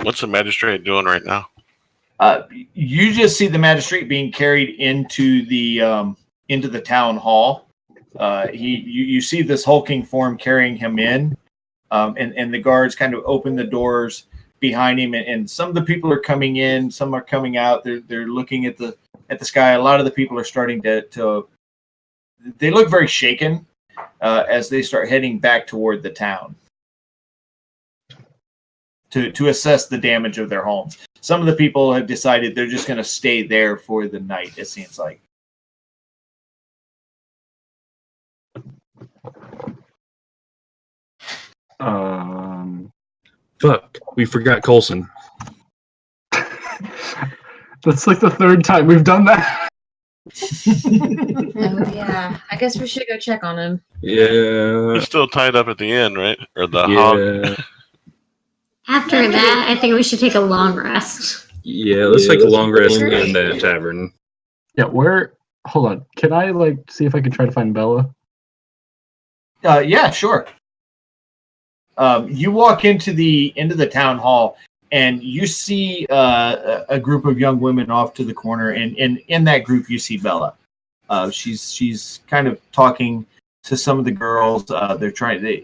What's the magistrate doing right now? You just see the magistrate being carried into the town hall. You see this hulking form carrying him in, and the guards kind of open the doors behind him, and some of the people are coming in, some are coming out. They're looking at the sky. A lot of the people are starting to they look very shaken as they start heading back toward the town to assess the damage of their homes. Some of the people have decided they're just going to stay there for the night, it seems like. Fuck, we forgot Coulson. That's like the third time we've done that. Oh, yeah. I guess we should go check on him. Yeah. He's still tied up at the end, right? Or the hog. Yeah. After that, I think we should take a long rest. Yeah, let's take a long rest in the tavern. Yeah, hold on. Can I see if I can try to find Bella? Yeah, sure. You walk into the town hall, and you see a group of young women off to the corner, and in that group you see Bella. She's kind of talking to some of the girls. They're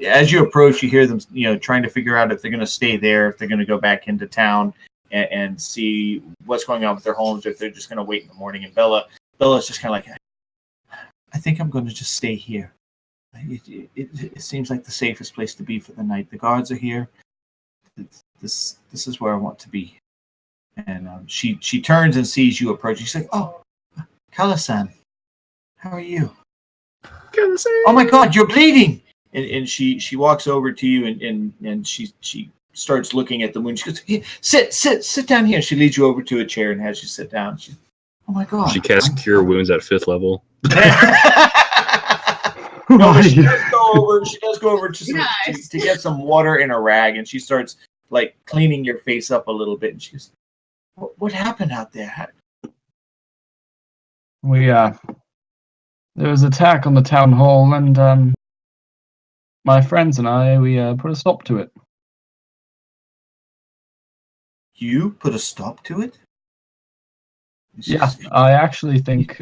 as you approach, you hear them, trying to figure out if they're going to stay there, if they're going to go back into town and see what's going on with their homes, or if they're just going to wait in the morning. And Bella's just kind of like, I think I'm going to just stay here. It seems like the safest place to be for the night. The guards are here. This is where I want to be. And she turns and sees you approaching. She's like, "Oh, Kala-san, how are you? Kala-san. Oh my God, you're bleeding!" And she walks over to you and she starts looking at the wound. She goes, "Here, sit down here." She leads you over to a chair and has you sit down. Oh my God. She casts Cure Wounds at 5th level. No, but she does go over to get some water in a rag, and she starts cleaning your face up a little bit. And she goes, "What happened out there?" There was an attack on the town hall, and my friends and I, we put a stop to it. You put a stop to it? Yeah, I actually think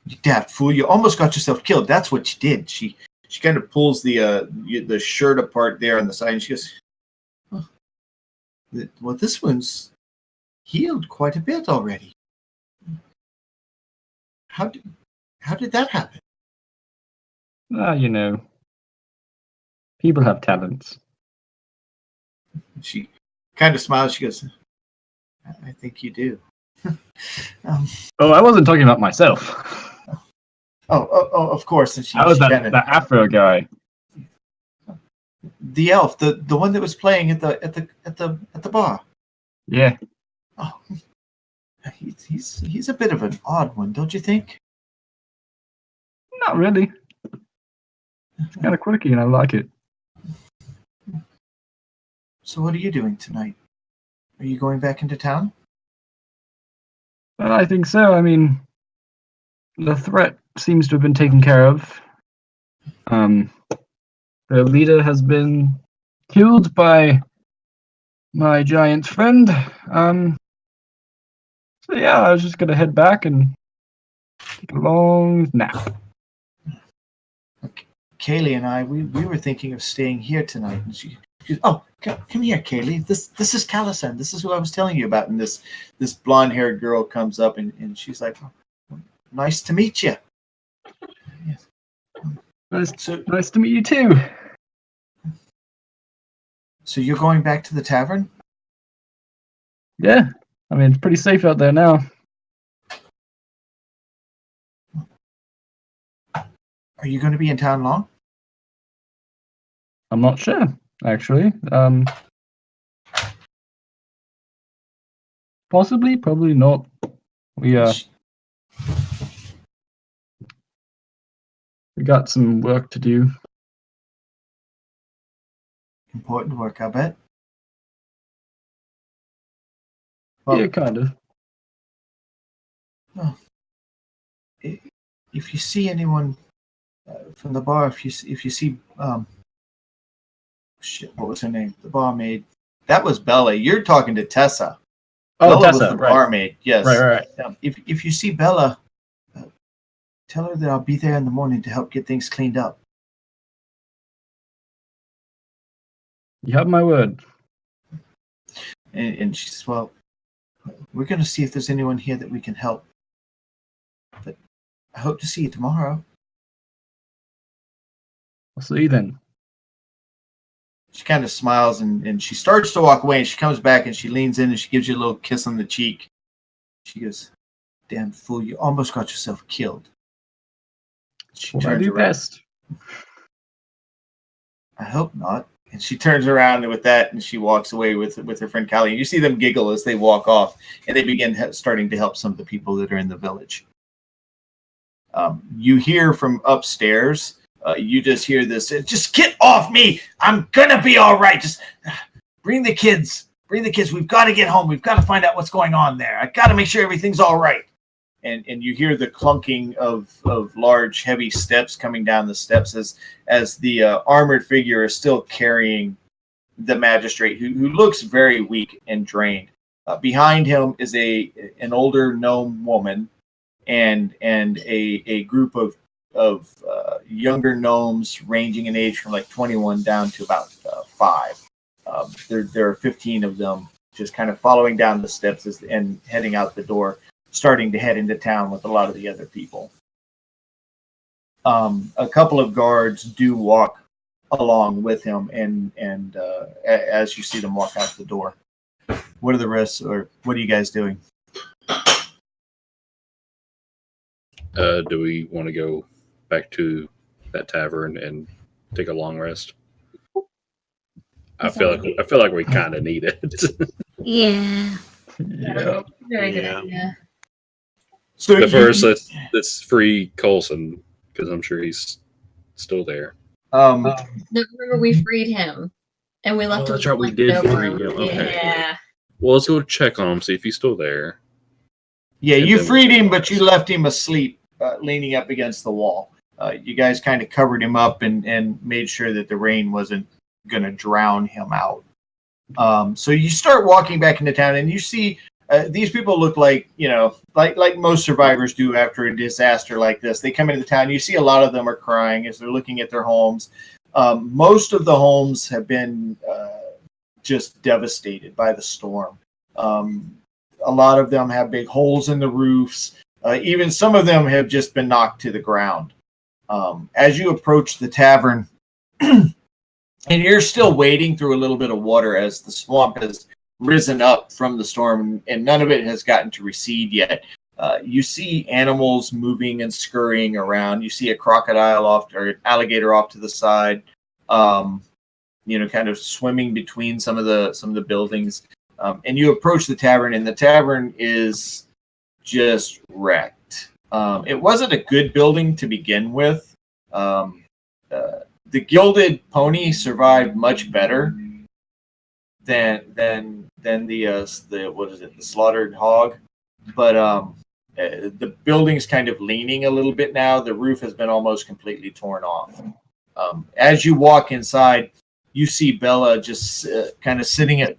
You daft fool! You almost got yourself killed. That's what you did. She kind of pulls the shirt apart there on the side, and she goes, "Oh, well, this one's healed quite a bit already. How did that happen?" People have talents. She kind of smiles. She goes, "I think you do." Oh, I wasn't talking about myself. Oh, of course. And I was that Afro guy. The elf, the one that was playing at the bar. Yeah. Oh, he's a bit of an odd one, don't you think? Not really. It's kind of quirky, and I like it. So what are you doing tonight? Are you going back into town? Well, I think so. I mean, the threat seems to have been taken care of. The leader has been killed by my giant friend. So yeah, I was just gonna head back and take a long nap. Kaylee and I, we were thinking of staying here tonight. And she goes, "Oh, come here, Kaylee. This is Kala-san. This is who I was telling you about." And this blonde-haired girl comes up and she's like, "Oh, nice to meet you." Yes. Nice to meet you too. So you're going back to the tavern? Yeah, I mean, it's pretty safe out there now. Are you going to be in town long? I'm not sure, actually. Possibly, probably not. We got some work to do. Important work, I bet. Well, Yeah, kind of. well, if you see anyone from the bar, if you see shit, what was her name? The barmaid. That was Bella. You're talking to Tessa. Oh, Bella was Tessa, the right. barmaid. Yes. Right. If you see Bella, tell her that I'll be there in the morning to help get things cleaned up. You have my word. And she says, well, we're going to see if there's anyone here that we can help. But I hope to see you tomorrow. I'll see you then. She kind of smiles and she starts to walk away, and she comes back and she leans in and she gives you a little kiss on the cheek. She goes, damn fool, you almost got yourself killed. She What I turns do around. best. I hope not. And she turns around with that and she walks away with her friend Callie. You see them giggle as they walk off, and they begin starting to help some of the people that are in the village. You hear from upstairs. You just hear this. Just get off me! I'm gonna be all right. Just bring the kids. Bring the kids. We've got to get home. We've got to find out what's going on there. I got to make sure everything's all right. And you hear the clunking of large, heavy steps coming down the steps as the armored figure is still carrying the magistrate, who looks very weak and drained. Behind him is an older gnome woman and a group of younger gnomes ranging in age from like 21 down to about 5. There are 15 of them just kind of following down the steps and heading out the door, starting to head into town with a lot of the other people. A couple of guards do walk along with him, and as you see them walk out the door. What are the rest, or what are you guys doing? Do we want to go back to that tavern and take a long rest? I feel like we kind of need it. Yeah. Yeah. Very good Yeah. idea. So But first, let's free Coulson, because I'm sure he's still there. No, remember we freed him, and we left Oh, him. that's right, we like, did no free room. him, okay. Yeah. Well, let's go check on him, see if he's still there. yeah, and you then freed we'll him, take but the you rest. left him asleep, leaning up against the wall. You guys kind of covered him up and made sure that the rain wasn't going to drown him out. So you start walking back into town, and you see these people look like most survivors do after a disaster like this. They come into the town. You see a lot of them are crying as they're looking at their homes. Most of the homes have been just devastated by the storm. A lot of them have big holes in the roofs. Even some of them have just been knocked to the ground. As you approach the tavern, and you're still wading through a little bit of water as the swamp has risen up from the storm, and none of it has gotten to recede yet. You see animals moving and scurrying around. You see a crocodile or an alligator off to the side, kind of swimming between some of the buildings. And you approach the tavern, and the tavern is just wrecked. It wasn't a good building to begin with. The Gilded Pony survived much better than the what is it, the Slaughtered Hog. But the building's kind of leaning a little bit now. The roof has been almost completely torn off. As you walk inside, you see Bella just kind of sitting at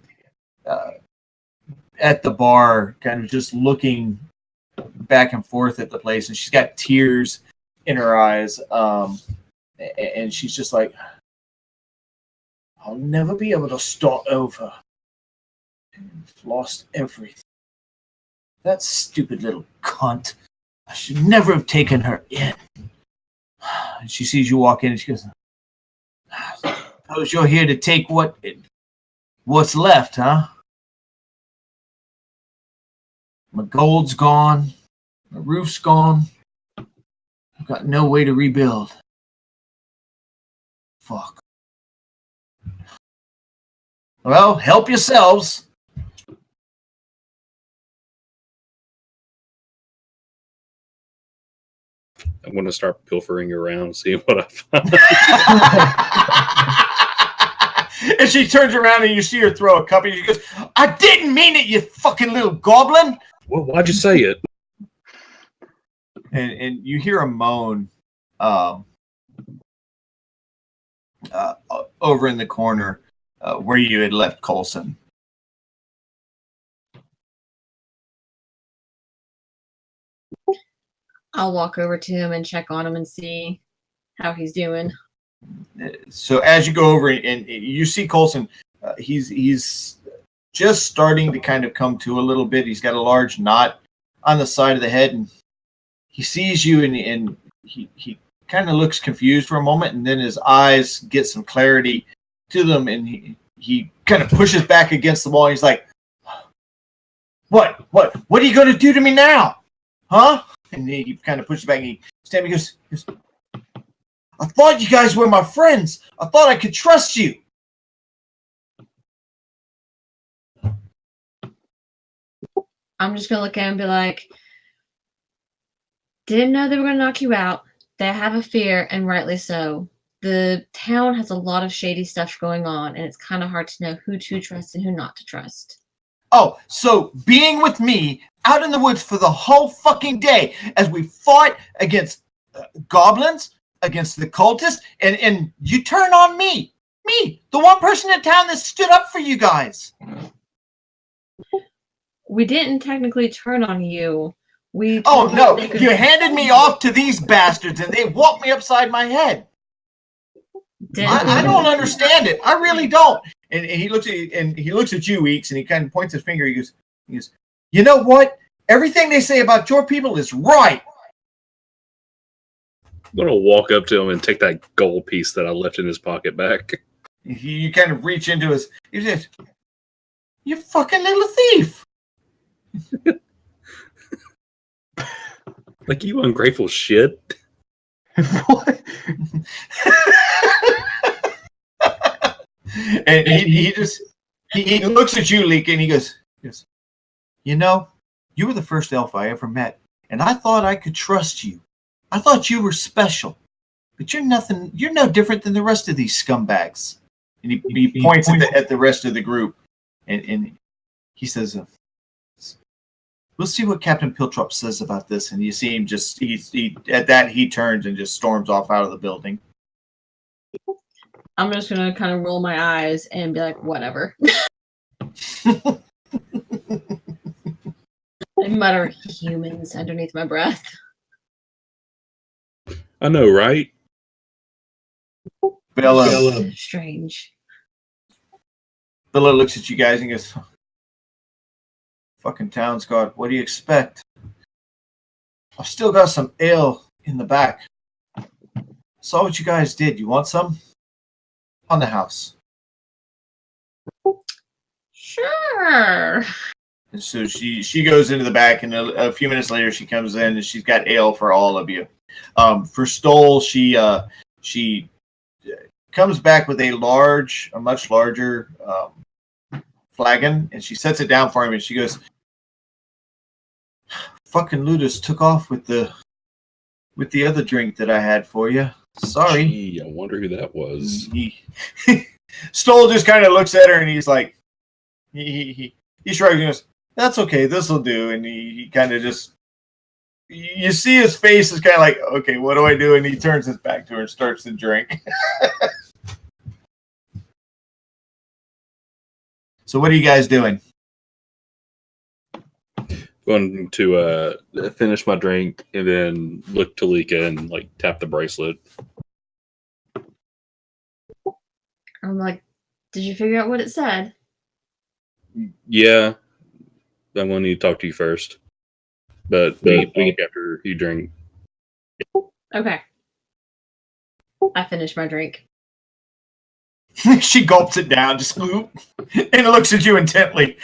the bar, kind of just looking back and forth at the place, and she's got tears in her eyes. And she's just like, I'll never be able to start over. I've lost everything. That stupid little cunt. I should never have taken her in. And she sees you walk in and she goes, suppose you're here to take what's left, huh? My gold's gone. My roof's gone. I've got no way to rebuild. Fuck. Well, help yourselves. I'm going to start pilfering around, seeing what I find. And she turns around and you see her throw a cup and she goes, I didn't mean it, you fucking little goblin. Well, why'd you say it? And you hear a moan over in the corner where you had left Coulson. I'll walk over to him and check on him and see how he's doing. So as you go over and you see Coulson, he's just starting to kind of come to a little bit. He's got a large knot on the side of the head, and he sees you, and he kind of looks confused for a moment, and then his eyes get some clarity to them, and he kind of pushes back against the wall. And he's like, What are you going to do to me now? Huh? And he kind of pushes back, and he goes, I thought you guys were my friends. I thought I could trust you. I'm just going to look at him and be like, didn't know they were going to knock you out. They have a fear, and rightly so. The town has a lot of shady stuff going on, and it's kind of hard to know who to trust and who not to trust. Oh, so being with me out in the woods for the whole fucking day as we fought against goblins, against the cultists, and you turn on me, the one person in town that stood up for you guys. We didn't technically turn on you. Oh no, you handed me off to these bastards and they whooped me upside my head. I don't understand it. I really don't. And he looks at you, Weeks, and he kind of points his finger. He goes, you know what? Everything they say about your people is right. I'm gonna walk up to him and take that gold piece that I left in his pocket back. You kind of reach into his. He says, "You fucking little thief!" Like, you ungrateful shit. What? And he looks at you, Leek, and he goes, you know, you were the first elf I ever met, and I thought I could trust you. I thought you were special, but you're nothing. You're no different than the rest of these scumbags. And he points at the rest of the group, and he says, we'll see what Captain Piltrop says about this. And you see him he turns and just storms off out of the building. I'm just going to kind of roll my eyes and be like, whatever. I mutter humans underneath my breath. I know, right? Bella Strange. Bella looks at you guys and goes, fucking town's guard, what do you expect? I've still got some ale in the back. Saw what you guys did. You want some? On the house. Sure. And so she goes into the back, and a few minutes later she comes in and she's got ale for all of you. For Stoll, she comes back with a much larger flagon, and she sets it down for him, and she goes, fucking Ludus took off with the other drink that I had for you. Sorry. Gee, I wonder who that was. Stoll just kind of looks at her, and he's like, he shrugs and goes, that's okay, this'll do. And he kind of just, you see his face is kind of like, okay, what do I do? And he turns his back to her and starts to drink. So what are you guys doing? Going to finish my drink and then look to Lika and like tap the bracelet. I'm like, did you figure out what it said? Yeah, I'm going to need to talk to you first. But we can after you drink. Okay. I finished my drink. She gulps it down, just and looks at you intently.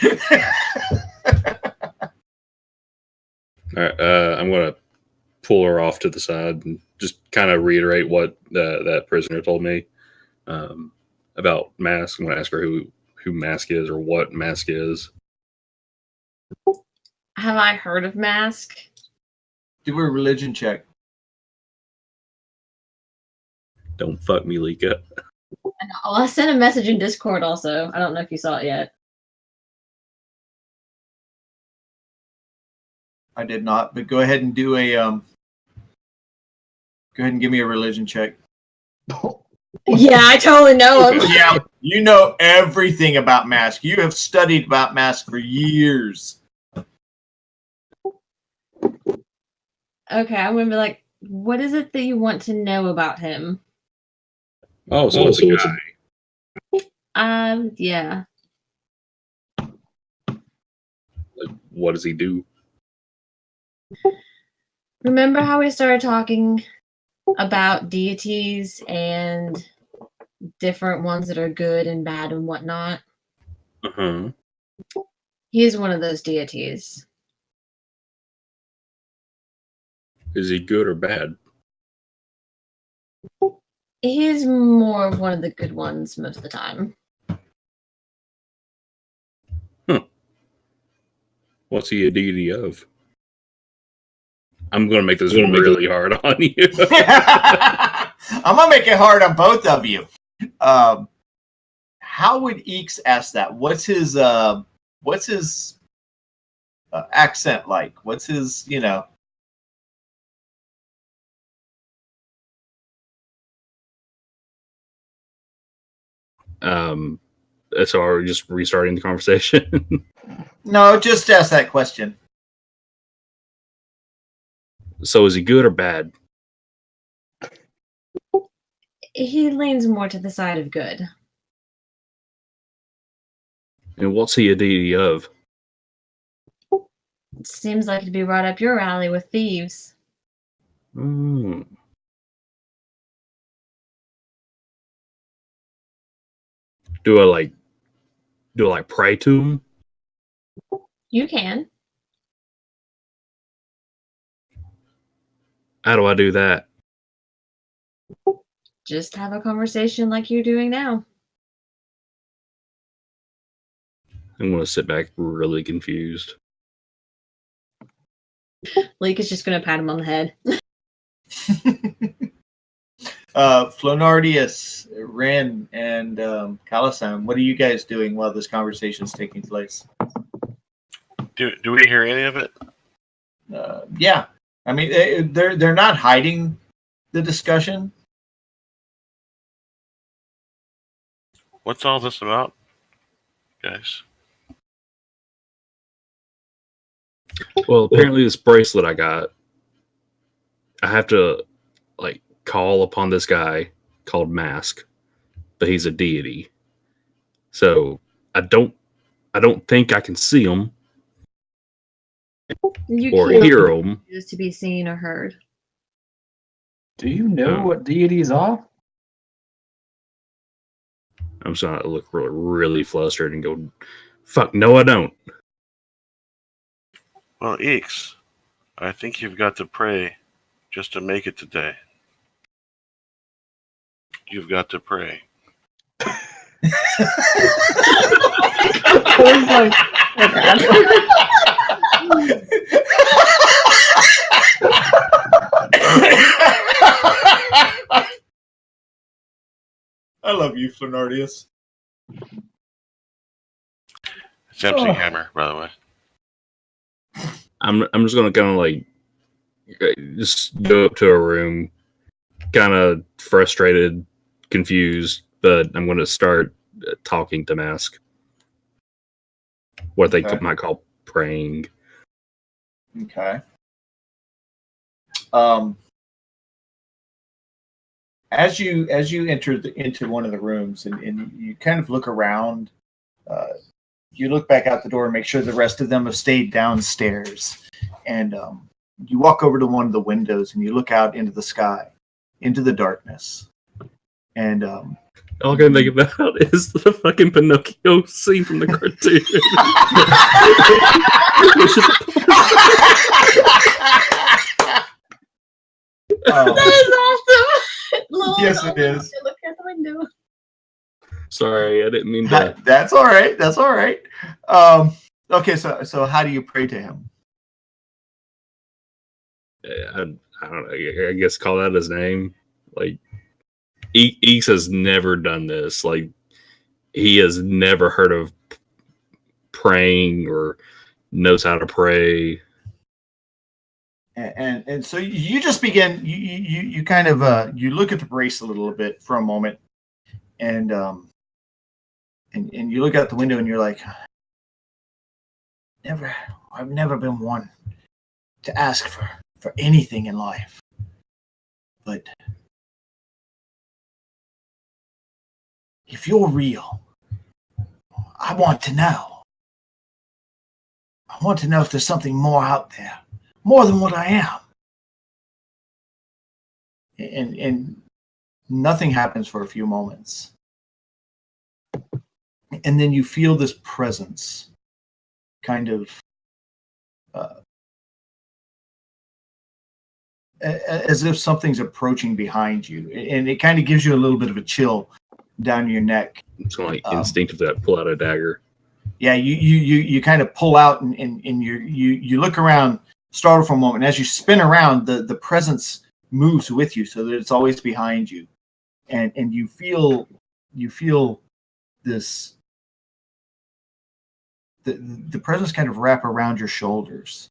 All right, I'm going to pull her off to the side and just kind of reiterate what that prisoner told me about Mask. I'm going to ask her who Mask is or what Mask is. Have I heard of Mask? Do a religion check. Don't fuck me, Lika. I sent a message in Discord also. I don't know if you saw it yet. I did not, but go ahead and do a go ahead and give me a religion check. Yeah, I totally know him. Yeah, you know everything about Mask. You have studied about Mask for years. Okay, I'm gonna be like, what is it that you want to know about him? Oh, so it's a guy. Yeah. Like, what does he do? Remember how we started talking about deities and different ones that are good and bad and whatnot? Uh-huh. He's one of those deities. Is he good or bad? He's more of one of the good ones most of the time. What's he a deity of? I'm going to make this really hard on you. I'm gonna make it hard on both of you. How would Eeks ask that? What's his accent like? What's his So are we just restarting the conversation? No, just ask that question. So is he good or bad? He leans more to the side of good. And what's he a deity of? Seems like to be right up your alley with thieves. Hmm. Do I pray to him? You can. How do I do that? Just have a conversation like you're doing now. I'm going to sit back really confused. Leek is just going to pat him on the head. Flonardius, Ren, and Calisan, what are you guys doing while this conversation is taking place? Do we hear any of it? Yeah, I mean they're not hiding the discussion. What's all this about, guys? Well, apparently this bracelet I got, I have to call upon this guy called Mask, but he's a deity. So I don't think I can see him You or can't hear him. choose to be seen or heard. Do you know what deities are? I'm just gonna look really flustered and go, "Fuck, no, I don't." Well, Eeks, I think you've got to pray just to make it today. You've got to pray. I love you, Flonardius. It's MC Hammer, by the way. I'm just gonna kind of just go up to a room, kind of frustrated, confused, but I'm gonna start talking to Mask. What they might call praying. Okay. As you enter into one of the rooms and you kind of look around, you look back out the door and make sure the rest of them have stayed downstairs, and you walk over to one of the windows and you look out into the sky, into the darkness, and all I can think about is the fucking Pinocchio scene from the cartoon. That is awesome. Yes, it is. Look out the window. Sorry, I didn't mean to. That's all right. That's all right. Okay, so how do you pray to him? I don't know. I guess call out his name. Eeks has never done this. He has never heard of praying or knows how to pray. And so you just begin. You kind of you look at the bracelet a little bit for a moment, and you look out the window and you're like, I've never been one to ask for for anything in life. But if you're real, I want to know. I want to know if there's something more out there, more than what I am. And nothing happens for a few moments. And then you feel this presence kind of as if something's approaching behind you. And it kind of gives you a little bit of a chill down your neck. It's kind of like instinctively I pull out a dagger. Yeah, you kind of pull out and you look around, startle for a moment. As you spin around, the presence moves with you so that it's always behind you. And you feel this the presence kind of wrap around your shoulders.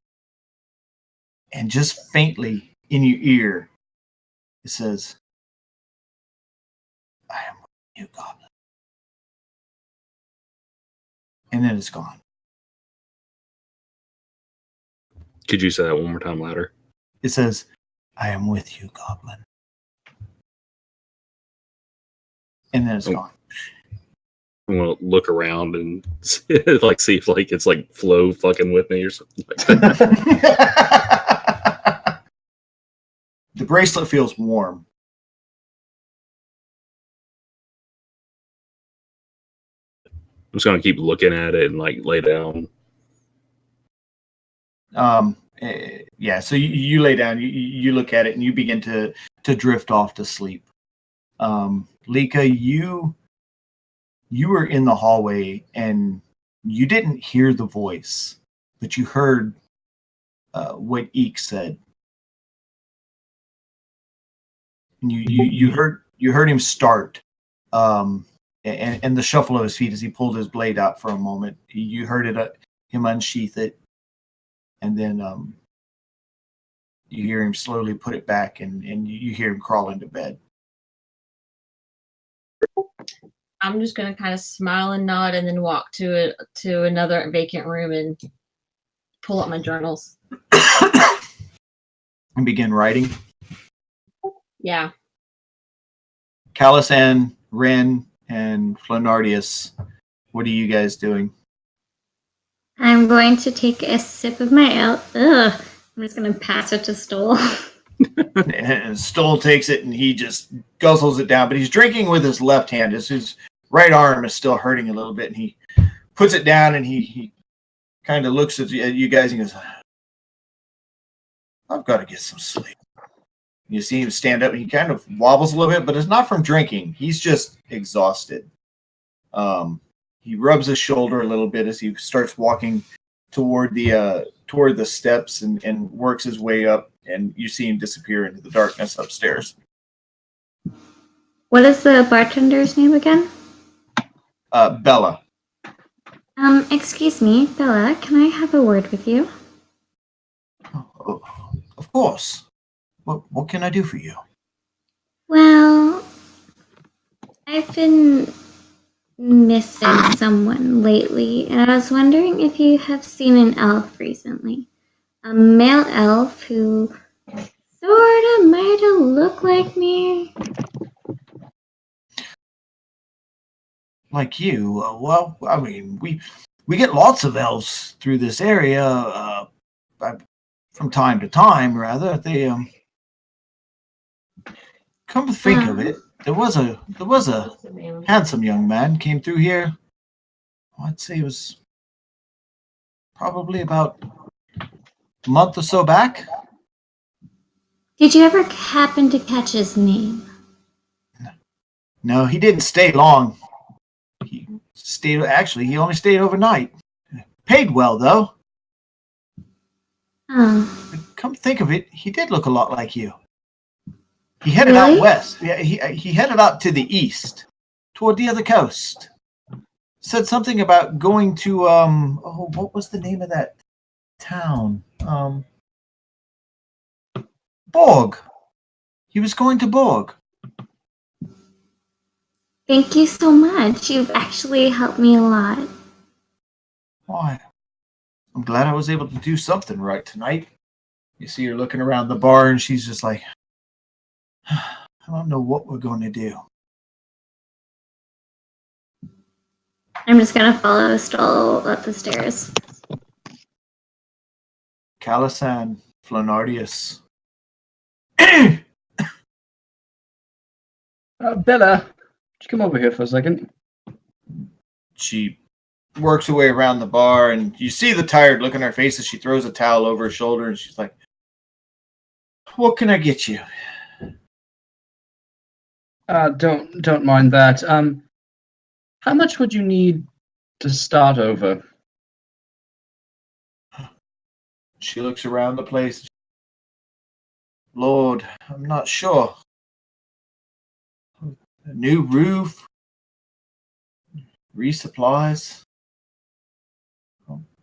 And just faintly in your ear, it says, I am with you, Goblin. And then it's gone. Could you say that one more time louder? It says, I am with you, Goblin. And then it's gone. I'm gonna look around and see if like it's like Flo fucking with me or something like that. The bracelet feels warm. I'm just gonna keep looking at it and like lay down. Yeah, so you lay down, you look at it, and you begin to drift off to sleep. Lika, you were in the hallway, and you didn't hear the voice, but you heard what Eek said. And you heard him start, and the shuffle of his feet as he pulled his blade out for a moment. You heard him unsheath it, and then you hear him slowly put it back, and you hear him crawl into bed. I'm just gonna kind of smile and nod, and then walk to another vacant room and pull up my journals And begin writing. Yeah. Callus, Ren, and Flanardius, what are you guys doing? I'm going to take a sip of my ale. Ugh. I'm just going to pass it to Stoll. And Stoll takes it and he just guzzles it down, but he's drinking with his left hand. His right arm is still hurting a little bit, and he puts it down and he kind of looks at you guys and goes, I've got to get some sleep. You see him stand up and he kind of wobbles a little bit, but it's not from drinking. He's just exhausted. He rubs his shoulder a little bit as he starts walking toward the steps and works his way up, and you see him disappear into the darkness upstairs. What is the bartender's name again? Bella. Excuse me, Bella, can I have a word with you? Oh, of course. What can I do for you? Well, I've been missing someone lately, and I was wondering if you have seen an elf recently. A male elf who sorta might have looked like me. Like you? Well, I mean, we get lots of elves through this area from time to time, rather. They come to think of it, there was a handsome young man came through here. I'd say it was probably about a month or so back. Did you ever happen to catch his name? No, he didn't stay long. He only stayed overnight. Paid well, though. Oh. But come to think of it, he did look a lot like you. He headed out west. Yeah, he headed out to the east, toward the other coast. Said something about going to what was the name of that town? Borg. He was going to Borg. Thank you so much. You've actually helped me a lot. Why? I'm glad I was able to do something right tonight. You see her looking around the bar, and she's just like, I don't know what we're going to do. I'm just gonna follow Stoll up the stairs. Calisan, Flanardius. Bella, would you come over here for a second? She works her way around the bar, and you see the tired look on her face as she throws a towel over her shoulder, and she's like, what can I get you? Don't mind that. How much would you need to start over? She looks around the place. Lord, I'm not sure. A new roof, resupplies.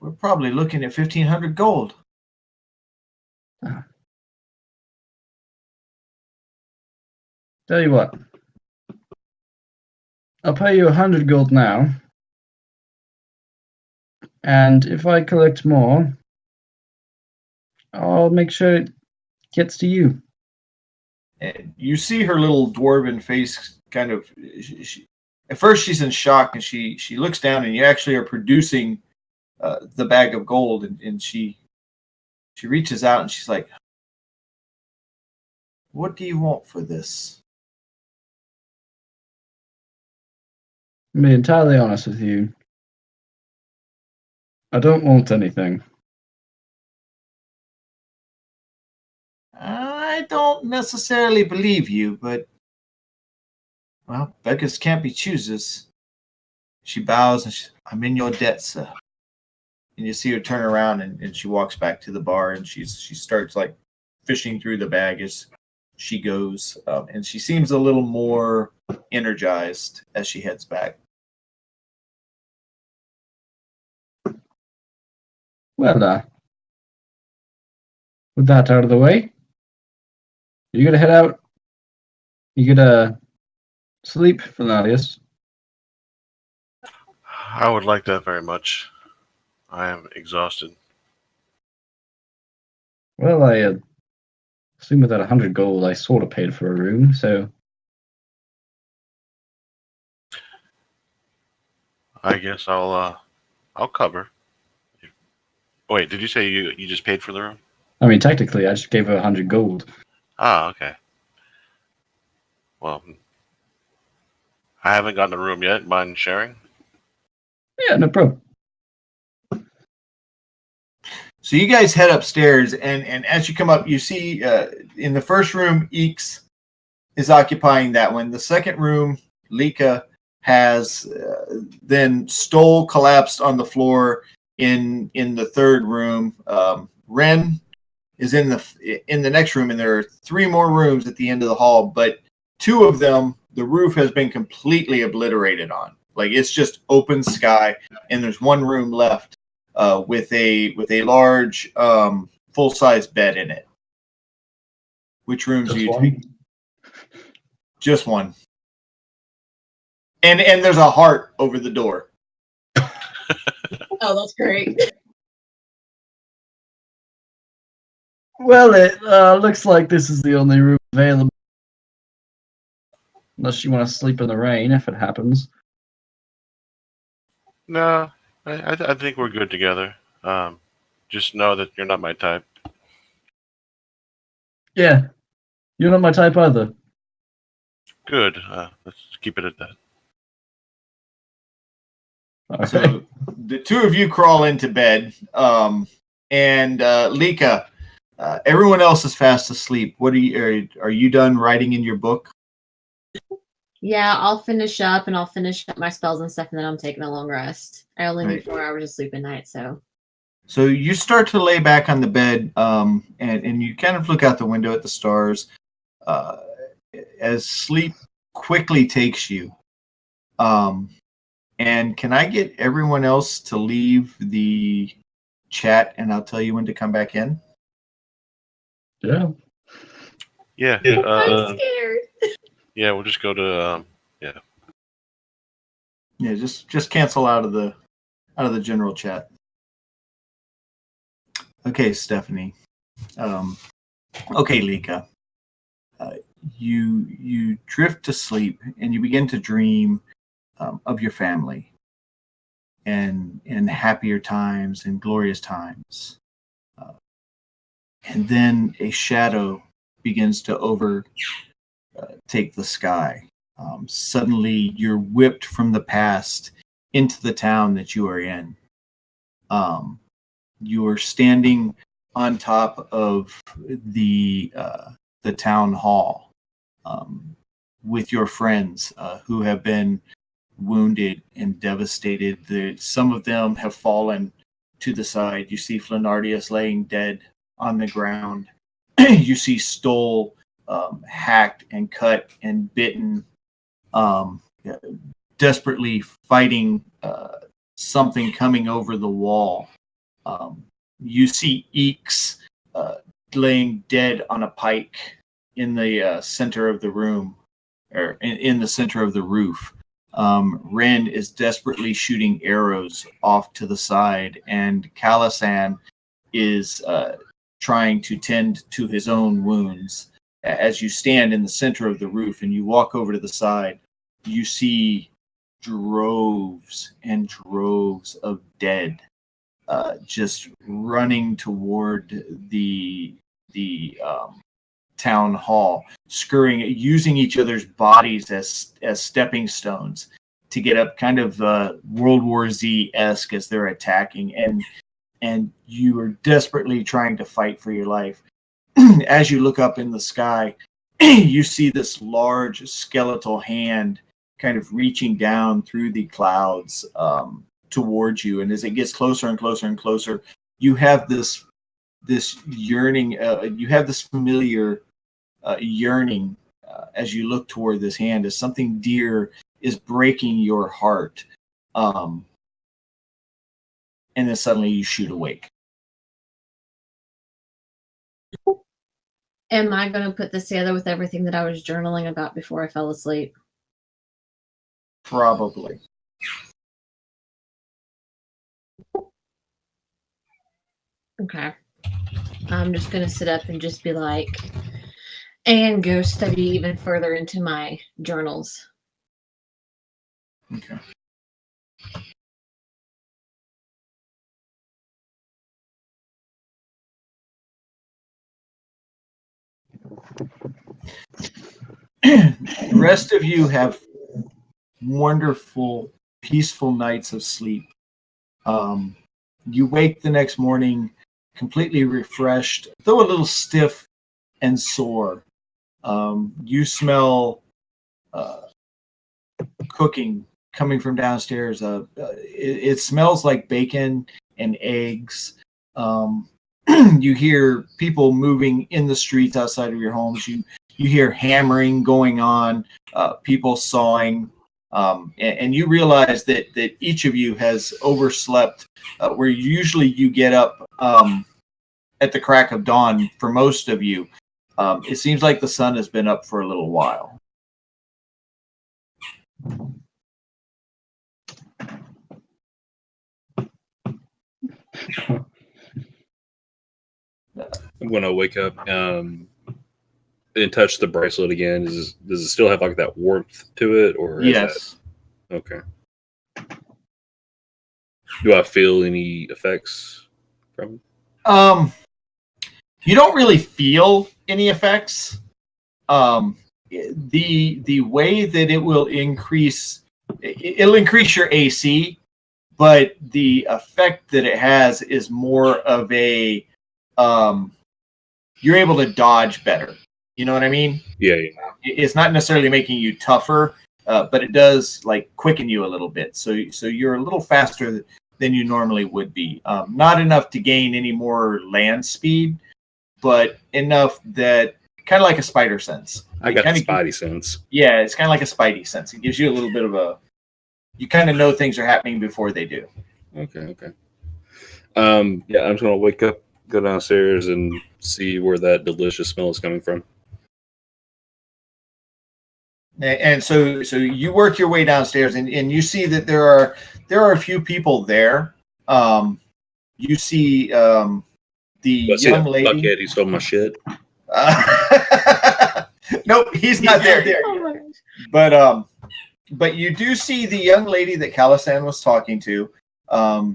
We're probably looking at 1,500 gold. Tell you what. I'll pay you 100 gold now. And if I collect more, I'll make sure it gets to you. And you see her little dwarven face kind of. At first, she's in shock, and she looks down, and you actually are producing the bag of gold, and she reaches out, and she's like, "What do you want for this?" To be entirely honest with you, I don't want anything. I don't necessarily believe you, but well, beggars can't be choosers. She bows, and I'm in your debt, sir. And you see her turn around, and she walks back to the bar, and she starts like fishing through the bag as she goes, and she seems a little more energized as she heads back. Well, with that out of the way, you gonna head out? You gonna sleep, Fernalius? I would like that very much. I am exhausted. Well, I assume with that 100 gold, I sort of paid for a room, so I guess I'll cover. Wait, did you say you just paid for the room? I mean, technically, I just gave her 100 gold. Ah, okay. Well, I haven't gotten a room yet. Mind sharing? Yeah, no problem. So you guys head upstairs, and as you come up, you see in the first room, Eeks is occupying that one. The second room, Lika has then Stoll collapsed on the floor in the third room. Ren is in the next room, and there are 3 more rooms at the end of the hall, but 2 of them, the roof has been completely obliterated on. Like, it's just open sky, and there's 1 room left with a large full-size bed in it. Which rooms Just do you one? take? Just 1. And there's a heart over the door. Oh, that's great. Well, it looks like this is the only room available. Unless you want to sleep in the rain, if it happens. No, I think we're good together. Just know that you're not my type. Yeah, you're not my type either. Good. Let's keep it at that. Okay. So the 2 of you crawl into bed, and Lika, everyone else is fast asleep. What are you done writing in your book? Yeah, I'll finish up my spells and stuff, and then I'm taking a long rest. I only need Right. 4 hours of sleep a night, so. So you start to lay back on the bed, and you kind of look out the window at the stars as sleep quickly takes you. And can I get everyone else to leave the chat, and I'll tell you when to come back in? Yeah. Yeah. I'm scared. Yeah, we'll just go to Yeah, just cancel out of the general chat. Okay, Stephanie. Okay, Lika. You drift to sleep and you begin to dream of your family and happier times and glorious times. And then a shadow begins to overtake the sky. Suddenly, you're whipped from the past into the town that you are in. You are standing on top of the town hall with your friends who have been wounded and devastated. Some of them have fallen to the side. You see Flenardius laying dead on the ground. You see Stoll hacked and cut and bitten, desperately fighting something coming over the wall. You see Eeks laying dead on a pike in the center of the room, or in the center of the roof. Ren is desperately shooting arrows off to the side, and Calisan is trying to tend to his own wounds. As you stand in the center of the roof and you walk over to the side, you see droves and droves of dead just running toward the town hall, scurrying, using each other's bodies as stepping stones to get up, kind of World War Z-esque as they're attacking, and you are desperately trying to fight for your life. As you look up in the sky, you see this large skeletal hand kind of reaching down through the clouds towards you, and as it gets closer and closer and closer, you have this yearning, you have this familiar yearning as you look toward this hand, as something dear is breaking your heart, and then suddenly you shoot awake. Am I going to put this together with everything that I was journaling about before I fell asleep? Probably. Okay. I'm just going to sit up and just be like, and go study even further into my journals. Okay. The rest of you have wonderful, peaceful nights of sleep. You wake the next morning completely refreshed, though a little stiff and sore. You smell cooking coming from downstairs. It smells like bacon and eggs. You hear people moving in the streets outside of your homes. You hear hammering going on, people sawing, and you realize that each of you has overslept, where usually you get up at the crack of dawn for most of you. It seems like the sun has been up for a little while. I'm going to wake up and touch the bracelet again. Does it still have like that warmth to it, or is Yes. that... Okay. Do I feel any effects from it? You don't really feel any effects. The way that it will increase, it'll increase your AC, but the effect that it has is more of a, you're able to dodge better. You know what I mean? Yeah. It's not necessarily making you tougher, but it does like quicken you a little bit. So you're a little faster than you normally would be. Not enough to gain any more land speed, but enough that kind of like a spider sense. I got the spidey sense. Yeah, it's kind of like a spidey sense. It gives you a little bit of a, you kind of know things are happening before they do. Okay. Yeah, I'm just gonna wake up, go downstairs, and see where that delicious smell is coming from. And so you work your way downstairs, and you see that there are a few people there. You see the Let's see young that lady. fuckhead who stole my shit. Nope, he's not there yet. Oh my gosh. But you do see the young lady that Calisan was talking to.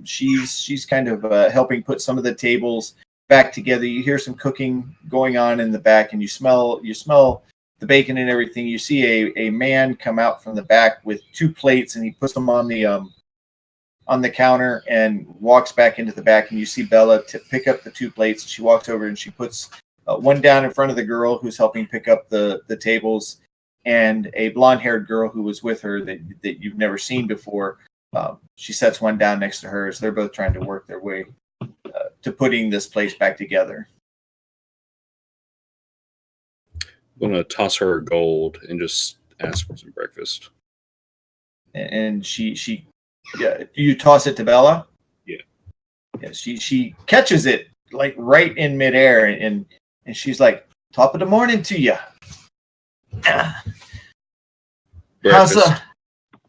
She's kind of helping put some of the tables back together. You hear some cooking going on in the back, and you smell the bacon and everything. You see a man come out from the back with 2 plates, and he puts them on the counter and walks back into the back. And you see Bella pick up the 2 plates. She walks over and she puts one down in front of the girl who's helping pick up the tables, and a blonde-haired girl who was with her that you've never seen before. She sets one down next to hers. They're both trying to work their way to putting this place back together. I'm gonna toss her gold and just ask for some breakfast. And she you toss it to Bella? Yeah. Yeah, she catches it like right in midair, and she's like, "Top of the morning to you." How's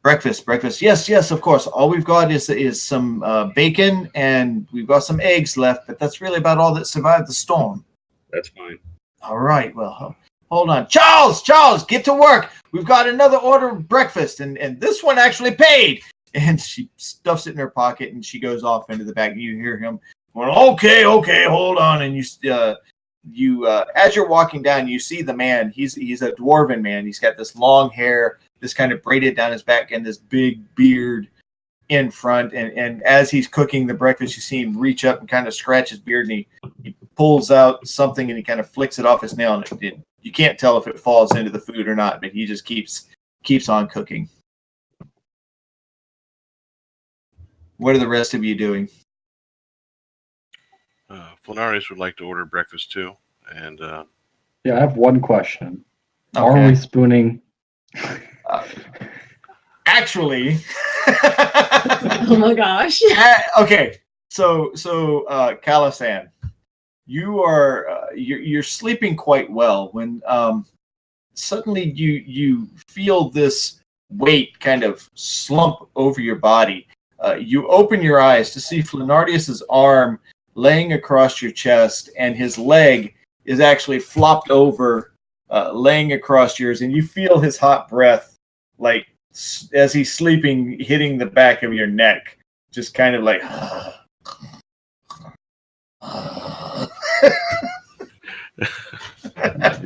breakfast? Yes, of course. All we've got is some bacon, and we've got some eggs left, but that's really about all that survived the storm. That's fine. All right, well, hold on. Charles, get to work. We've got another order of breakfast, and this one actually paid. And she stuffs it in her pocket, and she goes off into the back. You hear him, well, okay, hold on. And you as you're walking down, you see the man. He's a dwarven man. He's got this long hair, this kind of braided down his back, and this big beard in front. And as he's cooking the breakfast, you see him reach up and kind of scratch his beard, and he pulls out something, and he kind of flicks it off his nail. And you can't tell if it falls into the food or not, but he just keeps on cooking. What are the rest of you doing? Flanarius would like to order breakfast too, and Yeah, I have one question. Okay. Are we spooning? Actually, Oh my gosh. okay. So Calisan, you are you're sleeping quite well when suddenly you feel this weight kind of slump over your body. You open your eyes to see Flanardius's arm laying across your chest, and his leg is actually flopped over, laying across yours, and you feel his hot breath, like as he's sleeping, hitting the back of your neck, just kind of like.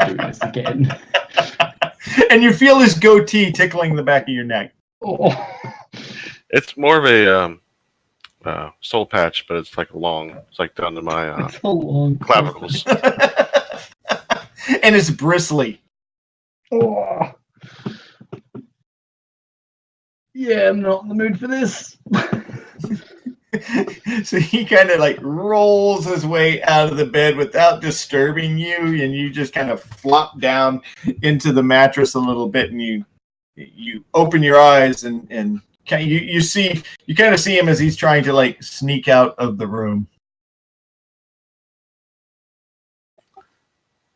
Do this again. And you feel his goatee tickling the back of your neck. Oh. it's more of a soul patch, but it's like it's like down to my It's a long clavicles. And it's bristly. Oh. Yeah, I'm not in the mood for this. So he kind of like rolls his way out of the bed without disturbing you, and you just kind of flop down into the mattress a little bit, and you open your eyes, and you kind of see him as he's trying to like sneak out of the room.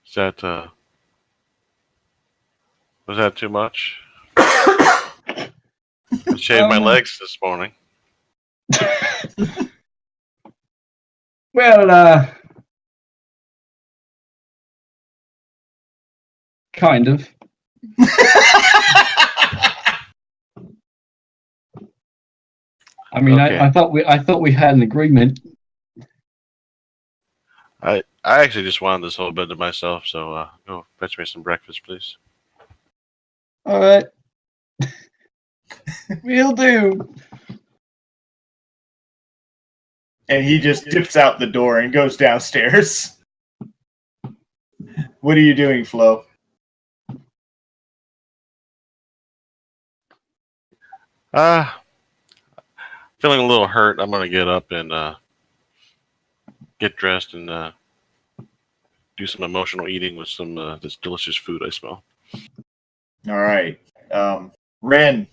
Is that was that too much? I shaved my legs this morning. Well, kind of. I mean, Okay. I thought we had an agreement. I actually just wanted this whole bed to myself, so go fetch me some breakfast, please. All right, we'll do. And he just dips out the door and goes downstairs. What are you doing, Flo? Feeling a little hurt. I'm gonna get up and get dressed and do some emotional eating with some this delicious food I smell. All right. Ren,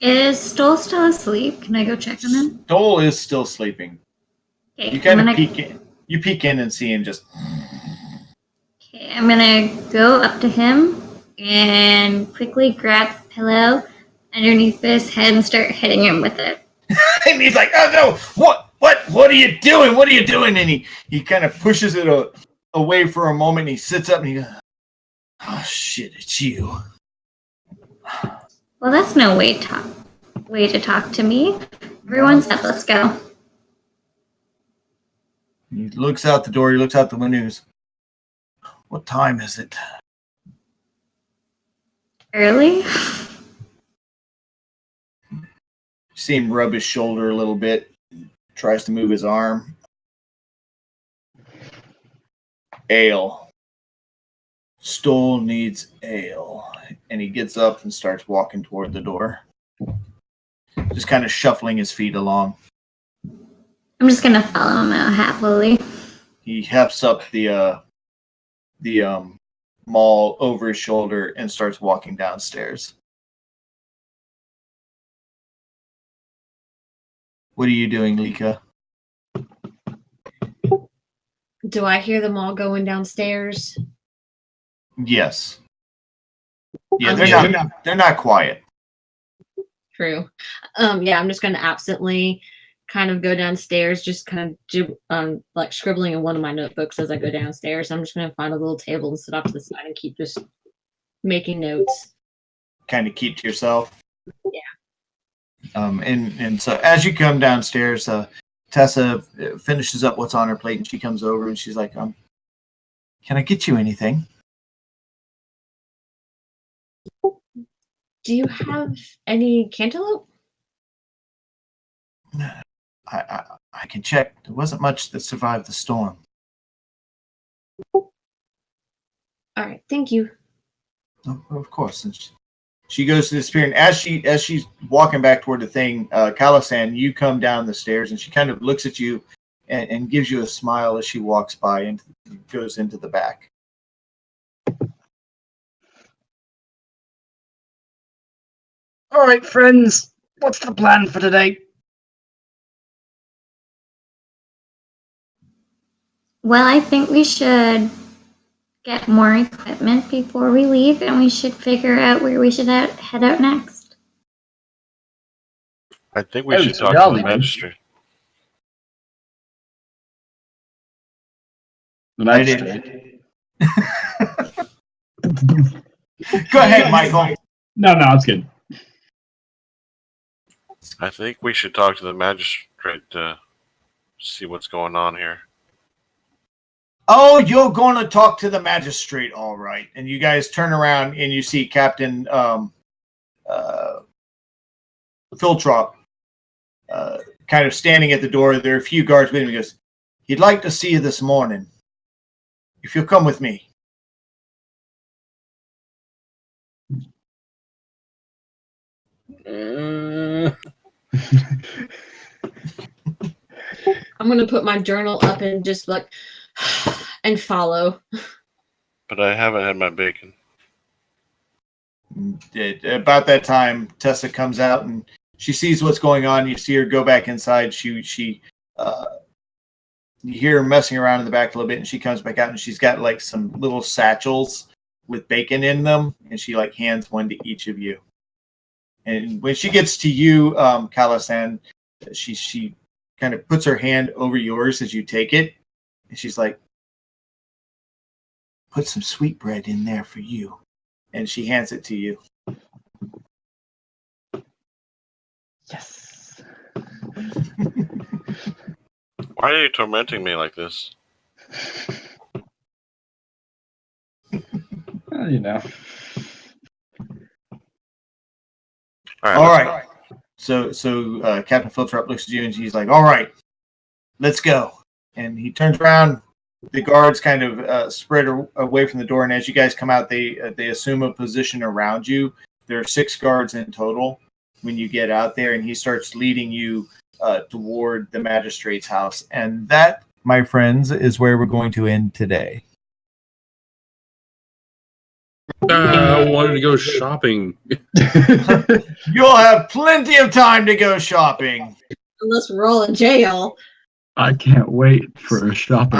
Is Stoll still asleep? Can I go check on him? Dole is still sleeping. Okay, You kind I'm of gonna, peek in. You peek in and see him just. okay, I'm gonna go up to him and quickly grab the pillow underneath his head and start hitting him with it. And he's like, "Oh no! What are you doing? What are you doing? And he kind of pushes it away for a moment. And he sits up and he goes, oh, shit, it's you. Well, that's no way to talk to me. Everyone said, let's go. He looks out the door. He looks out the windows. What time is it? Early? You see him rub his shoulder a little bit. Tries to move his arm. Ale. Stoll needs ale. And he gets up and starts walking toward the door. Just kind of shuffling his feet along. I'm just gonna follow him out happily. He hefts up the maul over his shoulder and starts walking downstairs. What are you doing, Lika? Do I hear them all going downstairs? Yes. Yeah, they're not quiet. True. Yeah, I'm just going to absently kind of go downstairs, just kind of like scribbling in one of my notebooks as I go downstairs. I'm just going to find a little table and sit off to the side and keep just making notes. Kind of keep to yourself. Yeah. And so as you come downstairs, Tessa finishes up what's on her plate, and she comes over and she's like, "Can I get you anything?" Do you have any cantaloupe? I can check. There wasn't much that survived the storm. All right, thank you. Oh, of course. And she goes to the spear, and as she's walking back toward the thing, Calisan, you come down the stairs, and she kind of looks at you and gives you a smile as she walks by and goes into the back. All right, friends. What's the plan for today? Well, I think we should get more equipment before we leave, and we should figure out where we should head out next. I think we should so talk y'all to the leaving. magistrate. The magistrate. Go ahead, Michael. No, it's good. I think we should talk to the magistrate to see what's going on here. Oh, you're going to talk to the magistrate, all right. And you guys turn around and you see Captain Philtrop kind of standing at the door. There are a few guards with him. He goes, "He'd like to see you this morning. If you'll come with me." I'm going to put my journal up and just like, and follow. But I haven't had my bacon. About that time, Tessa comes out and she sees what's going on. You see her go back inside. You hear her messing around in the back a little bit, and she comes back out and she's got like some little satchels with bacon in them, and she like hands one to each of you. And when she gets to you, Calisan, she kind of puts her hand over yours as you take it, and she's like, "Put some sweetbread in there for you." And she hands it to you. Yes. Why are you tormenting me like this? Well, you know. All right. So Captain Philtrop looks at you and she's like, "All right, let's go." And he turns around. The guards kind of spread away from the door, and as you guys come out, they assume a position around you. There are 6 guards in total when you get out there, and he starts leading you toward the magistrate's house. And that, my friends, is where we're going to end today. I wanted to go shopping. You'll have plenty of time to go shopping. Unless we're all in jail. I can't wait for a shopping